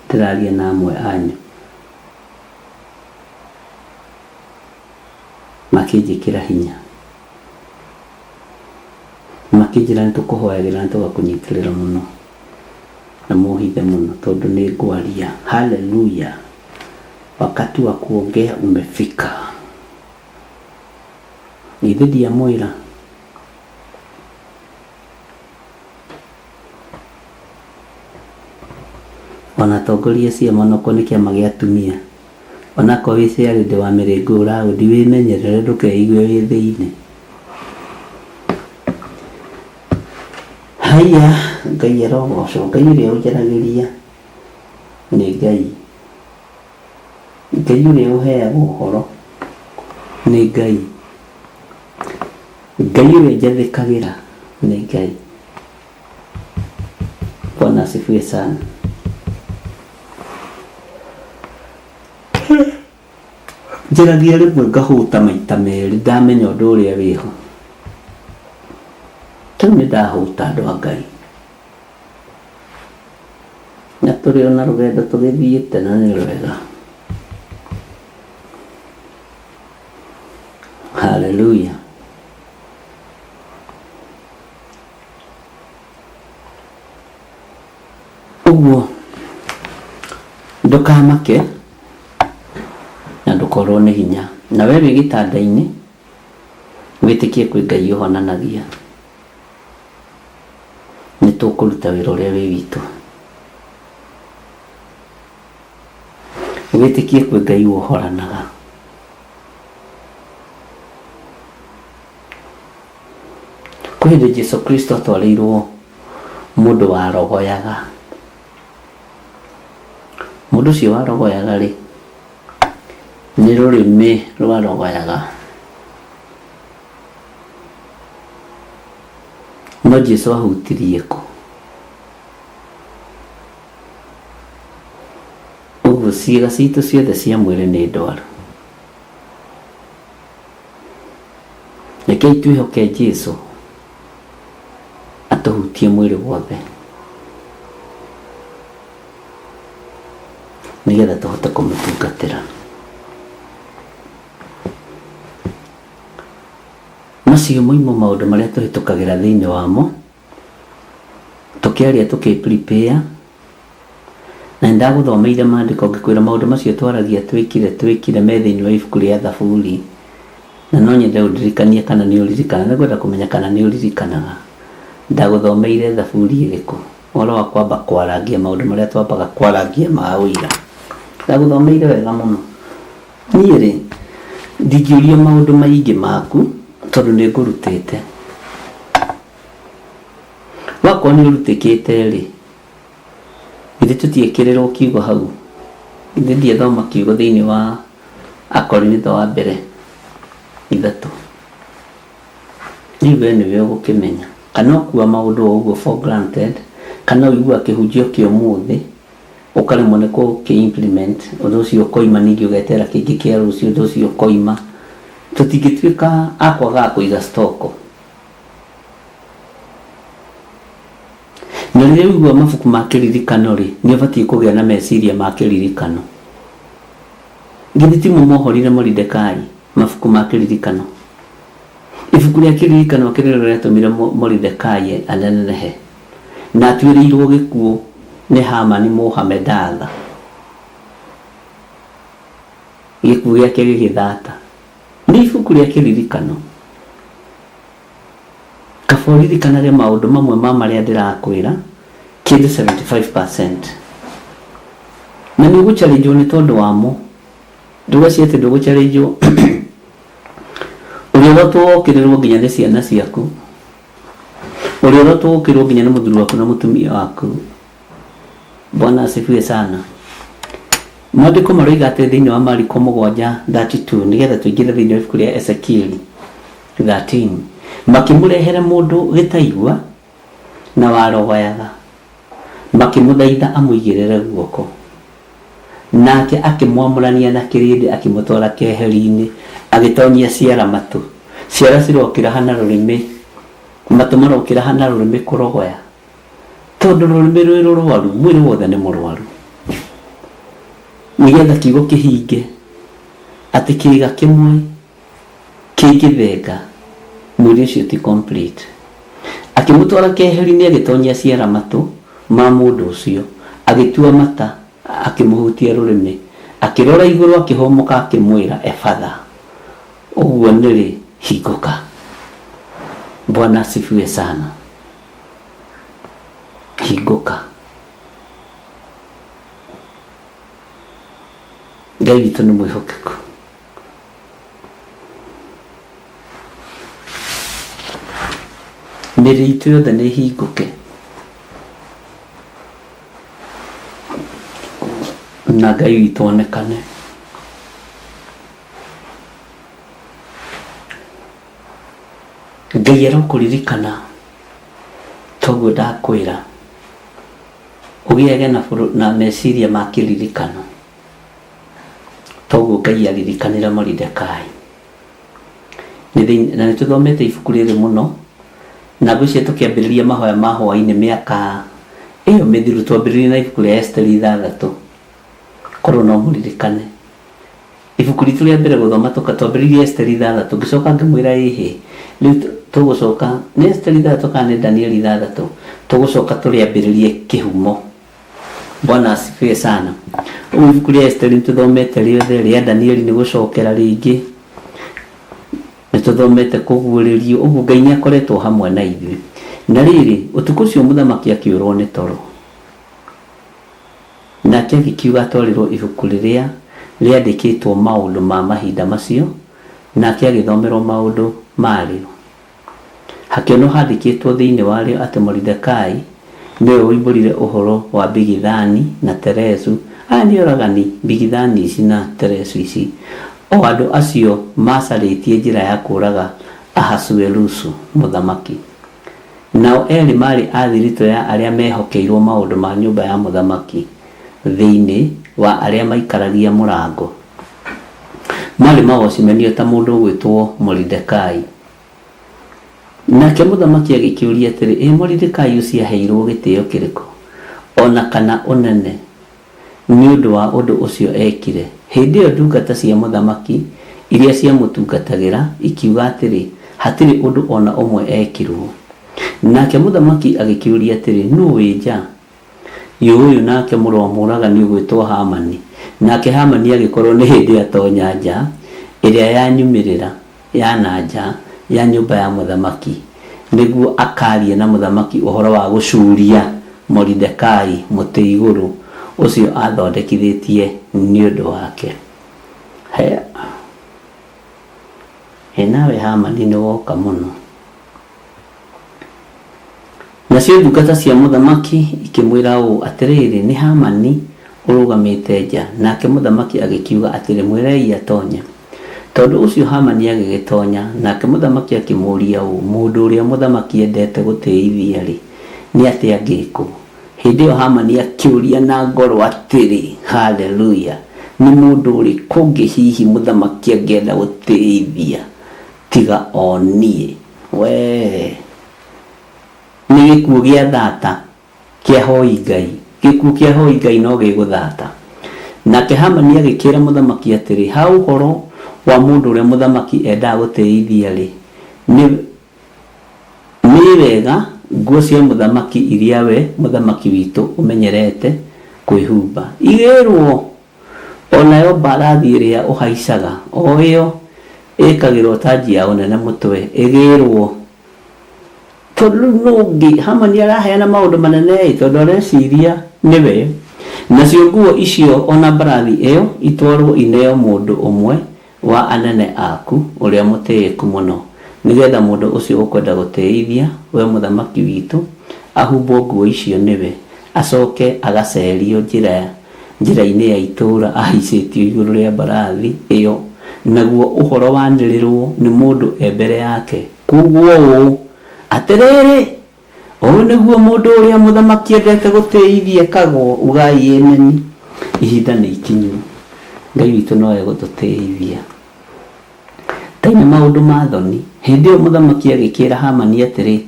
ndĩraria na amwe anyu makĩnjĩkĩra hinya, makĩnjĩra nĩtũkũhoyagĩra na tũgakũnyitĩrĩra mũno na mũhithe mũno tondũ nĩ ngwaria. Haleluya. Wakati wa kuongea umefika. Ni dhidi ya mwira ona tongoria cia monoko nĩ kĩama gĩa atumia, ona ko wĩ ciarĩ ndĩ wa mĩrĩngo ũraũndi wĩmenyerere ndũkeigue wĩ thĩinĩ. Haya, Ngai arogocwo, Ngai ũrĩa ũnjaragĩria nĩ Ngai, Ngai ũrĩa ũheagwo ũhoro nĩ Ngai, Ngai ũrĩa njathĩkagĩra nĩ Ngai. Bwana asifiwe sana. Njaragia rĩmwe ngahũta maita merĩ ndamenya ũndũ ũrĩa wĩho. Rĩu nĩ ndahũta andũ a Ngai, na tũrĩ ona rũgendo tũgĩthiĩte na nĩ rwega. Hallelujah. Ũguo ndũkamake na ndũkorwo nĩ hinya, na we wĩ gĩtanda-inĩ wĩtĩkie kwĩ Ngai ũhonanagia. Nĩ tũkũruta wĩra ũrĩa wĩ witũ, wĩtĩkie kwĩ Ngai ũhoranaga. Kwĩ hĩndĩ Jesũ Kristo atwarĩirwo mũndũ warogoyaga. Mũndũ ũcio warogoyaga rĩ, nĩ rũrĩmĩ rwarogoyaga. No Jesũ ahutirie kũ? Ũguo ciĩga citũ ciothe cia mwĩrĩ nĩ ndwaru. Rekei twĩhoke Jesũ atũhutie mwĩrĩ wothe, nĩgetha tũhote kũmũtungatĩra. Macio moimo maũndũ marĩa tũhĩtũkagĩra thĩinĩ wamo, tũkĩaria tũkĩ-prepare, na nĩndagũthomeire maandĩko ngĩkwĩra maũndũ macio twaragia twĩkire me thĩinĩ wa ibuku rĩa Thaburi, na no nyende ũndirikanie kana nĩ ũririkana, nĩngwenda kũmenya kana nĩ ũririkanaga. Ndagũthomeire Thaburi ĩrĩkũ? Ũhoro wa kwamba kwarangia maũndũ marĩa twambaga kwarangia ma ũira. Ndagũthomeire wega mũno. Niĩ rĩ, ndingĩũria maũndũ maingĩ maku tondũ nĩ ngũrutĩte. Wakorwo nĩ ũrutĩkĩte rĩ, githĩ tũtiĩkĩrĩrwo kiugo hau? Githĩ ndiathoma kiugo thĩinĩ wa Akorinitho wa mbere 3. Rĩu we nĩwe ũgũkĩmenya kana ũkua maũndũ o ũguo for granted, kana ũigua kĩhunjio kĩa ũmũthĩ ũkaremwo nĩ kũ-implement ũndũ ũcio ũkoima, ningĩ ũgetera kĩngĩ kĩa rũciũ ũndũ ũcio ũkoima. Tũtingĩtuĩka akwaga kũiga stoko. Na rĩrĩa ũigua mabuku ma kĩririkano rĩ, nĩ ũbatiĩ kũgĩa na meciria ma kĩririkano. Githĩ ti mũmohorire Moridekai mabuku ma kĩririkano? Ibuku rĩa kĩririkano kĩrĩa rĩatũmire Moridekai anenehe na atuĩrĩirwo gĩkuũ nĩ Hamani Mũhamedatha. Gĩkuũ gĩake gĩgĩthata. Nĩ ibuku rĩa kĩririkano. Kaba ũririkanage maũndũ mamwe ma marĩa ndĩrakwĩra, kĩndũ 75%. Na nĩ ũgũcharĩnjwo nĩ tondũ wamo. Ndũgacie atĩ ndũgũcharĩnjwo. Ũrĩa ũrotwo wokĩrĩrwo nginya nĩ ciana ciaku, ũrĩa ũrotwo wokĩrĩrwo nginya nĩ mũthuri waku na mũtumia waku. Bwana asifiwe sana. Maandĩko maroiga atĩ thĩinĩ wa Mariko 7:32, nĩgetha tũingĩre thĩinĩ wa ibuku rĩa Ezekieli 13, makĩmũrehere mũndũ gĩtaigua na warogoyaga, makĩmũthaitha amũigĩrĩre guoko, nake akĩmwamũrania na kĩrĩndĩ akĩmũtwara keheri-inĩ, agĩtonyia ciara matũ. Ciara cirokĩra hana rũrĩmĩ, matũ marokĩra hana rũrĩmĩ kũrogoya, tondũ rũrĩmĩ rwĩ rũrwaru, mwĩrĩ wothe nĩ mũrwaru. Nĩgetha kiugo kĩhinge atĩ kĩĩga kĩmwe kĩngĩthenga, mwĩrĩ ũcio ti complete. Akĩmũtwara keheri-inĩ agĩtonyia ciara matũ ma mũndũ ũcio, agĩtua mata, akĩmũhutia rũrĩmĩ, akĩrora igũrũ, akĩhomoka, akĩmwĩra Efatha, ũguo nĩrĩ hingũka. Bwana asifiwe sana. Hingũka. Ngai witũ nĩ mwĩhokeku. Mĩrĩ itũ yothe nĩ hingũke na Ngai witũ onekane. Ngai arokũririkana toguo ndakwĩra ũgĩage na meciria ma kĩririkano toguo Ngai aririkanĩra Moridekai. Na nĩtũthomete ibuku rĩrĩ mũno na ngwĩciria tũkĩambĩrĩria mahoya ma hwaĩ-inĩ mĩaka ĩyo mĩthiru twambĩrĩrie na ibuku rĩa Esteri 6 korwo no mũririkane. Ibuku ritũ rĩa mbere gũthoma twambĩrĩirie Esteri 6 ngĩcoka ngĩmwĩra ĩhĩ rĩu tũgũcoka nĩ Esteri 3 kana nĩ Danieli 3 tũgũcoka tũrĩambĩrĩrie kĩhumo. Bwana asifiwe sana. Ibuku rĩa Esteri tũthomete rĩothe, rĩa Danieli nĩ gũcokera rĩngĩ, nĩtũthomete kũguũrĩrio. Ũguo Ngai nĩakoretwo hamwe na ithuĩ. Na rĩrĩ ũtukũ ũcio mũthamaki akĩũrwo nĩ toro, nake agĩkiuga atwarĩrwo ibuku rĩrĩa rĩandĩkĩtwo maũndũ ma mahinda macio, nake agĩthomerwo maũndũ marĩo. Hakĩonwo handĩkĩtwo thĩinĩ warĩo atĩ Moridekai nĩwe woimbũrire ũhoro wa Bigithani na Teresu. Aya nĩ oragani, Bigithani ici na Teresu ici, o andũ acio macarĩtie njĩra ya kũũraga Ahasuerusu mũthamaki. Nao erĩ marĩ athiritũ ya arĩa mehokeirwo maũndũ ma nyũmba ya mũthamaki thĩinĩ wa arĩa maikaragia mũrango. Marĩ magocimenio ta mũndũ ũgwĩtwo Moridekai. Nake mũthamaki agĩkĩũria atĩrĩ, Moridekai ũcio aheirwo gĩtĩo kĩrĩkũ ona kana ũnene nĩ ũndũ wa ũndũ ũcio ekire? Hĩndĩ ĩyo ndungata cia mũthamaki iria ciamũtungatagĩra ikiuga atĩrĩ, hatirĩ ũndũ ona ũmwe ekirwo. Nake mũthamaki agĩkĩũria atĩrĩ, nũ wĩ nja? Ũyũ nake mũrũ wa mũũragani ũgwĩtwo Hamani. Nake Hamani agĩkorwo nĩ hĩndĩ atonya nja ĩrĩa yanyumĩrĩra ya na nja ya nyũmba ya mũthamaki, nĩguo akarie na mũthamaki ũhoro wa gũcuria Moridekai mũtĩ igũrũ ũcio athondekithĩtie nĩ ũndũ wake. Nawe Hamani nĩ woka mũno. Nacio ndungata cia mũthamaki ikĩmwĩra ũũ atĩrĩrĩ, nĩ Hamani ũrũgamĩte nja. Nake mũthamaki agĩkiuga atĩrĩ, mwĩrei atonye. Tondũ ũcio Hamani agĩgĩtonya, nake mũthamaki akĩmũũria ũũ, mũndũ ũrĩa mũthamaki endete gũtĩithia rĩ, nĩ atĩa angĩkwo? Hĩndĩ ĩyo Hamani akĩũria na ngoro atĩrĩ, haleluya, nĩ mũndũ ũrĩkũ ũngĩ hihi mũthamaki angĩenda gũtĩithia tiga o niĩ? We nĩ gĩkuũ gĩa thata kĩa hoi Ngai, gĩkuũ kĩa hoi Ngai no gĩgũthata. Nake Hamani agĩkĩra mũthamaki atĩrĩ, ha ũhoro wa mũndũ ũrĩa mũthamaki endaga gũtĩithia rĩ, nĩ wega nguo cia mũthamaki iria we mũthamaki witũ ũmenyerete kwĩhumba igĩrwo, onayo mbarathi ĩrĩa ũhaicaga o ĩyo ĩkagĩrwo tanji ya ũnene mũtwe ĩgĩrwo. Tondũ nũngĩ Hamani araheana maũndũ manene tondũ areciria nĩwe. Nacio nguo icio ona mbarathi ĩyo itwarwo ineo mũndũ ũmwe wa anene aku ũrĩa mũtĩĩku mũno, nĩgetha mũndũ ũcio ũkwenda gũtĩithia we mũthamaki witũ ahumbwo nguo icio nĩwe, acoke agacerio njĩra-inĩ ya itũũra ahaicĩtio igũrũ rĩa mbarathi ĩyo, naguo ũhoro wanĩrĩrwo nĩ mũndũ e mbere yake. Kuguo ũũ atĩrĩrĩ, ũyũ nĩguo mũndũ ũrĩa mũthamaki endete gũtĩithia kagwo, ugai ĩmeni, ihinda nĩ ikinyu. Ngai witũ nowe gũtũtĩithia. Taina maũndũ ma thoni. Hĩndĩ ĩyo mũthamaki agĩkĩra Hamani atĩrĩ,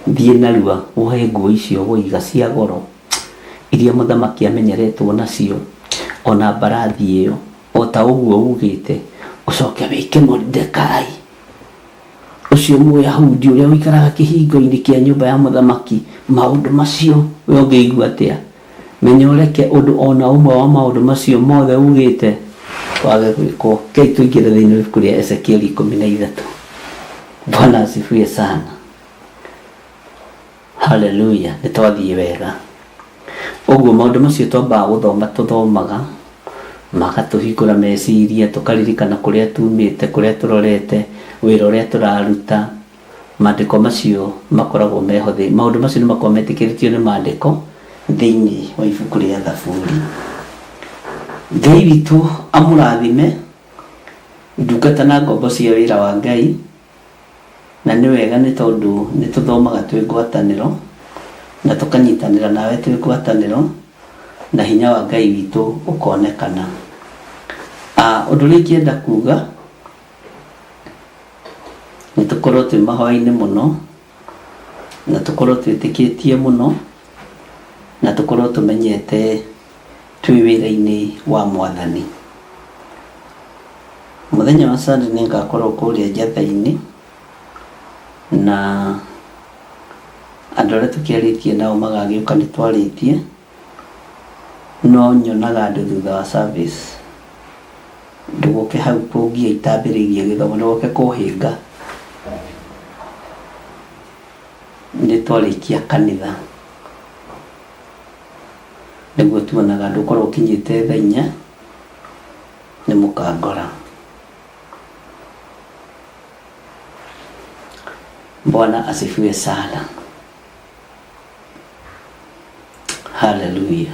thiĩ narua wohe nguo icio woiga cia goro iria mũthamaki amenyeretwo nacio, ona mbarathi ĩyo o ta ũguo ugĩte, ũcoke wĩke Moridekai ũcio Mũyahudi ũrĩa ũikaraga kĩhingo-inĩ kĩa nyũmba ya mũthamaki maũndũ macio. We ũngĩigua atĩa? Menya ũreke ũndũ ona ũmwe wa maũndũ macio mothe ugĩte wage gwĩkwo. Kei tũingĩre thĩinĩ wa ibuku rĩa Ezekieli 13. Bwana asifiwe sana. Haleluya, nĩtwathiĩ wega. Ũguo maũndũ macio twambaga gũthoma tũthomaga makatuhingũra meciria tukaririkana kuria tumite kuria turorete wira uria turaruta. Maandĩko macio makoragwo meho thĩ. Maũndũ macio nĩ makoragwo metĩkĩrĩtio nĩ maandĩko thĩinĩ wa ibuku rĩa Thaburi. Ngai witũ amũrathime ndungata na ngombo cia wĩra wa Ngai, na nĩ wega nĩ tondũ nĩ tũthomaga twĩ ngwatanĩro na tũkanyitanĩra nawe twĩ ngwatanĩro na hinya wa Ngai witũ ũkonekana. Ũndũ ũrĩa ingĩenda kuga nĩ tũkorwo twĩ mahoya-inĩ mũno na tũkorwo twĩtĩkĩtie mũno na tũkorwo tũmenyete twĩ wĩra-inĩ wa Mwathani. Mũthenya wa Sunday nĩ ngakorwo kũrĩa njatha-inĩ na andũ arĩa tũkĩarĩtie nao magagĩũka nĩ twarĩtie, no nyonaga andũ thutha wa service ndũgoke hau kũngia itambĩrĩirie gĩthomo, ndũgoke kũhĩnga nĩ twarĩkia kanitha, nĩguo tuonaga andũ ũkorwo ũkinyĩte thaa 4 nĩ mũkangora. Bwana asifiwe sana. Hallelujah.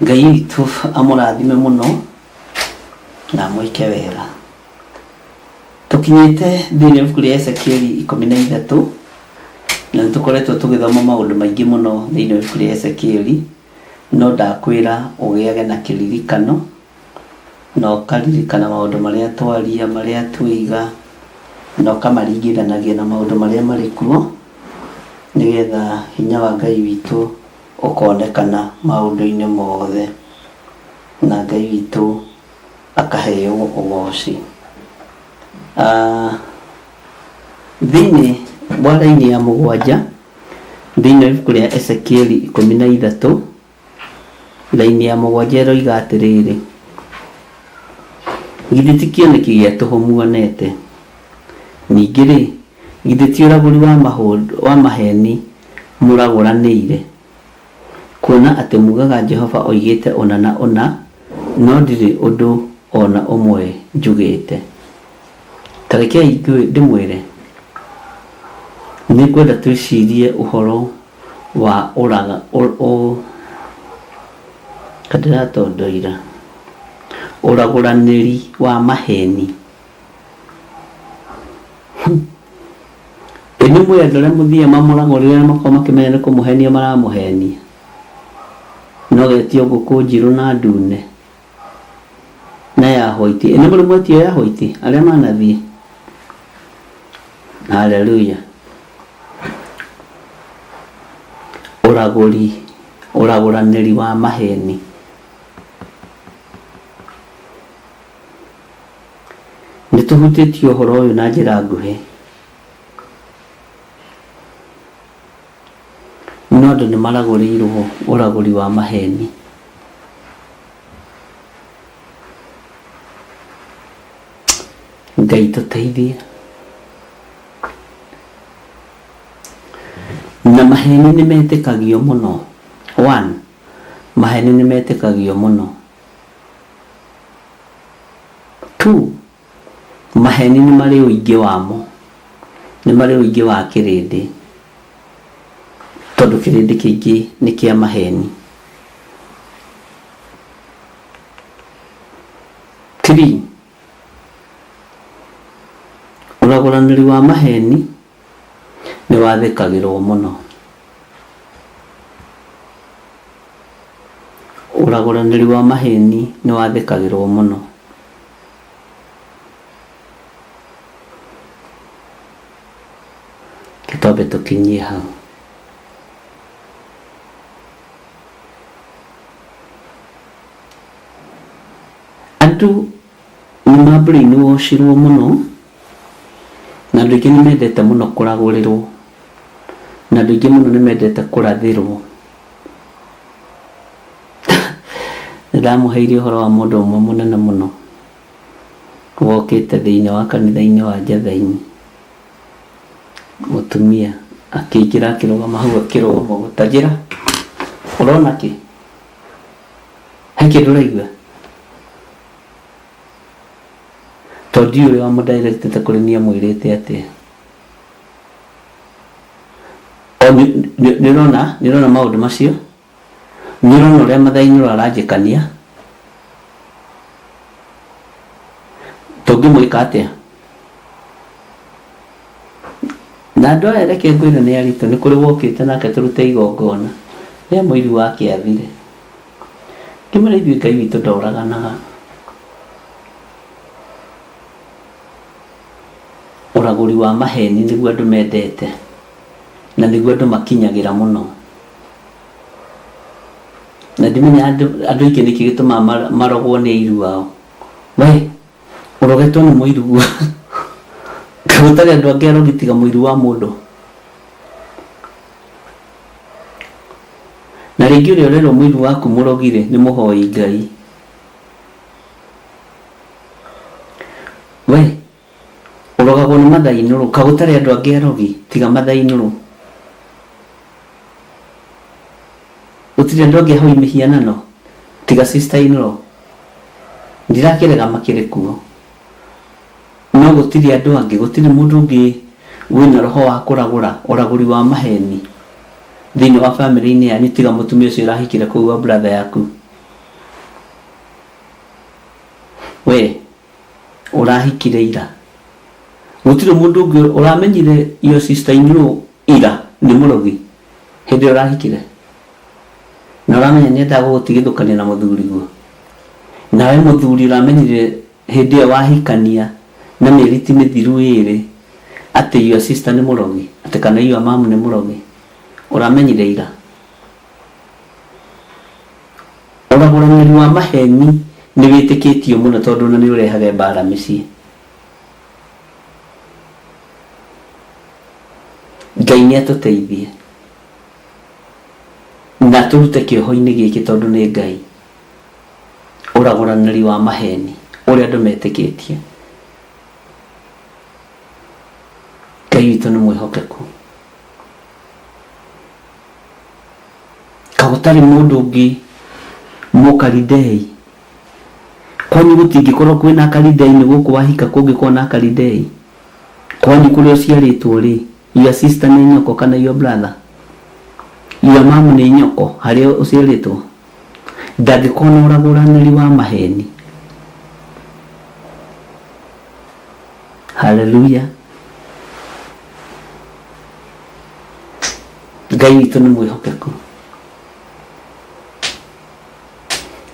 Ngai witũ amũrathime mũno na mwĩke wega. Tukinyĩte thĩinĩ wa ibuku rĩa Ezekieli 13 na nĩtũkoretwo tũgĩthoma maũndũ maingĩ mũno thĩinĩ wa ibuku rĩa Ezekieli, no ndakwĩra ũgĩage na kĩririkano na ũkaririkana maũndũ marĩa twaria, marĩa twiga, na ũkamaringithanagia na maũndũ marĩa marĩ kuo, nĩgetha hinya wa Ngai witũ ũkonekana maũndũ-inĩ mothe na Ngai witũ akaheo ũgooci. Thĩinĩ wa raini ya 7 thĩinĩ wa ibuku rĩa Ezekieli 13 raini ya 7 ĩroiga atĩrĩrĩ: githĩ ti kĩoneki gĩa tũhũ muonete? Ningĩ-rĩ, githĩ ti ũragũri wa maheni mũragũranĩire? Kuona atĩ mugaga Jehova oigĩte ona na ona, no ndirĩ ũndũ ona ũmwe njugĩte. Ta rekei ndĩmwĩre, nĩ ngwenda twĩcirie ũhoro wa ũragũranĩri wa maheni. Nĩ mwĩ andũ arĩa mũthia mamũragũrĩra na makorwo makĩmenya nĩ kũmũhenia maramũhenia, no getio ngũkũ njirũ na ndune na ya white. Nĩ mũrĩ mwetio ya white arĩa manathiĩ? Haleluya. Ũragũranĩri wa maheni. Nĩ tũhutĩtie ũhoro ũyũ na njĩra nguhĩ, no andũ nĩ maragũrĩirwo ũragũri wa maheni. Ngai tũteithie. Na maheni nĩ metĩkagio mũno. 1, maheni nĩ metĩkagio mũno. 2, maheni nĩ marĩ ũingĩ wamo, nĩ marĩ ũingĩ wa kĩrĩndĩ, tondũ kĩrĩndĩ kĩingĩ nĩ kĩa maheni. 3, ũragũranĩri wa maheni nĩ wathĩkagĩrwo mũno. Ũragũranĩri wa maheni nĩ wathĩkagĩrwo mũno. Tũtambe tũkinyie hau. Andũ nĩ brainwashirwo mũno, na andũ aingĩ nĩ mendete mũno kũragũrĩrwo, na andũ aingĩ mũno nĩ mendete kũrathĩrwo. Nĩndamũheire ũhoro wa mũndũ ũmwe mũnene mũno wokĩte thĩinĩ wa kanitha-inĩ wa Njatha-inĩ, mũtumia akĩingĩra akĩrũgama hau akĩrũgama gũtajĩra ũrona kĩ he kĩndũ ũraigua tondũ ũrĩa wa mũdirectete kũrĩ niĩ mwĩrĩte atĩ nĩũrona maũndũ macio nĩũrona ũrĩa mathainĩ aranjĩkania tũngĩmwĩka atĩa na andũ aya reke ngwĩre nĩ aritũ nĩ kũrĩ wokĩte nake tũrute igongona rĩa mũiru wake athire kĩmera ithuĩ Ngai witũ ndoraganaga ũragũri wa maheni nĩguo andũ mendete na nĩguo andũ makinyagĩra mũno na ndimenya andũ aingĩ nĩkĩ gĩtũmaga marogwo nĩ airu ao we ũrogetwo nĩ mũiru guo gũtarĩ andũ angĩ arogitiga mũiru wa mũndũ na rĩngĩ ũrĩa ũrerwo mũiru waku mũrogire nĩ mũhoi Ngai we ũrogagwo nĩ mathainũrũ ka gũtarĩ andũ angĩ arogi tiga mathainũrũ gũtirĩ andũ angĩ hau mĩhianano tiga sister in-law ndirakĩrega makĩrĩ kuo no gũtirĩ andũ angĩ gũtirĩ mũndũ ũngĩ wĩna roho wa kũragũra ũragũri wa maheni thĩinĩ wa family-inĩ yanyu tiga mũtumia ũcio ũrahikire kũu wa brother yaku we ũrahikire ira gũtirĩ mũndũ ũngĩ ũramenyire iyo sister in-law ira nĩ mũrogi hĩndĩ ũrahikire na ũramenya nĩendaga gũgũtigithũkania na mũthuri guo nawe mũthuri ũramenyire hĩndĩ ĩyo wahikania na mĩeri ti mĩthiru ĩrĩ atĩ iyo sister nĩ mũrogi atĩ kana iyo mamu nĩ mũrogi ũramenyire ira ũragũranĩri wa maheni nĩ wĩtĩkĩtio mũno tondũ na nĩ ũrehaga mbara mĩciĩ Ngai nĩ atũteithie na tũrute kĩoho-inĩ gĩkĩ tondũ nĩ Ngai ũragũranĩri wa maheni ũrĩa andũ metĩkĩtie Ngai witũ nĩ mwĩhokeku ka gũtarĩ mũndũ ũngĩ mũkaridei kwanyu gũtingĩkorwo kwĩna karidei nĩ gũkũ wahika kũngĩkorwo na karidei kwanyu kũrĩa ũciarĩtwo rĩ your sister nĩ nyoko kana your brother your mom nĩ nyoko harĩa ũciarĩtwo ndangĩkorwo na ũragũranĩri wa maheni haleluya Ngai witũ nĩ mwĩhokeku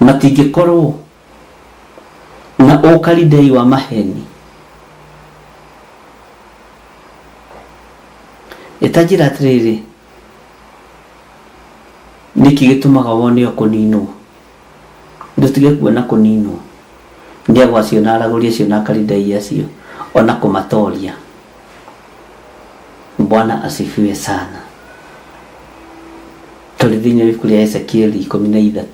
matingĩkorwo na ũkaridei wa maheni ĩtanjĩra atĩrĩrĩ nĩkĩ gĩtũmaga wone kũninwo ndũtige kuona kũninwo nĩ agwacio na aragũri acio na karidei acio ona kũmatoria Bwana asifiwe sana tũrĩ thĩinĩ wa ibuku rĩa Ezekieli 13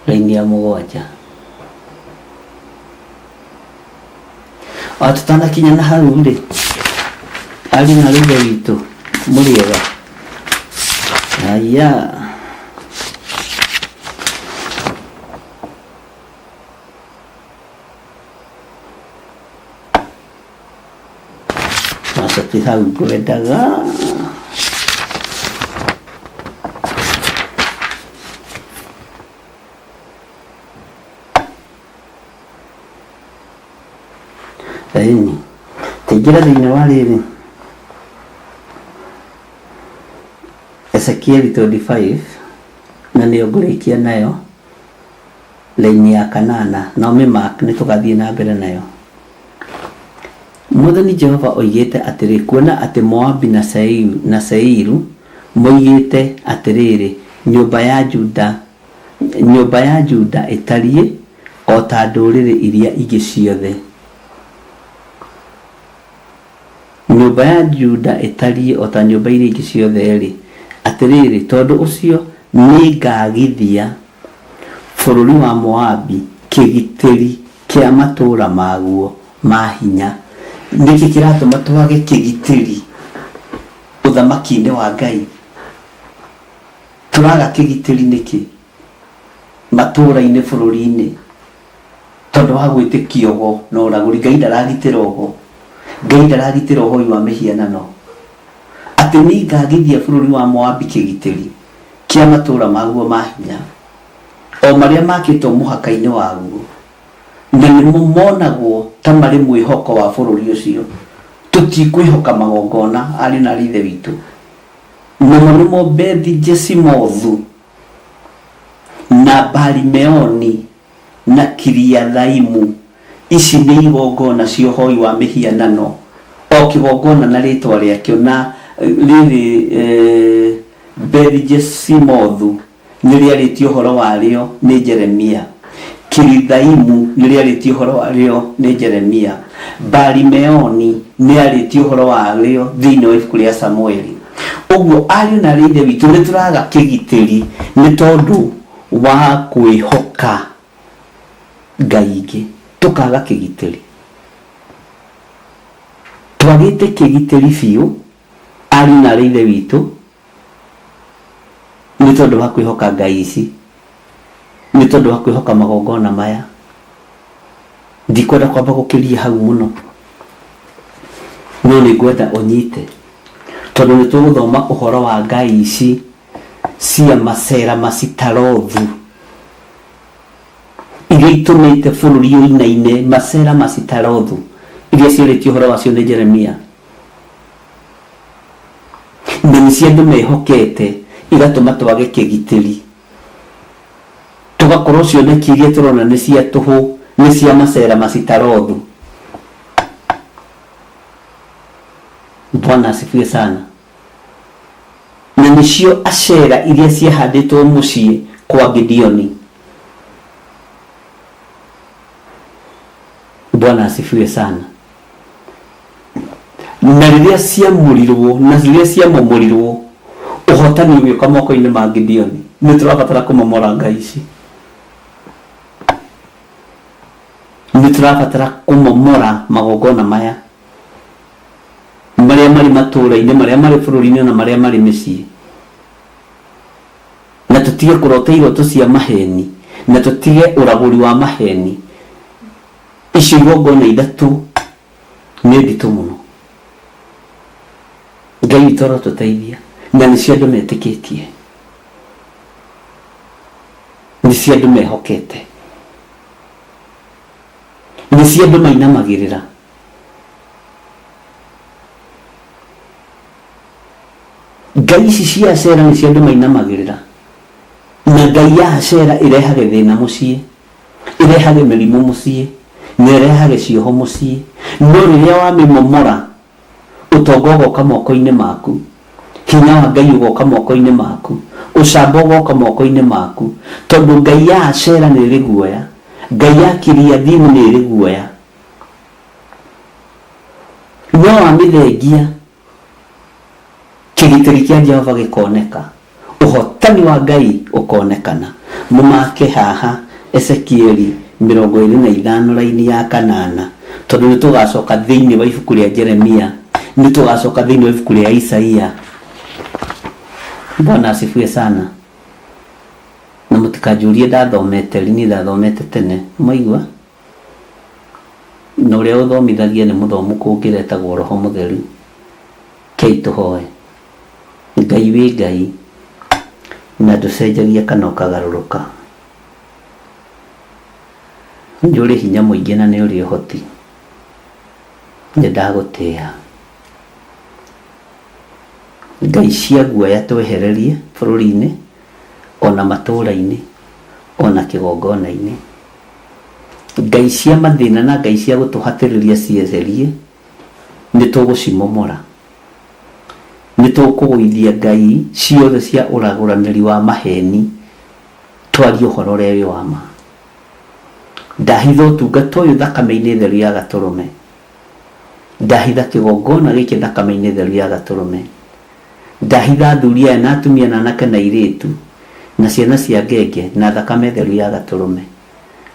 raini ya 7 tũtanakinya na hau rĩ ari na rũthe witũ mũrĩega aya masati hau ngwendaga Tĩngĩra thĩinĩ wa rĩrĩ Ezekieli 25 na nĩyo ngũrĩkia nayo raini ya 8 na ũmĩmark nĩ tũgathiĩ na mbere nayo. Mwathani Jehova oigĩte atĩrĩ, kuona atĩ Moabi na Seiru moigĩte atĩrĩrĩ, nyũmba ya Juda ĩtariĩ o ta ndũrĩrĩ iria ingĩ ciothe. Nyũmba ya Juda ĩtariĩ o ta nyũmba iria ingĩ ciothe rĩ, atĩrĩrĩ, tondũ ũcio nĩngagithia bũrũri wa Moabi kĩgitĩri kĩa matũũra maguo ma hinya. Nĩkĩ kĩratũma twage kĩgitĩri uthamaki-inĩ wa Ngai turaga kĩgitĩri nĩkĩ matũũra-inĩ bũrũri-inĩ tondũ wa gwĩtĩkia ũgo na ũragũri. Ngai ndaragitĩra ũgo, Ngai ndaragitĩra ũhoi wa mĩhianano atĩ nĩ ngagithia bũrũri wa Moabi kĩgitĩri kĩa matũũra maguo ma hinya o marĩa makĩtwo mũhaka-inĩ waguo, na nĩmo monagwo ta marĩ mwĩhoko wa bũrũri ũcio. Tũtikwĩhoka magongona arĩ na ithe witũ, namo nĩmo Bethi-Jesimothu na Baali-Meoni na Kiriathaimu. Ici nĩ igongona cia ũhoi wa mĩhianano, o kĩgongona na rĩtwa rĩakĩo. Na rĩrĩ Bethi-Jesimothu nĩ rĩarĩtio ũhoro warĩo nĩ Jeremia, Kiriathaimu nĩ rĩarĩtio ũhoro warĩo nĩ Jeremia, Baali-Meoni nĩ arĩtio ũhoro warĩo thĩinĩ wa ibuku rĩa Samueli. Ũguo ariũ na ithe witũ nĩ tũraga kĩgitĩri nĩ tondũ wa kwĩhoka Ngai ingĩ, tũkaga kĩgitĩri. Twagĩte kĩgitĩri biũ ariũ na ithe witũ nĩ tondũ wa kwĩhoka Ngai ici, nĩ tondũ wa kwĩhoka magongona maya. Ndikwenda kwamba gũkĩria hau mũno, no nĩ ngwenda ũnyite tondũ nĩ tũgũthoma ũhoro wa Ngai ici cia macera macitarothu iria itũmĩte bũrũri ũinaine. Macera macitarothu iria ciarĩtio ũhoro wacio nĩ Jeremia, na nĩ cia andũ mehokete igatũma twage kĩgitĩri, tũgakorwo cioneki iria tũrona nĩ cia tũhũ, nĩ cia macera macitarothu. Bwana asifiwe sana. Na nĩcio acera iria ciahandĩtwo mũciĩ kwa Gideoni. Bwana asifiwe sana. Na rĩrĩa ciamũrirwo na rĩrĩa ciamomorirwo ũhotani ũgĩũka moko-inĩ ma Gideoni, nĩ tũrabatara kũmomora ngai ici. Nĩ tũrabatara kũmomora magongona maya marĩa marĩ matũũra-inĩ, marĩa marĩ bũrũri-inĩ na marĩa marĩ mĩciĩ, na tũtige kũrota iroto cia maheni na tũtige ũragũri wa maheni. Icio igongona ithatũ nĩ nditũ mũno. Ngai witũ arotũteithia, na nĩcio andũ metĩkĩtie, nĩcio andũ mehokete, nĩcio andũ mainamagĩrĩra. Ngai ici cia Acera nĩcio andũ mainamagĩrĩra, na ngai ya Acera ĩrehage thĩna mũciĩ, ĩrehage mĩrimũ mũciĩ, na ĩrehage cioho mũciĩ. No rĩrĩa wamĩmomora, ũtonga ũgoka moko-inĩ maku, hinya wa Ngai ũgoka moko-inĩ maku, ũcamba ũgoka moko-inĩ maku, tondũ ngai ya Acera nĩ ĩrĩ guoya, ngai ya Kiriathimu nĩ ĩrĩ guoya. No wamĩthengia, kĩgitĩri kĩa Jehova gĩkoneka, ũhotani wa Ngai ũkonekana. Mũmake haha Ezekieli 25 raini ya 8, tondũ nĩ tũgacoka thĩinĩ wa ibuku rĩa Jeremia, nĩ tũgacoka thĩinĩ wa ibuku rĩa Isaia. Bwana asifiwe sana. Na mũtikanjũrie ndathomete lini, ndathomete tene, mwaigua? Na ũrĩa ũthomithagia nĩ mũthomu kũngĩra etagwo Roho Mũtheru. Kei tũhoe. Ngai wĩ Ngai, na ndũcenjagia kana ũkagarũrũka. Nĩ ũrĩ hinya mũingĩ na nĩ ũrĩ ũhoti, nĩ ndagũtĩĩa. Ngai cia guoya twehererie bũrũri-inĩ, ona matũũra-inĩ, ona kĩgongona-inĩ. Ngai cia mathĩna na ngai cia gũtũhatĩrĩria cieherie, nĩ tũgũcimomora. Nĩ tũkũgũithia ngai ciothe cia ũragũranĩri wa maheni, twarie ũhoro ũrĩa wa ma. Ndahitha ũtungata ũyũ thakame-inĩ theru ya Gatũrũme, ndahitha kĩgongona gĩkĩ thakame-inĩ theru ya Gatũrũme, ndahitha athuri aya na atumia na anake na airĩtu na ciana cia ngenge na thakame theru ya Gatũrũme.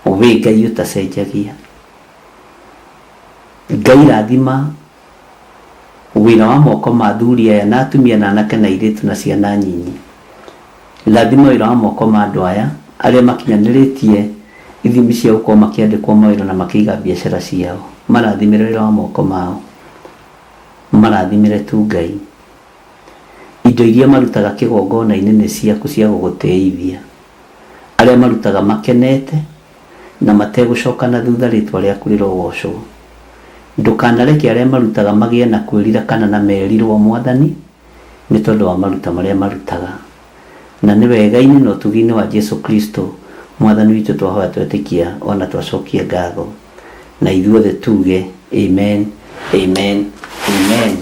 Wĩ Ngai ũtacenjagia, Ngai rathima wĩra wa moko ma athuri aya na atumia na anake na airĩtu na ciana nyinyi. Lathima wĩra wa moko ma andũ aya arĩa makinyanĩrĩtie ithimi cia gũkorwo makĩandĩkwo mawĩra na makĩiga biacara ciao. Marathimĩre wĩra wa moko mao, marathimĩre tu Ngai. Indo iria marutaga kĩgongona-inĩ nĩ ciaku cia gũgũteithia. Arĩa marutaga makenete na mategũcoka na thutha rĩtwa rĩaku rĩrogocwo. Ndũkanareke arĩa marutaga magĩe na kwĩrira kana na merirwo Mwathani nĩ tondũ wa maruta marĩa marutaga. Na nĩ wega-inĩ na ũtugi-inĩ wa Jesu Kristo Mwathani witũ twahoya twetĩkia ona twacokia ngatho. Na ithuothe tuge amen, amen, amen.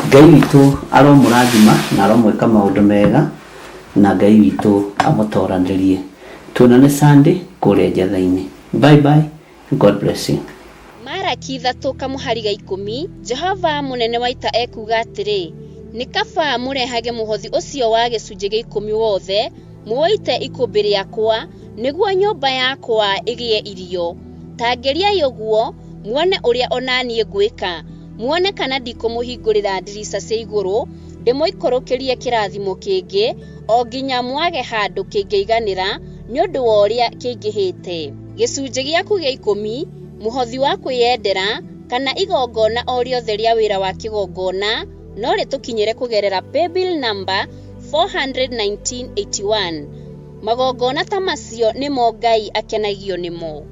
Ngai witũ aromũrathima na aromwĩka maũndũ mega, na Ngai witũ amũtoranĩrie. Tuonane Sunday kũrĩa njatha-inĩ. Bye bye. God bless you. Maraki 3:10 Jehova munene wa ita ekuga atĩrĩ, nĩ kaba mũrehage mũhothi ũcio wa gĩcunjĩ gĩa 10 wothe muoite ikũmbĩ rĩakwa nĩguo nyũmba yakwa ĩgĩe irio. Tangeriai ũguo muone ũrĩa onanie ngwĩka, muone kana ndikũmũhingũrĩra ndirica cia igũrũ ndĩmũikũrũkĩrie kĩrathimo kĩngĩ o nginya mwage handũ kĩngĩiganĩra nĩ ũndũ wa ũrĩa kĩingĩhĩte. Gĩcunjĩ gĩaku gĩa 10 muhothi wa kwĩyendera kana igongona o rĩothe rĩa wĩra wa kĩgongona no rĩtũkinyĩre kũgerera paybill number 41981. Magongona ta macio nĩmo Ngai akenagio nĩmo.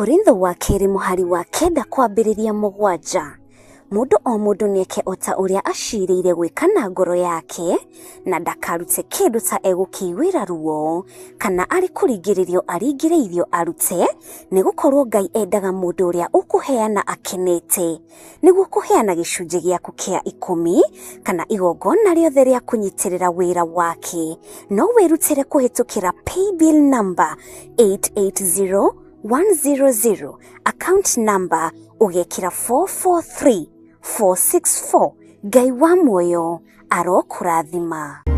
Korintho wa kerĩ mũhari wa 9 kwambĩrĩria 7. Mũndũ o mũndũ nĩeke ota ũrĩa acirĩire gwĩka na ngoro yake, na ndakarute kĩndũ ta egũkĩiguĩra ruo kana arĩ kũringĩrĩrio aringĩrĩirio arute, nĩgũkorwo Ngai endaga mũndũ ũrĩa ũkũheana akenete, nĩguo kũheana gĩcunjĩ gĩaku kĩa 10 kana igongona rĩothe rĩa kũnyitĩrĩra wĩra wake. No wĩrutĩre kũhĩtũkĩra paybill number 880100, account number ugekira 443464. Ngai wa muoyo arokũrathima.